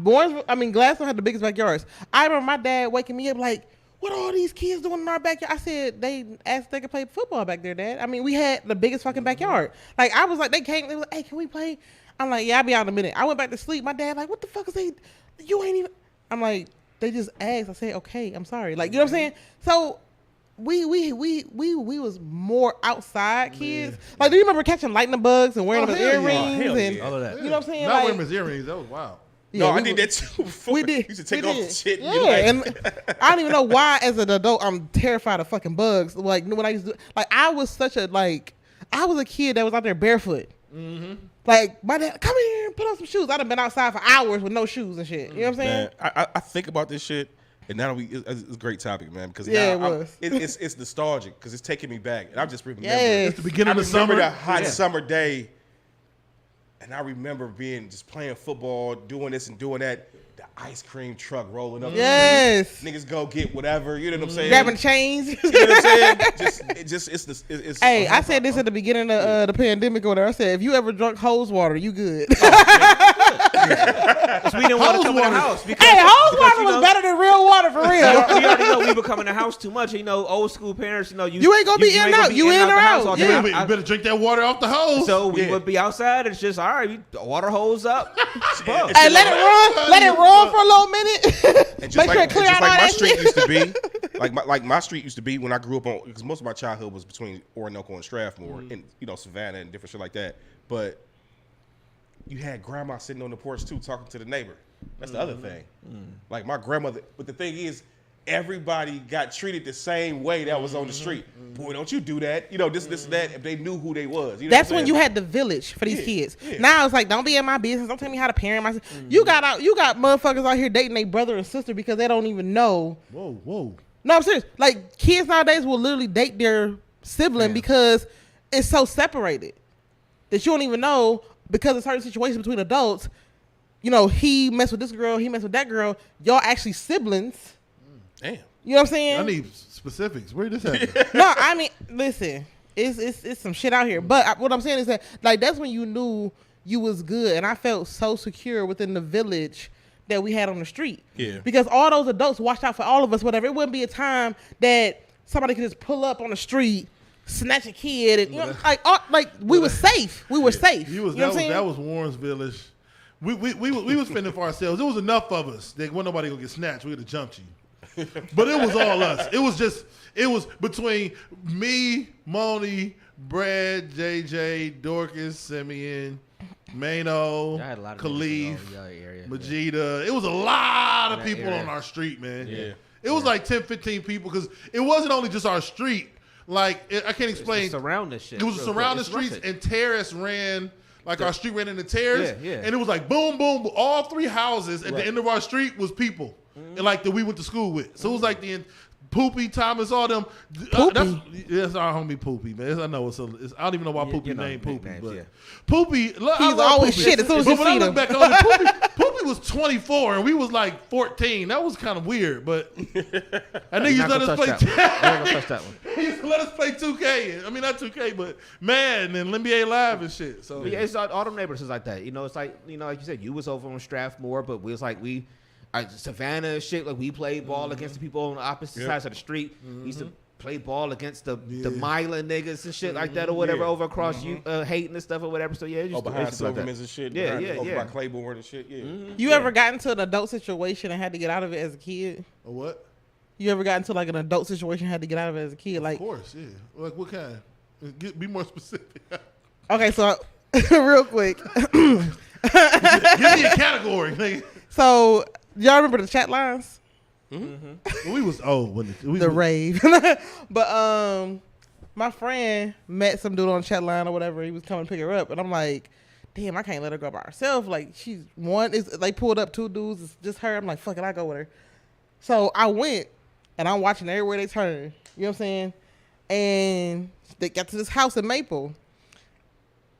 Speaker 7: Gladstone had the biggest backyards. I remember my dad waking me up like, what are all these kids doing in our backyard? I said, they asked if they could play football back there, Dad. I mean, we had the biggest fucking backyard. Like, I was like, they was like, hey, can we play? I'm like, yeah, I'll be out in a minute. I went back to sleep. My dad like, what the fuck is they? You ain't even. I'm like, they just asked. I said, okay, I'm sorry. Like, you know what I'm saying? So we was more outside kids. Like, do you remember catching lightning bugs and wearing
Speaker 5: Oh,
Speaker 7: them
Speaker 5: hell yeah.
Speaker 7: earrings
Speaker 8: Hell
Speaker 7: and
Speaker 8: yeah.
Speaker 6: All of that.
Speaker 7: you know what I'm saying?
Speaker 5: Not
Speaker 7: Like,
Speaker 5: wearing his earrings. That was wild.
Speaker 8: No,
Speaker 7: yeah,
Speaker 8: I
Speaker 7: we
Speaker 8: did
Speaker 7: were-
Speaker 8: that too. Before.
Speaker 7: We did.
Speaker 8: Used to take
Speaker 7: We
Speaker 8: off
Speaker 7: did.
Speaker 8: the shit. And
Speaker 7: Yeah,
Speaker 8: be like,
Speaker 7: and I don't even know why as an adult I'm terrified of fucking bugs. Like when I used to, like I was such a like I was a kid that was out there barefoot. Like, my dad, come here and put on some shoes. I'd have been outside for hours with no shoes and shit. You know what I'm saying?
Speaker 8: Man, I think about this shit, and now it's a great topic, man, because
Speaker 7: Yeah,
Speaker 8: now
Speaker 7: it was.
Speaker 8: it's nostalgic because it's taking me back, and I'm just remembering.
Speaker 7: Yes.
Speaker 5: It's the beginning of
Speaker 8: remember
Speaker 5: summer.
Speaker 8: that hot summer day, and I remember being just playing football, doing this and doing that. The ice cream truck rolling up.
Speaker 7: Yes.
Speaker 8: The street. Niggas go get whatever. You know what I'm saying?
Speaker 7: Grabbing chains.
Speaker 8: You know what I'm saying? It's
Speaker 7: Hey, I said this at the beginning of the pandemic or whatever. I said, if you ever drunk hose water, you good.
Speaker 6: Because we didn't want to come in the house. Because,
Speaker 7: Hey, hose water
Speaker 6: you
Speaker 7: was
Speaker 6: know,
Speaker 7: better than real water for real.
Speaker 6: we already know we become in the house too much. You know, old school parents,
Speaker 7: You ain't gonna be in and out. You in or
Speaker 6: the house
Speaker 7: out.
Speaker 6: all
Speaker 7: Yeah.
Speaker 6: day.
Speaker 5: You better drink that water off the hose.
Speaker 6: So we would be outside. It's just, all right, water hose up. Bro.
Speaker 7: Hey, let it run for a little minute.
Speaker 8: And just
Speaker 7: Make
Speaker 8: like,
Speaker 7: sure it clear
Speaker 8: and
Speaker 7: out
Speaker 8: just like
Speaker 7: all
Speaker 8: my
Speaker 7: that
Speaker 8: street
Speaker 7: shit.
Speaker 8: used to be, like my street used to be when I grew up on, because most of my childhood was between Orinoco and Strathmore, and Savannah and different shit like that. But you had grandma sitting on the porch too, talking to the neighbor. That's the other thing. Like my grandmother. But the thing is, everybody got treated the same way that was on the street. Boy, don't you do that? You know, this, and that. If they knew who they was, you know
Speaker 7: That's
Speaker 8: what I'm
Speaker 7: when you
Speaker 8: saying?
Speaker 7: had the village for these
Speaker 8: Yeah,
Speaker 7: kids.
Speaker 8: yeah.
Speaker 7: Now it's like, don't be in my business. Don't tell me how to parent myself. You got motherfuckers out here dating their brother and sister because they don't even know.
Speaker 5: Whoa.
Speaker 7: No, I'm serious. Like, kids nowadays will literally date their sibling because it's so separated that you don't even know, because of certain situations between adults. You know, he messed with this girl, he messed with that girl. Y'all actually siblings.
Speaker 8: Damn.
Speaker 7: You know what I'm saying?
Speaker 5: I need specifics. Where did this happen?
Speaker 7: No, I mean, listen, it's some shit out here. But what I'm saying is that, like, that's when you knew you was good, and I felt so secure within the village that we had on the street.
Speaker 8: Yeah.
Speaker 7: Because all those adults watched out for all of us. Whatever, it wouldn't be a time that somebody could just pull up on the street, snatch a kid, and you know, like we were safe. We were safe.
Speaker 5: You was,
Speaker 7: you know what I'm
Speaker 5: that, was,
Speaker 7: saying?
Speaker 5: that was Warren's village. We was fending for ourselves. It was enough of us that wasn't nobody gonna get snatched. We would have jumped you. But it was all us. It was between me, Moni, Brad, JJ, Dorcas, Simeon, Mano,
Speaker 6: I had a lot of
Speaker 5: Khalif,
Speaker 6: niggas in the area.
Speaker 5: Majida. It was a lot of
Speaker 6: that
Speaker 5: people
Speaker 6: area.
Speaker 5: on our street, man.
Speaker 8: Yeah.
Speaker 5: It was like 10, 15 people because it wasn't only just our street. Like, I can't explain.
Speaker 6: Surrounding shit.
Speaker 5: It was
Speaker 6: real
Speaker 5: surrounding
Speaker 6: quick. It's
Speaker 5: streets,
Speaker 6: rough.
Speaker 5: and Terrace ran, like our street ran into Terrace.
Speaker 6: Yeah, yeah.
Speaker 5: And it was like boom, boom, boom. All three houses at the
Speaker 8: Right.
Speaker 5: end of our street was people, and like that we went to school with. So it was like the Poopy, Thomas, all them. That's our homie Poopy, man. I know I don't even know why
Speaker 6: Yeah,
Speaker 5: Poopy
Speaker 6: you know,
Speaker 5: named Poopy,
Speaker 6: nicknames,
Speaker 5: but
Speaker 6: yeah.
Speaker 5: Poopy.
Speaker 7: He's always shit as soon as
Speaker 5: But
Speaker 7: you
Speaker 5: when I
Speaker 7: see
Speaker 5: look
Speaker 7: him.
Speaker 5: back on it, Poopy was 24 and we was like 14. That was kind of weird, but I think
Speaker 6: We're
Speaker 5: he's
Speaker 6: not
Speaker 5: let
Speaker 6: gonna
Speaker 5: us
Speaker 6: touch
Speaker 5: play.
Speaker 6: that one. We're not gonna touch that one.
Speaker 5: He used to let us play 2K. I mean, not 2K, but Madden and NBA Live and shit. So
Speaker 6: But yeah, it's all them neighborhoods is like that. You know, it's like, you know, like you said, you was over on Strathmore, but we was like, Savannah and shit, like we played ball against the people on the opposite sides of the street. We used to play ball against the Milan niggas and shit like that or whatever over across you Hayden and stuff or whatever. So yeah, it used
Speaker 8: Behind
Speaker 6: to be like that.
Speaker 8: Silverman's and shit.
Speaker 6: Yeah,
Speaker 8: behind,
Speaker 6: yeah,
Speaker 8: over
Speaker 6: yeah.
Speaker 8: by Claiborne and shit. Yeah.
Speaker 7: You ever got into an adult situation and had to get out of it as a kid?
Speaker 5: a what?
Speaker 7: You ever got into like an adult situation and had to get out of it as a kid? Like,
Speaker 5: Of course, yeah. Like what kind? Be more specific.
Speaker 7: okay, so real quick.
Speaker 5: Give me a category, nigga.
Speaker 7: So y'all remember the chat lines?
Speaker 5: We was old when
Speaker 7: The rave. But my friend met some dude on the chat line or whatever. He was coming to pick her up, and I'm like, damn, I can't let her go by herself. Like, she's one is they pulled up two dudes, it's just her. I'm like, fuck it, I go with her. So I went, and I'm watching everywhere they turn. You know what I'm saying? And they got to this house in Maple.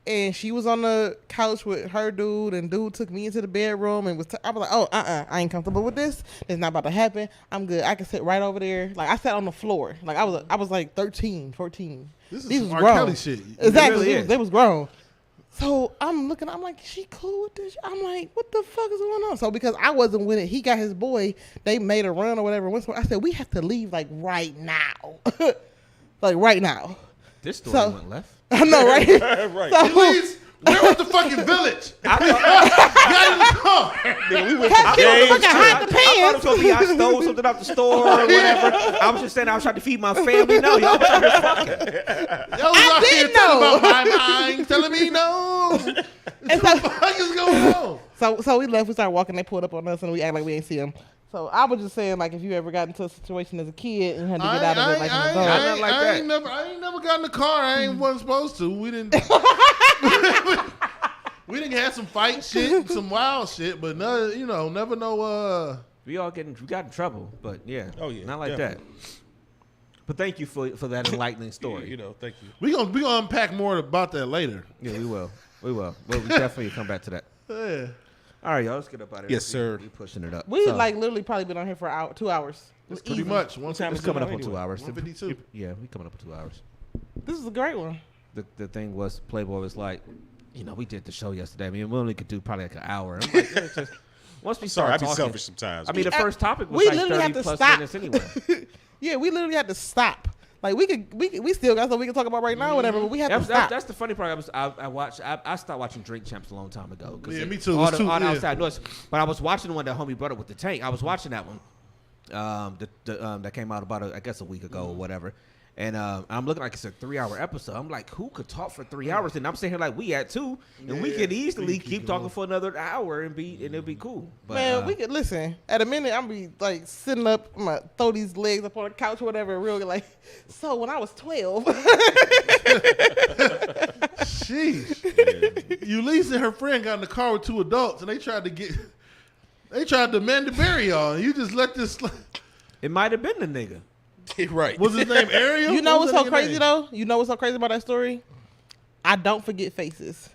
Speaker 7: And she was on the couch with her dude, and dude took me into the bedroom and I was like, oh, I ain't comfortable with this. It's not about to happen. I'm good. I can sit right over there. Like, I sat on the floor. Like, I was like 13, 14.
Speaker 5: This is
Speaker 7: These
Speaker 5: some
Speaker 7: was
Speaker 5: R.
Speaker 7: grown.
Speaker 5: Kelly shit.
Speaker 7: Exactly.
Speaker 6: really is.
Speaker 7: They was grown. So I'm looking, I'm like, she cool with this? I'm like, what the fuck is going on? So because I wasn't with it, he got his boy, they made a run or whatever. I said, we have to leave like right now. Like right now.
Speaker 6: This story
Speaker 7: So-
Speaker 6: went left.
Speaker 7: I know, right?
Speaker 8: Right.
Speaker 7: So,
Speaker 5: Please, where was the fucking village? Got in the car.
Speaker 8: Nigga, we went
Speaker 7: Cat,
Speaker 8: to
Speaker 7: she was
Speaker 8: James.
Speaker 7: fucking hide the
Speaker 6: I thought it
Speaker 7: pants.
Speaker 6: was gonna be I stole something out the store or whatever. I was just saying I was trying to feed my family. No, y'all was out here fucking.
Speaker 5: Y'all was out here
Speaker 7: didn't
Speaker 5: talking
Speaker 7: know.
Speaker 5: about my mind, telling me no.
Speaker 7: And
Speaker 5: What the fuck is going on?
Speaker 7: So we left, we started walking, they pulled up on us, and we act like we ain't see them. So I was just saying, like, if you ever got into a situation as a kid and had to get out of it like an adult.
Speaker 6: Not like that.
Speaker 5: I ain't never got in the car. I ain't wasn't supposed to. We didn't. We didn't have some fight shit, some wild shit, but no, never know.
Speaker 6: We got in trouble, but yeah.
Speaker 8: Oh, yeah,
Speaker 6: Not like
Speaker 8: definitely.
Speaker 6: that. But thank you for that enlightening story.
Speaker 8: Thank you.
Speaker 5: We gonna unpack more about that later.
Speaker 6: Yeah, we will. Well, we definitely come back to that.
Speaker 5: Yeah.
Speaker 6: All right, y'all, let's get up out of here.
Speaker 8: Yes, sir.
Speaker 6: We pushing it up.
Speaker 7: We
Speaker 6: So,
Speaker 7: literally probably been on here for 2 hours.
Speaker 5: Pretty
Speaker 7: Easy.
Speaker 5: much.
Speaker 8: What time
Speaker 6: it's
Speaker 8: is it
Speaker 6: coming
Speaker 8: now
Speaker 6: up on
Speaker 8: anyway?
Speaker 6: 2 hours.
Speaker 5: 152.
Speaker 6: Yeah, we coming up on 2 hours.
Speaker 7: This is a great one.
Speaker 6: The thing was, Playboy was like, we did the show yesterday. I mean, we only could do probably like an hour. I'm like, it's just, once we
Speaker 8: Sorry,
Speaker 6: start
Speaker 8: I be
Speaker 6: talking,
Speaker 8: selfish sometimes.
Speaker 6: I mean, the first topic was
Speaker 7: We
Speaker 6: like
Speaker 7: literally
Speaker 6: 30
Speaker 7: have to
Speaker 6: plus
Speaker 7: stop.
Speaker 6: minutes anyway.
Speaker 7: Yeah, we literally had to stop. Like we still got stuff we can talk about right now, whatever. But we have to stop.
Speaker 6: That's the funny part. I stopped watching Drink Champs a long time ago.
Speaker 5: Yeah, me too.
Speaker 6: All
Speaker 5: It's
Speaker 6: the
Speaker 5: too-
Speaker 6: outside noise. But I was watching the one that homie brought up with the tank. I was watching that one. That came out about a week ago or whatever. And I'm looking like it's a 3-hour episode. I'm like, who could talk for 3 hours? And I'm sitting here like we had 2, and we could easily keep talking for another hour and it'll be cool. But,
Speaker 7: Man, we could listen. At a minute, I'm be like sitting up, I'm gonna throw these legs up on the couch or whatever, real like. So when I was 12,
Speaker 5: Sheesh. Ulysses and her friend got in the car with 2 adults, and they tried to demand to bury y'all. And you just let this.
Speaker 6: it might have been the nigga.
Speaker 8: right.
Speaker 5: What's his name? Ariel.
Speaker 7: you know
Speaker 5: What was
Speaker 7: what's so
Speaker 5: that nigga
Speaker 7: crazy
Speaker 5: name?
Speaker 7: though? You know what's so crazy about that story? I don't forget faces.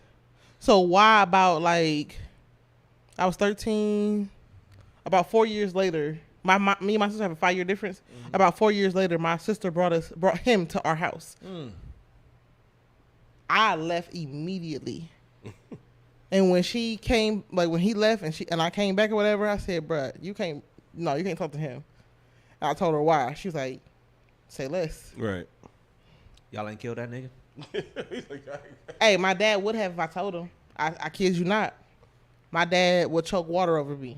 Speaker 7: So why about like I was 13, about 4 years later. Me and my sister have a 5-year difference.
Speaker 5: Mm-hmm.
Speaker 7: About 4 years later, my sister brought him to our house. I left immediately. And when she came, like when he left and I came back or whatever, I said, bruh, you can't talk to him. And I told her why. She was like, say less.
Speaker 8: Right.
Speaker 6: Y'all ain't killed that nigga?
Speaker 7: Hey, my dad would have if I told him. I kid you not. My dad would choke water over me.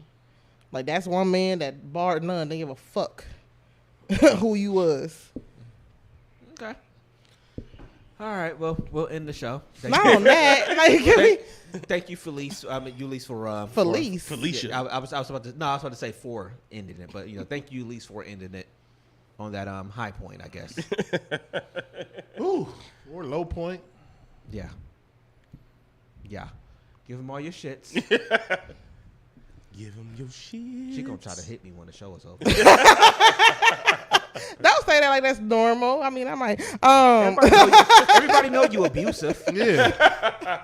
Speaker 7: Like, that's one man that barred none. Didn't give a fuck who you was.
Speaker 6: Okay. All right. Well, we'll end the show.
Speaker 7: Not on that. Like,
Speaker 6: Thank you, Felice. Ulysses for
Speaker 7: Felice.
Speaker 8: Felicia.
Speaker 6: Yeah, I was about to say for ending it, but thank you, Ulysses, for ending it on that high point, I guess.
Speaker 5: Ooh, or low point.
Speaker 6: Yeah. Give him all your shits.
Speaker 8: Give him your shit.
Speaker 6: She gonna try to hit me when the show is over.
Speaker 7: Don't say that like that's normal. I mean, I might.
Speaker 6: Everybody know you abusive.
Speaker 5: Yeah.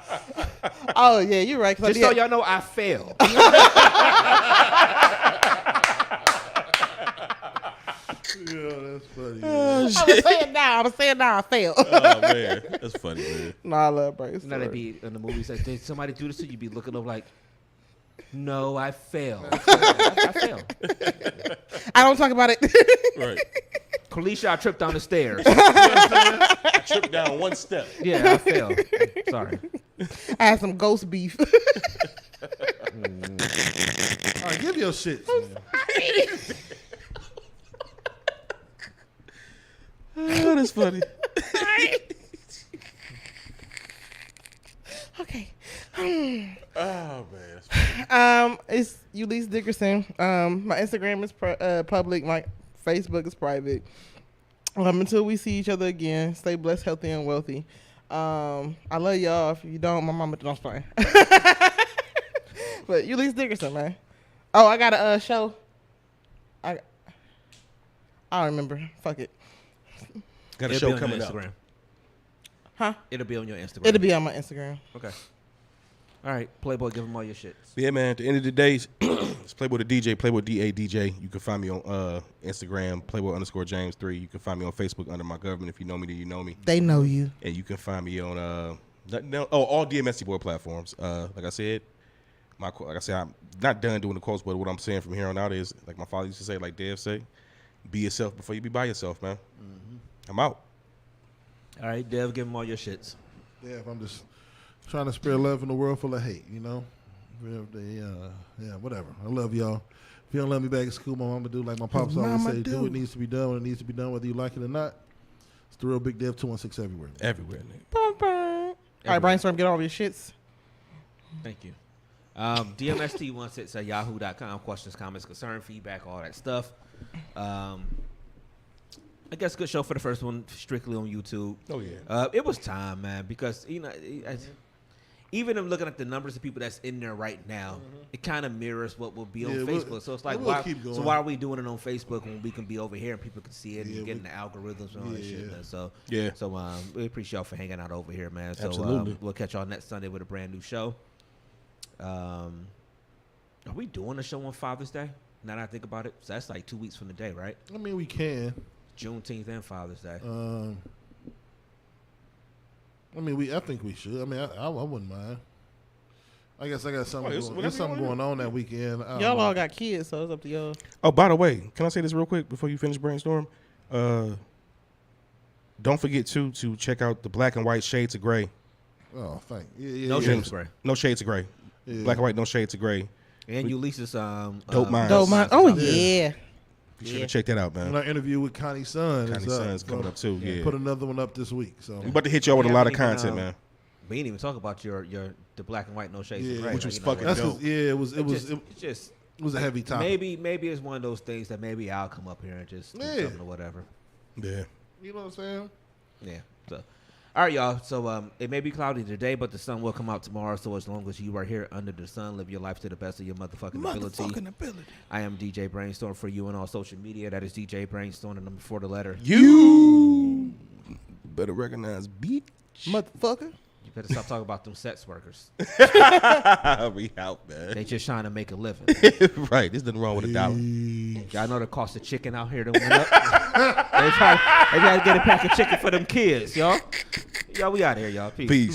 Speaker 7: Oh yeah, you're right.
Speaker 6: Just so y'all know, I fail.
Speaker 5: Yeah, that's funny.
Speaker 7: I'm saying now. I failed.
Speaker 8: Oh man, that's funny, man.
Speaker 7: No, I love Bryce.
Speaker 6: You know, they be in the movies like, did somebody do this to you? You be looking up like, no, I failed. I failed.
Speaker 7: I don't talk about it.
Speaker 8: Right.
Speaker 6: Kalisha, I tripped down the stairs.
Speaker 8: I tripped down one step.
Speaker 6: Yeah, I failed. Sorry.
Speaker 7: I had some ghost beef.
Speaker 5: All right, give your shit.
Speaker 8: Oh, that's funny.
Speaker 7: Okay.
Speaker 8: Oh man. That's funny.
Speaker 7: It's Ulysses Dickerson. My Instagram is public. My Facebook is private. Until we see each other again, stay blessed, healthy, and wealthy. I love y'all. If you don't, my mama don't fine. But Ulysses Dickerson, man. Oh, I got a show. I don't remember. Fuck it.
Speaker 8: Got a
Speaker 6: It'll be
Speaker 8: show
Speaker 6: on
Speaker 8: coming
Speaker 6: your
Speaker 8: up.
Speaker 6: Instagram.
Speaker 7: Huh?
Speaker 6: It'll be on your Instagram.
Speaker 7: It'll be on my Instagram.
Speaker 6: Okay. All right, Playboy, give them all your shits.
Speaker 8: Yeah, man. At the end of the day, it's Playboy the DJ, Playboy DA DJ. You can find me on Instagram, Playboy_James3. You can find me on Facebook under my government. If you know me, then you know me.
Speaker 7: They know you.
Speaker 8: And you can find me on all DMST boy platforms. Like I said, I'm not done doing the quotes, but what I'm saying from here on out is, like my father used to say, like Dev say, be yourself before you be by yourself, man. Mm-hmm. I'm out.
Speaker 6: All right, Dev, give them all your shits.
Speaker 5: Yeah, if I'm just trying to spread love in a world full of hate, you know? Yeah, whatever. I love y'all. If you don't let me back at school, my mama do like my pops always say, do what needs to be done when it needs to be done, whether you like it or not. It's the real Big Dev 216 everywhere.
Speaker 8: Everywhere, nigga.
Speaker 7: All right, Brainstorm, get all of your shits.
Speaker 6: Thank you. DMST16 at yahoo.com. Questions, comments, concern, feedback, all that stuff. I guess good show for the first one, strictly on YouTube.
Speaker 8: Oh, yeah.
Speaker 6: It was time, man, because, even in looking at the numbers of people that's in there right now, it kind of mirrors what will be on
Speaker 5: Yeah,
Speaker 6: Facebook. So it's like,
Speaker 5: we'll
Speaker 6: why?
Speaker 5: keep going.
Speaker 6: So why are we doing it on Facebook when we can be over here and people can see it and getting the algorithms and all that shit? Man. So we appreciate y'all for hanging out over here, man. So
Speaker 8: Absolutely.
Speaker 6: We'll catch y'all next Sunday with a brand new show. Are we doing a show on Father's Day? Now that I think about it, so that's like 2 weeks from the day, right?
Speaker 5: I mean, we can.
Speaker 6: Juneteenth and Father's Day.
Speaker 5: I mean, I think we should. I mean, I wouldn't mind. I guess I got something.
Speaker 8: it's
Speaker 5: There's
Speaker 8: whatever
Speaker 5: something
Speaker 8: you wanna
Speaker 5: going on that weekend. I don't
Speaker 7: Y'all
Speaker 5: know.
Speaker 7: all got kids, so it's up to y'all.
Speaker 8: Oh, by the way, can I say this real quick before you finish brainstorm? Don't forget to check out the Black and White Shades of Gray.
Speaker 5: Oh, thank you.
Speaker 6: No shades of gray.
Speaker 8: No Shades of Gray.
Speaker 5: Yeah.
Speaker 8: Black and White, no Shades of Gray.
Speaker 6: And Ulysses
Speaker 8: Dope Minds.
Speaker 7: Dope mind. Oh yeah.
Speaker 8: Be sure to check that out,
Speaker 5: And
Speaker 8: man.
Speaker 5: our interview with Connie's son
Speaker 8: Connie's Son's coming up too. Yeah.
Speaker 5: Put another one up this week. So
Speaker 8: We about to hit y'all with a
Speaker 6: We
Speaker 8: lot of
Speaker 6: haven't even,
Speaker 8: content, man.
Speaker 6: We didn't even talk about the Black and White No Shades
Speaker 5: Yeah,
Speaker 6: of Gray.
Speaker 8: which
Speaker 6: like,
Speaker 8: was
Speaker 6: you know,
Speaker 8: fucking
Speaker 5: that's
Speaker 8: dope.
Speaker 5: 'cause, yeah, it was
Speaker 6: just
Speaker 5: it was a heavy topic.
Speaker 6: maybe it's one of those things that maybe I'll come up here and just do
Speaker 5: Yeah.
Speaker 6: something or whatever.
Speaker 8: Yeah.
Speaker 5: You know what I'm saying?
Speaker 6: Yeah. So, all right, y'all. So it may be cloudy today, but the sun will come out tomorrow. So as long as you are here under the sun, live your life to the best of your motherfucking ability. I am DJ Brainstorm for you on all social media. That is DJ Brainstorm, and number 4 the letter.
Speaker 8: You better recognize beat.
Speaker 7: Motherfucker.
Speaker 6: You better stop talking about them sex workers.
Speaker 8: We out, man.
Speaker 6: They just trying to make a living.
Speaker 8: Right. There's nothing wrong with a dollar.
Speaker 6: Y'all know the cost of chicken out here that went up. they try to get a pack of chicken for them kids, y'all. Y'all, we out here, y'all. Peace.
Speaker 8: Peace.